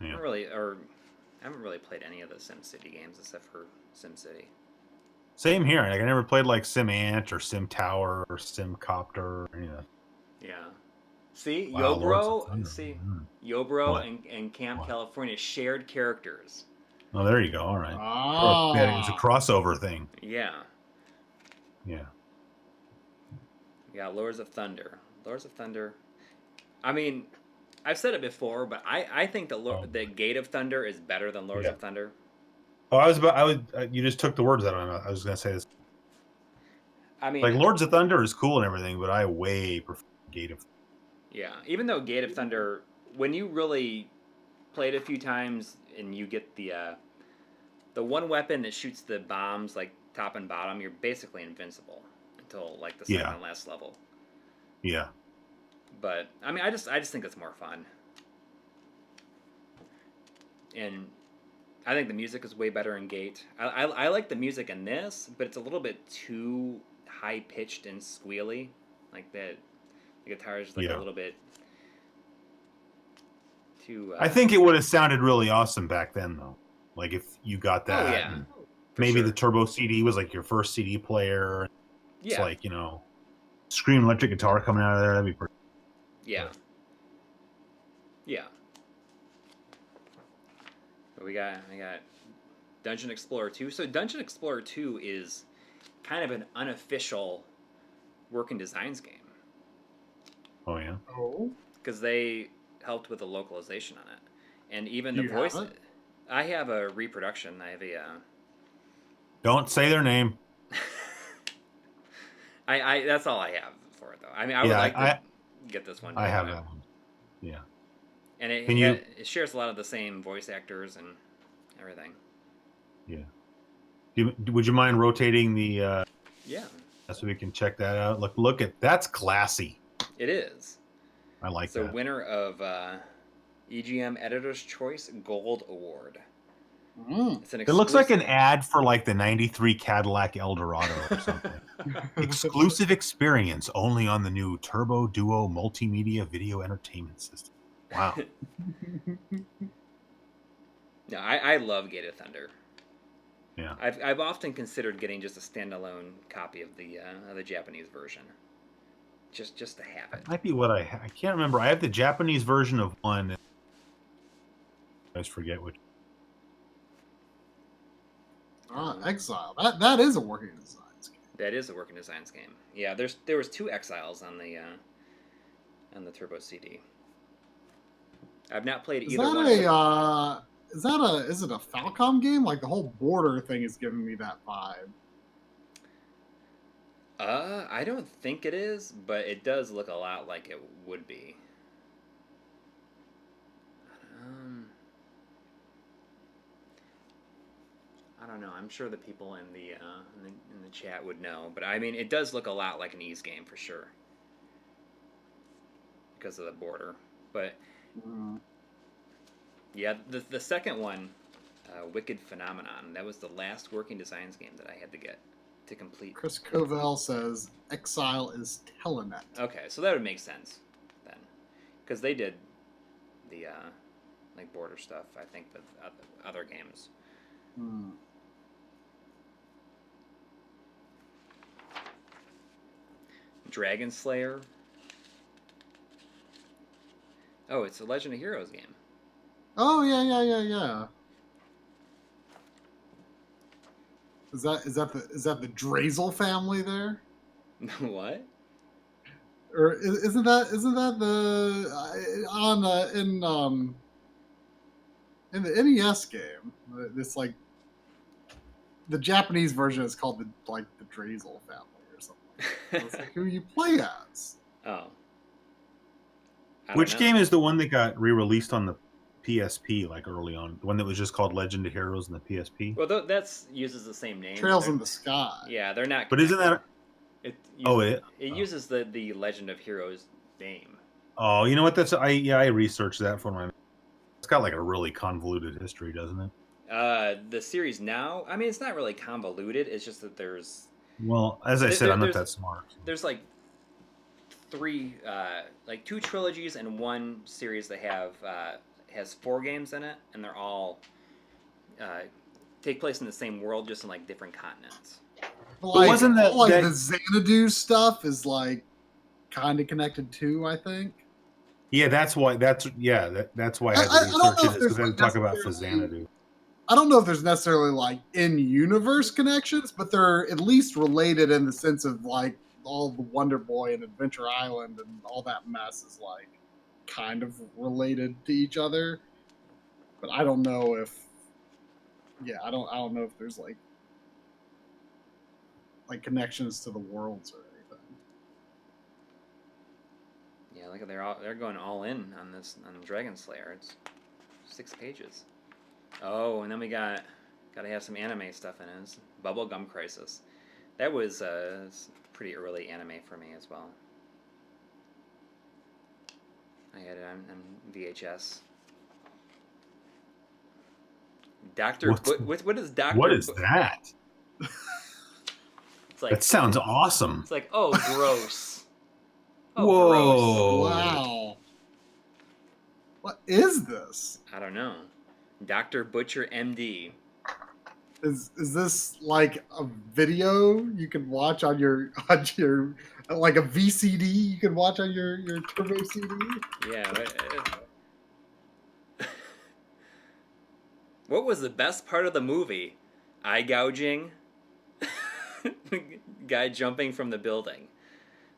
Yeah. I haven't really played any of the SimCity games except for SimCity. Same here. Like, I never played like Sim Ant or Sim Tower or Sim Copter or any of that. Yeah. See, wow, Yobro and Camp California shared characters. Oh, there you go. All right. Oh. Yeah, it was a crossover thing. Yeah. Yeah. We got Lords of Thunder. Lords of Thunder. I mean, I've said it before, but I think the Gate of Thunder is better than Lords of Thunder. Oh, you just took the words out of my mouth. I was going to say this. I mean, like Lords of Thunder is cool and everything, but I way prefer Gate of Thunder. Yeah, even though Gate of Thunder, when you really play it a few times and you get the one weapon that shoots the bombs like top and bottom, you're basically invincible until like the second and last level. Yeah. But I mean, I just think it's more fun, and I think the music is way better in Gate. I like the music in this, but it's a little bit too high pitched and squealy, like that. The guitar is like a little bit too. I think it would have sounded really awesome back then, though. Like if you got that. Oh, yeah. Maybe the Turbo CD was like your first CD player. It's like, scream electric guitar coming out of there. That'd be pretty. Yeah. Yeah. But we got Dungeon Explorer 2. So Dungeon Explorer 2 is kind of an unofficial working designs game. Oh, yeah? Oh. Because they helped with the localization on it. And even the voice... I have a reproduction. I have a... Don't say their name. I that's all I have for it, though. I mean, I would like to get this one. I have that one. Yeah. And it shares a lot of the same voice actors and everything. Yeah. Would you mind rotating the... Yeah. So we can check that out. Look at... That's classy. It is. I like that. It's a winner of EGM Editor's Choice Gold Award. It looks like an ad for like the 93 Cadillac Eldorado or something. Exclusive experience only on the new Turbo Duo Multimedia Video Entertainment System. Wow. No, I love Gate of Thunder. Yeah. I've often considered getting just a standalone copy of the Japanese version. Just to have it. Might be what I can't remember. I have the Japanese version of one. I always forget which. Exile. That is a working designs game. That is a working designs game. Yeah, there was 2 Exiles on the Turbo CD. I've not played either one. Is it a Falcom game? Like the whole border thing is giving me that vibe. I don't think it is, but it does look a lot like it would be. I don't know. I'm sure the people in the chat would know, but I mean, it does look a lot like an Ys game for sure because of the border. But yeah, the second one, Wicked Phenomenon, that was the last working designs game that I had to get to complete. Chris Covell says Exile is Telenet. Okay, so that would make sense then, because they did the like border stuff. I think with other games. I'm Dragon Slayer. Oh, it's a Legend of Heroes game. Oh yeah. Is that the Drazel family there? What? Or isn't that the in the NES game? It's like the Japanese version is called the Drazel family or something. It's like who you play as. Oh. Which game is the one that got re-released on the PSP like early on? The one that was just called Legend of Heroes in the PSP? Well, that's uses the same name. Trails in the Sky. Yeah, they're not. But isn't that? It uses the Legend of Heroes name. Oh, you know what? I researched that for my. It's got like a really convoluted history, doesn't it? The series now, I mean, it's not really convoluted. It's just that there's. Well, as I said, I'm not that smart. There's like three, like 2 trilogies and 1 series that has 4 games in it, and they're all take place in the same world, just in like different continents. Like, wasn't that the Xanadu stuff is like kind of connected too? I think. Yeah, that's why. That's why I had to research it because I didn't talk about Xanadu. I don't know if there's necessarily like in-universe connections, but they're at least related in the sense of like all the Wonder Boy and Adventure Island and all that mess is like kind of related to each other. But I don't know if. Yeah, I don't know if there's like connections to the worlds or anything. Yeah, look, they're going all in on Dragon Slayer. It's 6 pages. Oh, and then we gotta have some anime stuff in it. It's Bubblegum Crisis. That was pretty early anime for me as well. I had it on VHS. What is Doctor? What is that? It's like, that sounds awesome. It's like, oh, gross. Oh, whoa! Gross. Wow. What is this? I don't know. Dr. Butcher, MD. Is this like a video you can watch on your like a VCD you can watch on your Turbo CD? Yeah. What was the best part of the movie? Eye gouging. Guy jumping from the building.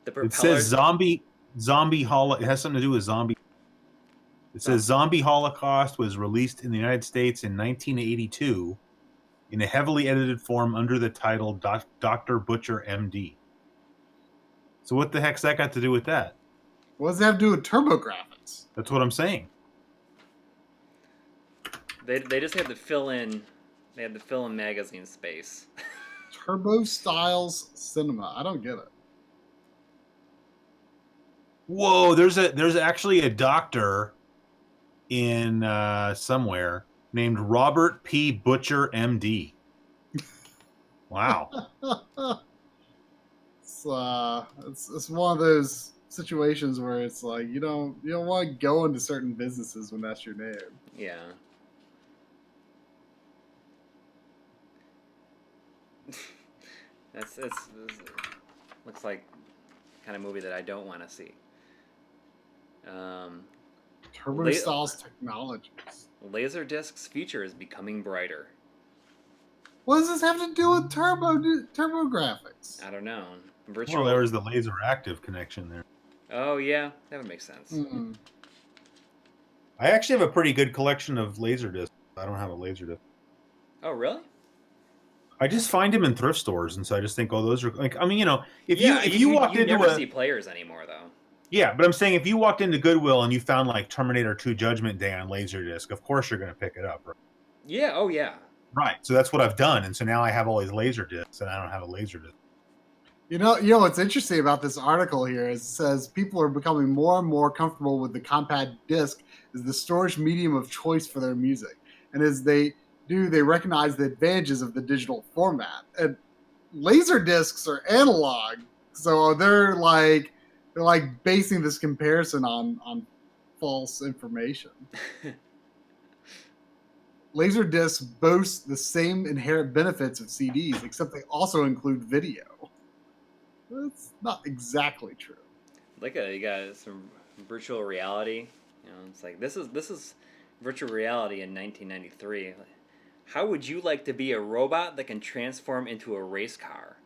The propeller. It says zombie It has something to do with zombie. It says Zombie Holocaust was released in the United States in 1982 in a heavily edited form under the title Dr. Butcher MD. So what the heck's that got to do with that? What does that have to do with TurboGrafx? That's what I'm saying. They just had to fill in. They had to fill in magazine space. Turbo Styles Cinema. I don't get it. Whoa! There's actually a doctor in somewhere named Robert P. Butcher, MD. Wow. It's one of those situations where it's like you don't want to go into certain businesses when that's your name. Yeah. That's looks like the kind of movie that I don't want to see. Turbo Styles Technologies. Laserdisc's future is becoming brighter. What does this have to do with TurboGrafx? I don't know. Well, there was the laser active connection there. Oh yeah, that would make sense. Mm-mm. I actually have a pretty good collection of Laserdiscs. I don't have a Laserdisc. Oh really? I just find them in thrift stores, and so I just think, oh, those are like. I mean, if you walked into never see players anymore though. Yeah, but I'm saying if you walked into Goodwill and you found like Terminator 2 Judgment Day on Laserdisc, of course you're going to pick it up, right? Yeah. Oh yeah. Right. So that's what I've done, and so now I have all these Laserdiscs, and I don't have a Laserdisc. You know what's interesting about this article here is it says people are becoming more and more comfortable with the compact disc as the storage medium of choice for their music, and as they recognize the advantages of the digital format. And Laserdiscs are analog, so they're basing this comparison on false information. Laserdiscs boast the same inherent benefits of CDs, except they also include video. That's not exactly true. You got some virtual reality. You know, it's like this is virtual reality in 1993. How would you like to be a robot that can transform into a race car?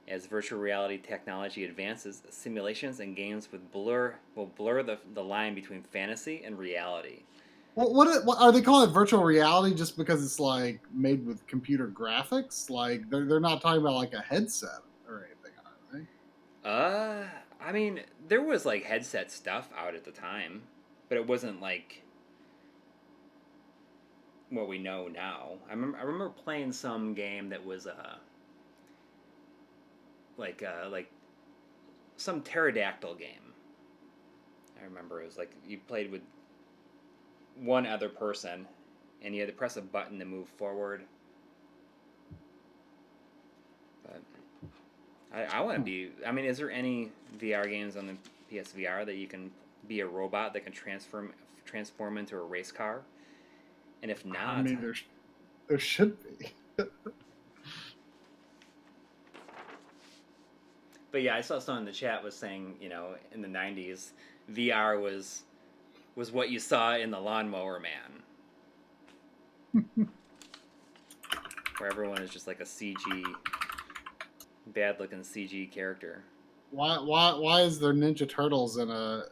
As virtual reality technology advances, simulations and games will blur the line between fantasy and reality. Well, what are they calling it? Virtual reality just because it's like made with computer graphics? Like they're not talking about like a headset or anything, are they? I mean, there was like headset stuff out at the time, but it wasn't like what we know now. I remember playing some game that was like some pterodactyl game. I remember it was like you played with one other person, and you had to press a button to move forward. But I want to be. I mean, is there any VR games on the PSVR that you can be a robot that can transform into a race car? And if not, I mean, there should be. But yeah, I saw someone in the chat was saying, in the '90s, VR was what you saw in the Lawnmower Man, where everyone is just like a bad-looking CG character. Why is there Ninja Turtles in a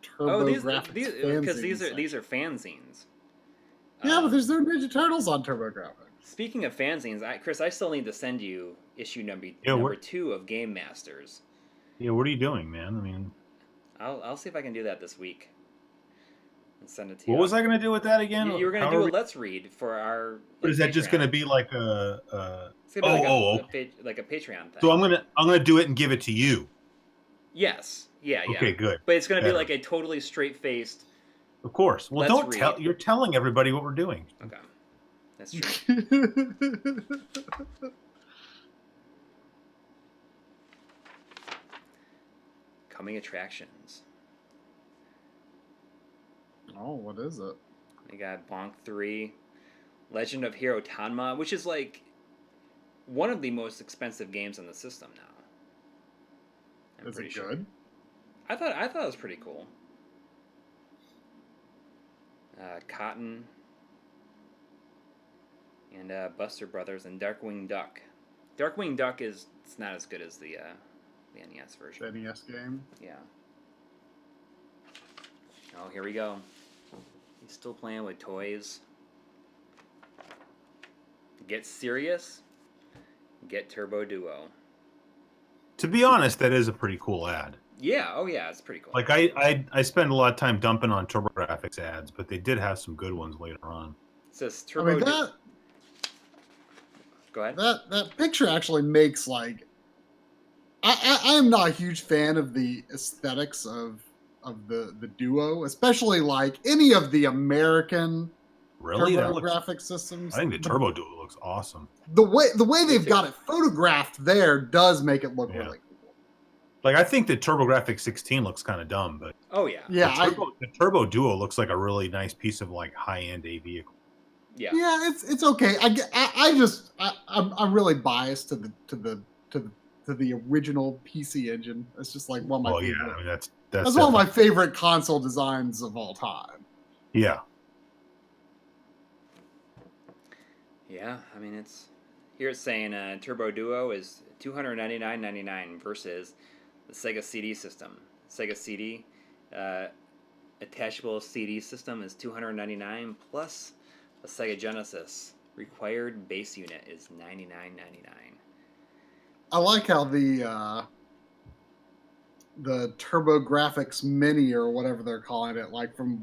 TurboGrafx because these are fanzines. Yeah, but there's no Ninja Turtles on TurboGrafx. Speaking of fanzines, Chris, I still need to send you issue number 2 of Game Masters. Yeah, what are you doing, man? I mean, I'll see if I can do that this week and send it to you. What was I going to do with that again? You were going to do a Let's Read for our. Or is that just going to be like a? It's gonna be like a Patreon thing. So I'm gonna do it and give it to you. Yes. Yeah. Okay, good. But it's going to be like a totally straight-faced. Of course. Well, don't tell. You're telling everybody what we're doing. Okay. That's true. Coming attractions. Oh, what is it? We got Bonk 3, Legend of Hero Tanma, which is like one of the most expensive games on the system now. Is it good? I thought it was pretty cool. Cotton and Buster Brothers and Darkwing Duck. Darkwing Duck it's not as good as the NES version. The NES game? Yeah. Oh, here we go. He's still playing with toys. Get serious. Get Turbo Duo. To be honest, that is a pretty cool ad. Yeah, oh yeah, it's pretty cool. Like I spend a lot of time dumping on TurboGrafx ads, but they did have some good ones later on. It says Turbo Duo. Go ahead. That picture actually makes like I am not a huge fan of the aesthetics of the Duo, especially like any of the American TurboGrafx systems. I think the Turbo Duo looks awesome. The way they've got it photographed there does make it look really cool. Like I think the TurboGrafx 16 looks kind of dumb, but the Turbo Duo looks like a really nice piece of like high-end A vehicle. Yeah, it's okay. I'm really biased to the original PC engine. It's just like one of my favorite. Yeah, I mean, that's one of my favorite console designs of all time. Yeah. Yeah, I mean it's saying Turbo Duo is $299.99 versus the Sega CD system. Sega CD attachable CD system is $299 plus a Sega Genesis required base unit is $99.99. I like how the TurboGrafx Mini or whatever they're calling it, like from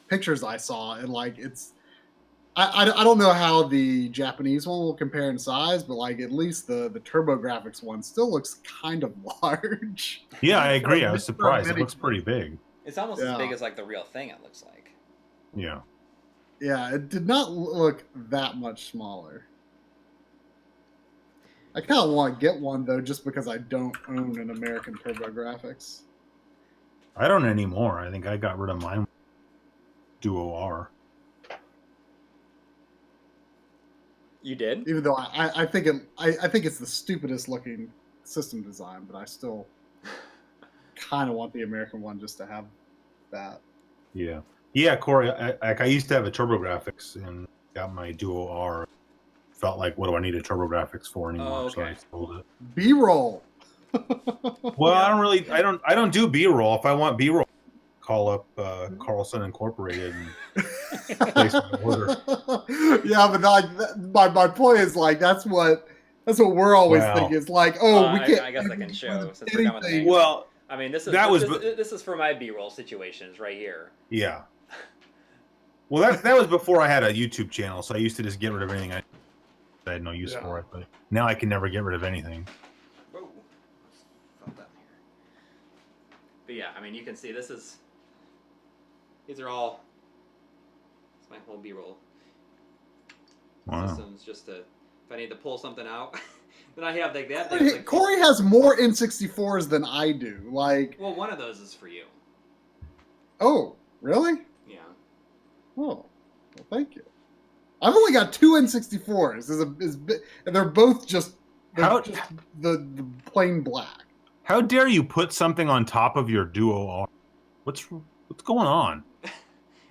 pictures I saw, and like it's I don't know how the Japanese one will compare in size, but like at least the TurboGrafx one still looks kind of large. Yeah, I agree. I was surprised. It looks pretty big. It's almost as big as like the real thing, it looks like. Yeah. Yeah, it did not look that much smaller. I kind of want to get one, though, just because I don't own an American TurboGrafx. I don't anymore. I think I got rid of mine. Duo R. You did? Even though I think it's the stupidest looking system design, but I still kind of want the American one just to have that. Yeah. Yeah, Coury, I used to have a TurboGrafx and got my Duo R. Felt like, what do I need a TurboGrafx for anymore? Oh, okay. So I sold it. B-roll. Well, I don't do B-roll. If I want B-roll, call up Carlson Incorporated and place my order. Yeah, but like my point is like that's what we're always thinking. It's like, we can't. I guess I can show since we're done with the magazine. Well, I mean, this is for my B-roll situations right here. Yeah. Well, that was before I had a YouTube channel, so I used to just get rid of anything I had no use for it. But now I can never get rid of anything. Whoa. Felt that here. But yeah, I mean, you can see these are all. It's my whole B-roll systems. Just if I need to pull something out, then I have like that. Coury has more N64s than I do. Like, well, one of those is for you. Oh, really? Yeah. Oh, well, thank you. I've only got 2 N64s. And they're both just the plain black. How dare you put something on top of your Duo R? What's going on?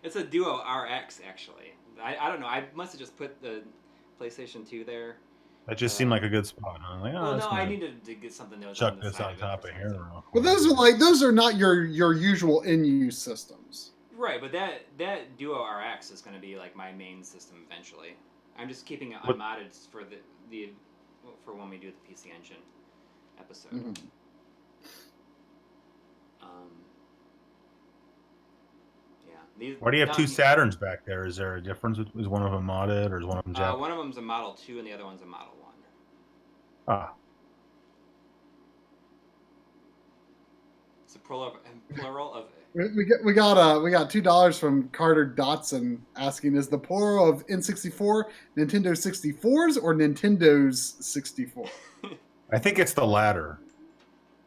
It's a Duo RX, actually. I don't know. I must have just put the PlayStation 2 there. That just seemed like a good spot. Huh? Like, well, no, I needed to get something that was chuck this on top of here. But those are not your usual in-use systems. Right, but that Duo RX is going to be like my main system eventually. I'm just keeping it unmodded for for when we do the PC Engine episode. Mm-hmm. Why do you have 2 Saturns back there? Is there a difference? Is one of them modded or is one of them Japanese? One of them's a Model 2 and the other one's a Model 1. Ah. It's a plural of. We got $2 from Carter Dotson asking, is the plural of N64 Nintendo 64s or Nintendo's 64? I think it's the latter.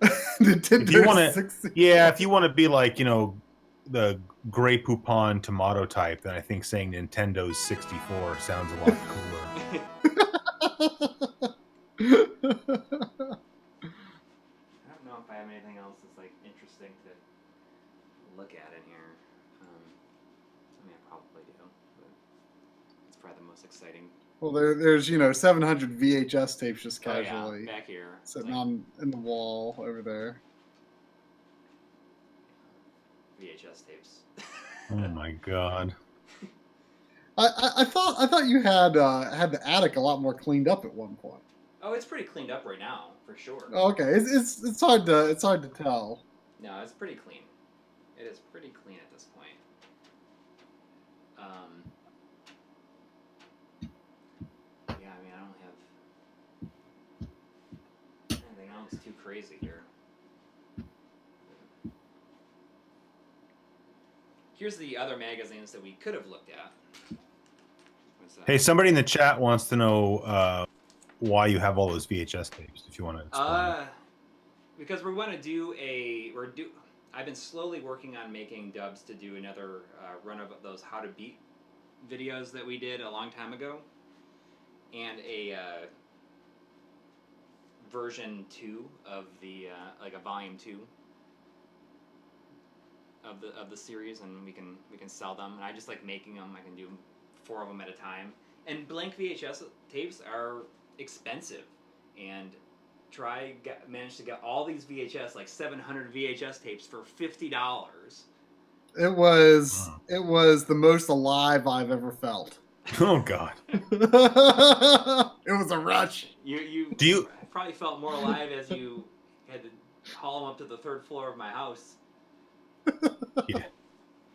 Nintendo 64. Yeah, if you want to be like, the Grey Poupon Tomato type, then I think saying Nintendo's 64 sounds a lot cooler. I don't know if I have anything else that's like interesting to look at in here. I mean, I probably do, but it's probably the most exciting. Well, there's 700 VHS tapes just casually back here, sitting on in the wall over there. VHS tapes. Oh my god! I thought you had the attic a lot more cleaned up at one point. Oh, it's pretty cleaned up right now, for sure. Oh, okay, it's hard to tell. No, it's pretty clean. It is pretty clean at this point. Yeah, I mean, I don't have anything else too crazy here. Here's the other magazines that we could have looked at. Hey, somebody in the chat wants to know why you have all those VHS tapes. If you want to explain. Because we want to do I've been slowly working on making dubs to do another run of those How to Beat videos that we did a long time ago, and a version 2 of the like a volume 2 of the series, and we can sell them. And I just like making them. I can do 4 of them at a time. And blank VHS tapes are expensive, and managed to get all these VHS, like 700 VHS tapes for $50. It was the most alive I've ever felt. Oh god! It was a rush. You probably felt more alive as you had to haul them up to the 3rd floor of my house. Yeah.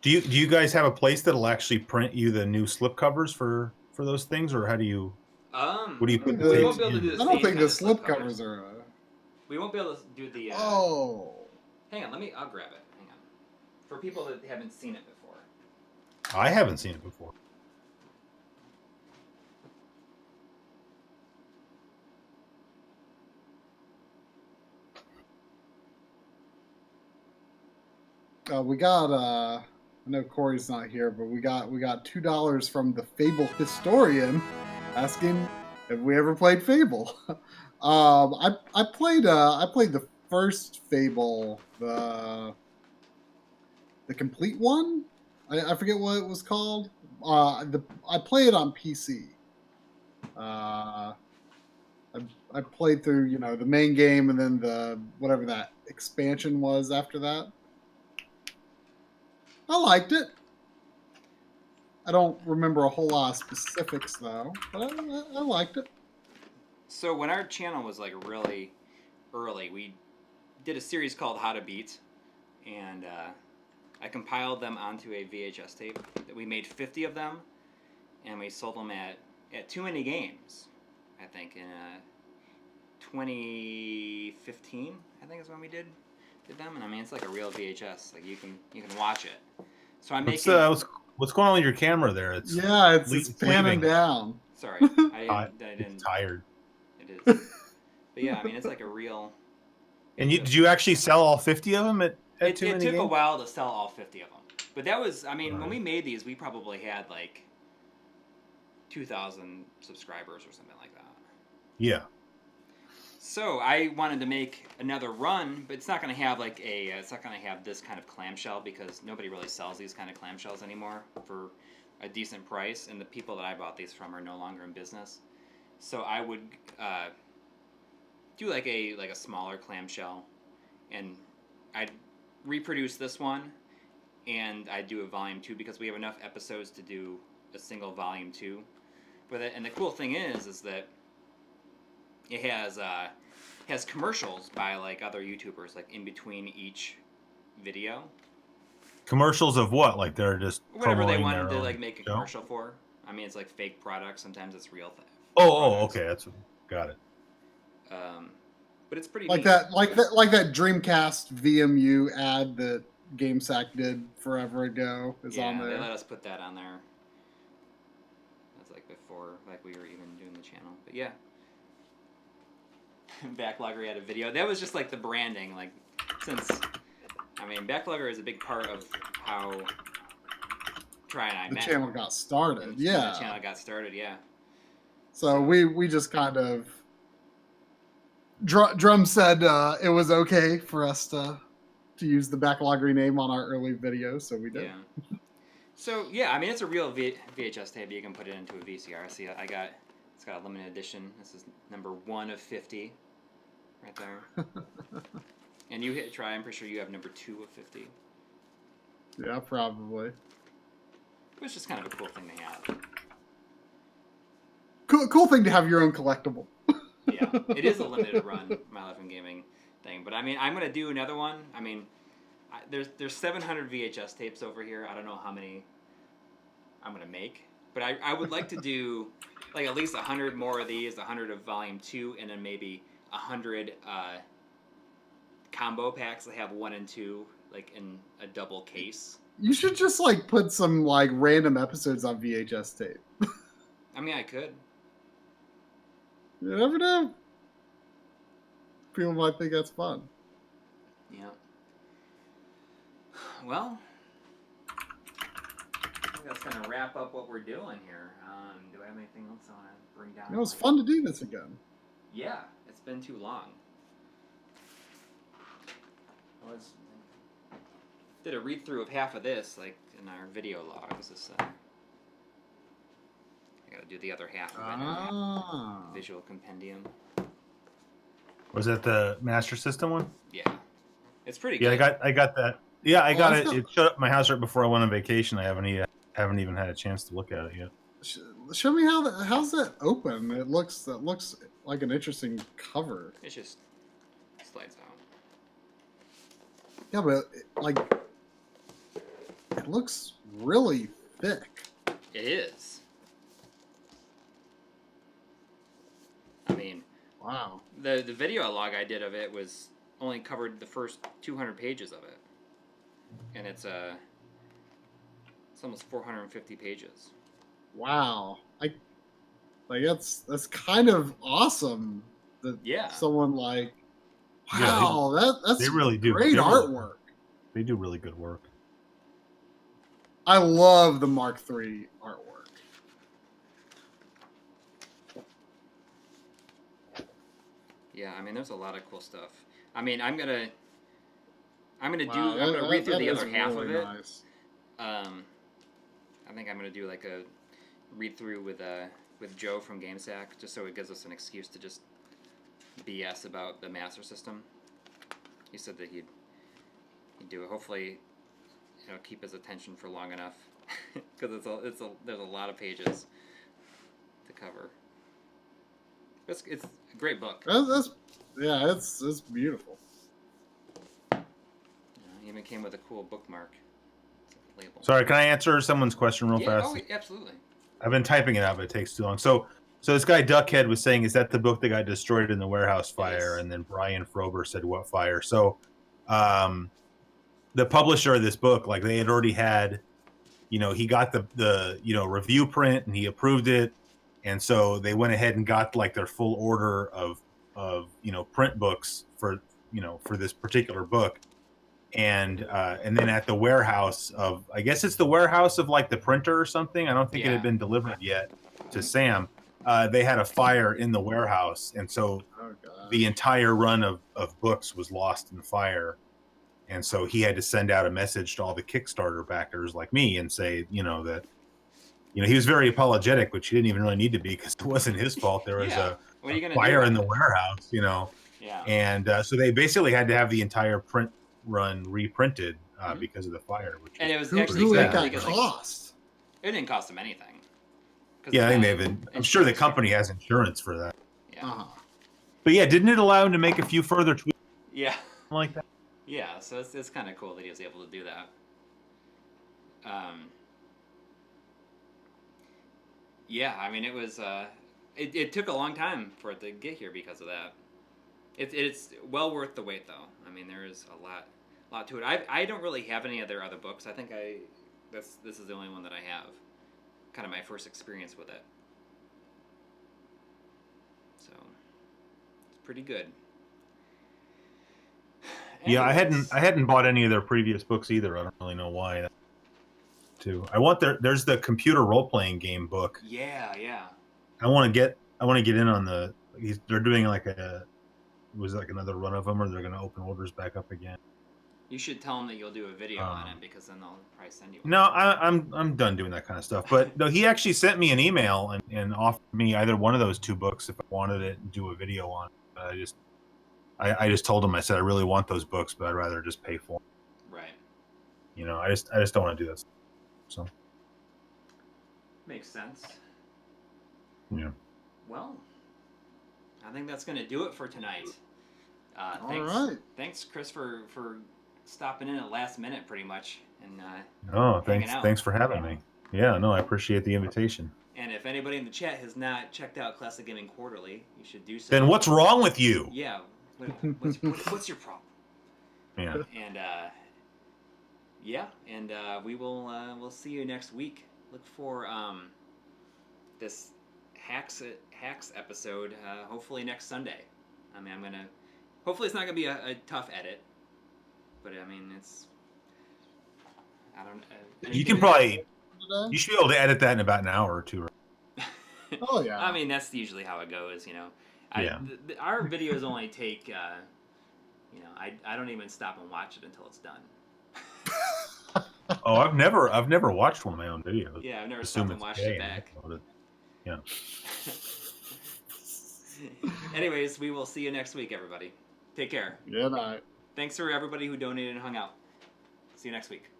Do you guys have a place that'll actually print you the new slipcovers for those things, or how do you? What do you put the tapes in? I don't think the slipcovers are. We won't be able to do the. Hang on, I'll grab it. Hang on. For people that haven't seen it before. I haven't seen it before. We got I know Coury's not here, but we got $2 from the Fable historian asking, have we ever played Fable? I played the first Fable, the complete one. I forget what it was called. I played it on PC. I played through, the main game and then the whatever that expansion was after that. I liked it. I don't remember a whole lot of specifics though, but I liked it. So when our channel was like really early, we did a series called How to Beat, and I compiled them onto a VHS tape. We made 50 of them, and we sold them at Too Many Games, I think, in 2015. I think is when we did them, and I mean it's like a real VHS. Like you can watch it. So I'm making. What's going on with your camera there? It's panning down. Sorry, I didn't. It's tired. It is. But yeah, I mean it's like a real. And did you actually sell all 50 of them at Too Many Games? It took a while to sell all 50 of them, but that was. I mean, when we made these, we probably had like 2,000 subscribers or something like that. Yeah. So I wanted to make another run, but it's not going to have like it's not going to have this kind of clamshell because nobody really sells these kind of clamshells anymore for a decent price, and the people that I bought these from are no longer in business. So I would do like a smaller clamshell, and I'd reproduce this one, and I'd do a volume 2 because we have enough episodes to do a single volume 2 with it. And the cool thing is that it has commercials by like other YouTubers like in between each video. Commercials of what? Like they're just whatever they wanted to like make a commercial for. I mean, it's like fake products. Sometimes it's real thing. Okay, got it. But it's pretty like neat. that Dreamcast VMU ad that GameSack did forever ago is on there. They let us put that on there. That's like before like we were even doing the channel. But yeah. Backlogger had a video. That was just like the branding, like since I mean Backlogger is a big part of how Try and I met. The channel got started. Yeah. The channel got started, yeah. So we just kind of Drum said it was okay for us to use the Backlogger name on our early videos, so we did. Yeah. So yeah, I mean it's a real VHS tape. You can put it into a VCR. See, it's got a limited edition. This is number 1 of 50, right there. And you hit try. I'm pretty sure you have number 2 of 50. Yeah, probably. It's just kind of a cool thing to have. Cool thing to have your own collectible. Yeah, it is a limited run My Life in Gaming thing, but I mean I'm gonna do another one. I mean, there's 700 VHS tapes over here. I don't know how many I'm gonna make, but I would like to do like at least 100 more of these, 100 of Volume 2, and then maybe 100 combo packs that have 1 and 2 like in a double case. You should just like put some like random episodes on VHS tape. I mean, I could. You never know. People might think that's fun. Yeah. Well, I think that's going to wrap up what we're doing here. Do I have anything else I want to bring down? It was fun to do this again. Yeah, it's been too long. Did a read through of half of this, like in our video logs. I got to do the other half of it. Visual compendium. Was that the Master System one? Yeah, it's pretty good. Yeah, I got that. Yeah, I got it. It showed up at my house right before I went on vacation. I haven't even had a chance to look at it yet. Show me how's that open? That looks like an interesting cover. It just slides out. Yeah, but like it looks really thick. It is. I mean, wow. The video log I did of it was only covered the first 200 pages of it, and it's almost 450 pages. Wow, that's kind of awesome. That someone like that's they really do great artwork. They do really good work. I love the Mark III artwork. Yeah, I mean, there's a lot of cool stuff. I mean, I'm gonna Wow, read through the is other half really of it. nice. I think I'm gonna do like a read through with Joe from GameSack, just so it gives us an excuse to just BS about the Master System. He said that he'd do it. Hopefully, keep his attention for long enough, because there's a lot of pages to cover. It's a great book. It's beautiful. Even came with a cool bookmark. Label. Sorry, can I answer someone's question real fast? Oh, absolutely. I've been typing it out, but it takes too long. So this guy Duckhead was saying, is that the book that got destroyed in the warehouse fire? And then Brian Frober said, what fire? So the publisher of this book, like they had already had, he got the review print and he approved it. And so they went ahead and got like their full order of print books for this particular book. And then at the warehouse of, I guess it's the warehouse of like the printer or something. I don't think it had been delivered yet to Sam. They had a fire in the warehouse. And so the entire run of books was lost in the fire. And so he had to send out a message to all the Kickstarter backers like me and say, that, he was very apologetic, which he didn't even really need to be because it wasn't his fault. There was a fire in the warehouse, Yeah. And so they basically had to have the entire print run reprinted because of the fire. And it was actually cost. It didn't cost them anything. Yeah, I think I'm sure the company has insurance for that. Yeah. But yeah, didn't it allow him to make a few further tweets? Yeah. Like that. Yeah, so it's kind of cool that he was able to do that. Yeah, I mean, it was. It took a long time for it to get here because of that. It's well worth the wait, though. I mean, there is a lot to it. I don't really have any of their other books. I think this is the only one that I have. Kind of my first experience with it. So it's pretty good. Yeah, I hadn't bought any of their previous books either. I don't really know why. I want there's the computer role playing game book. Yeah. I want to get in on they're doing like another run of them, or they're going to open orders back up again. You should tell them that you'll do a video on it, because then they'll probably send you one. No, I'm done doing that kind of stuff. But no, he actually sent me an email and offered me either one of those two books if I wanted it and do a video on it. But I just told him, I said I really want those books, but I'd rather just pay for them. Right. I just don't want to do that. So makes sense. Yeah. Well, I think that's going to do it for tonight. Thanks, Chris, for stopping in at last minute, pretty much. And thanks for having me. Yeah, no, I appreciate the invitation. And if anybody in the chat has not checked out Classic Gaming Quarterly, you should do so. Then what's wrong with you? Yeah, what's your problem? Yeah. And we'll see you next week. Look for this hacks episode. Hopefully next Sunday. I mean, hopefully it's not gonna be a tough edit, but I mean I don't. You can probably. You should be able to edit that in about an hour or two. Right? Oh yeah. I mean, that's usually how it goes. Our videos only take. I don't even stop and watch it until it's done. Oh, I've never watched one of my own videos. Yeah, I've never stopped and watched it back. Yeah. Anyways, we will see you next week, everybody. Take care. Good night. Thanks for everybody who donated and hung out. See you next week.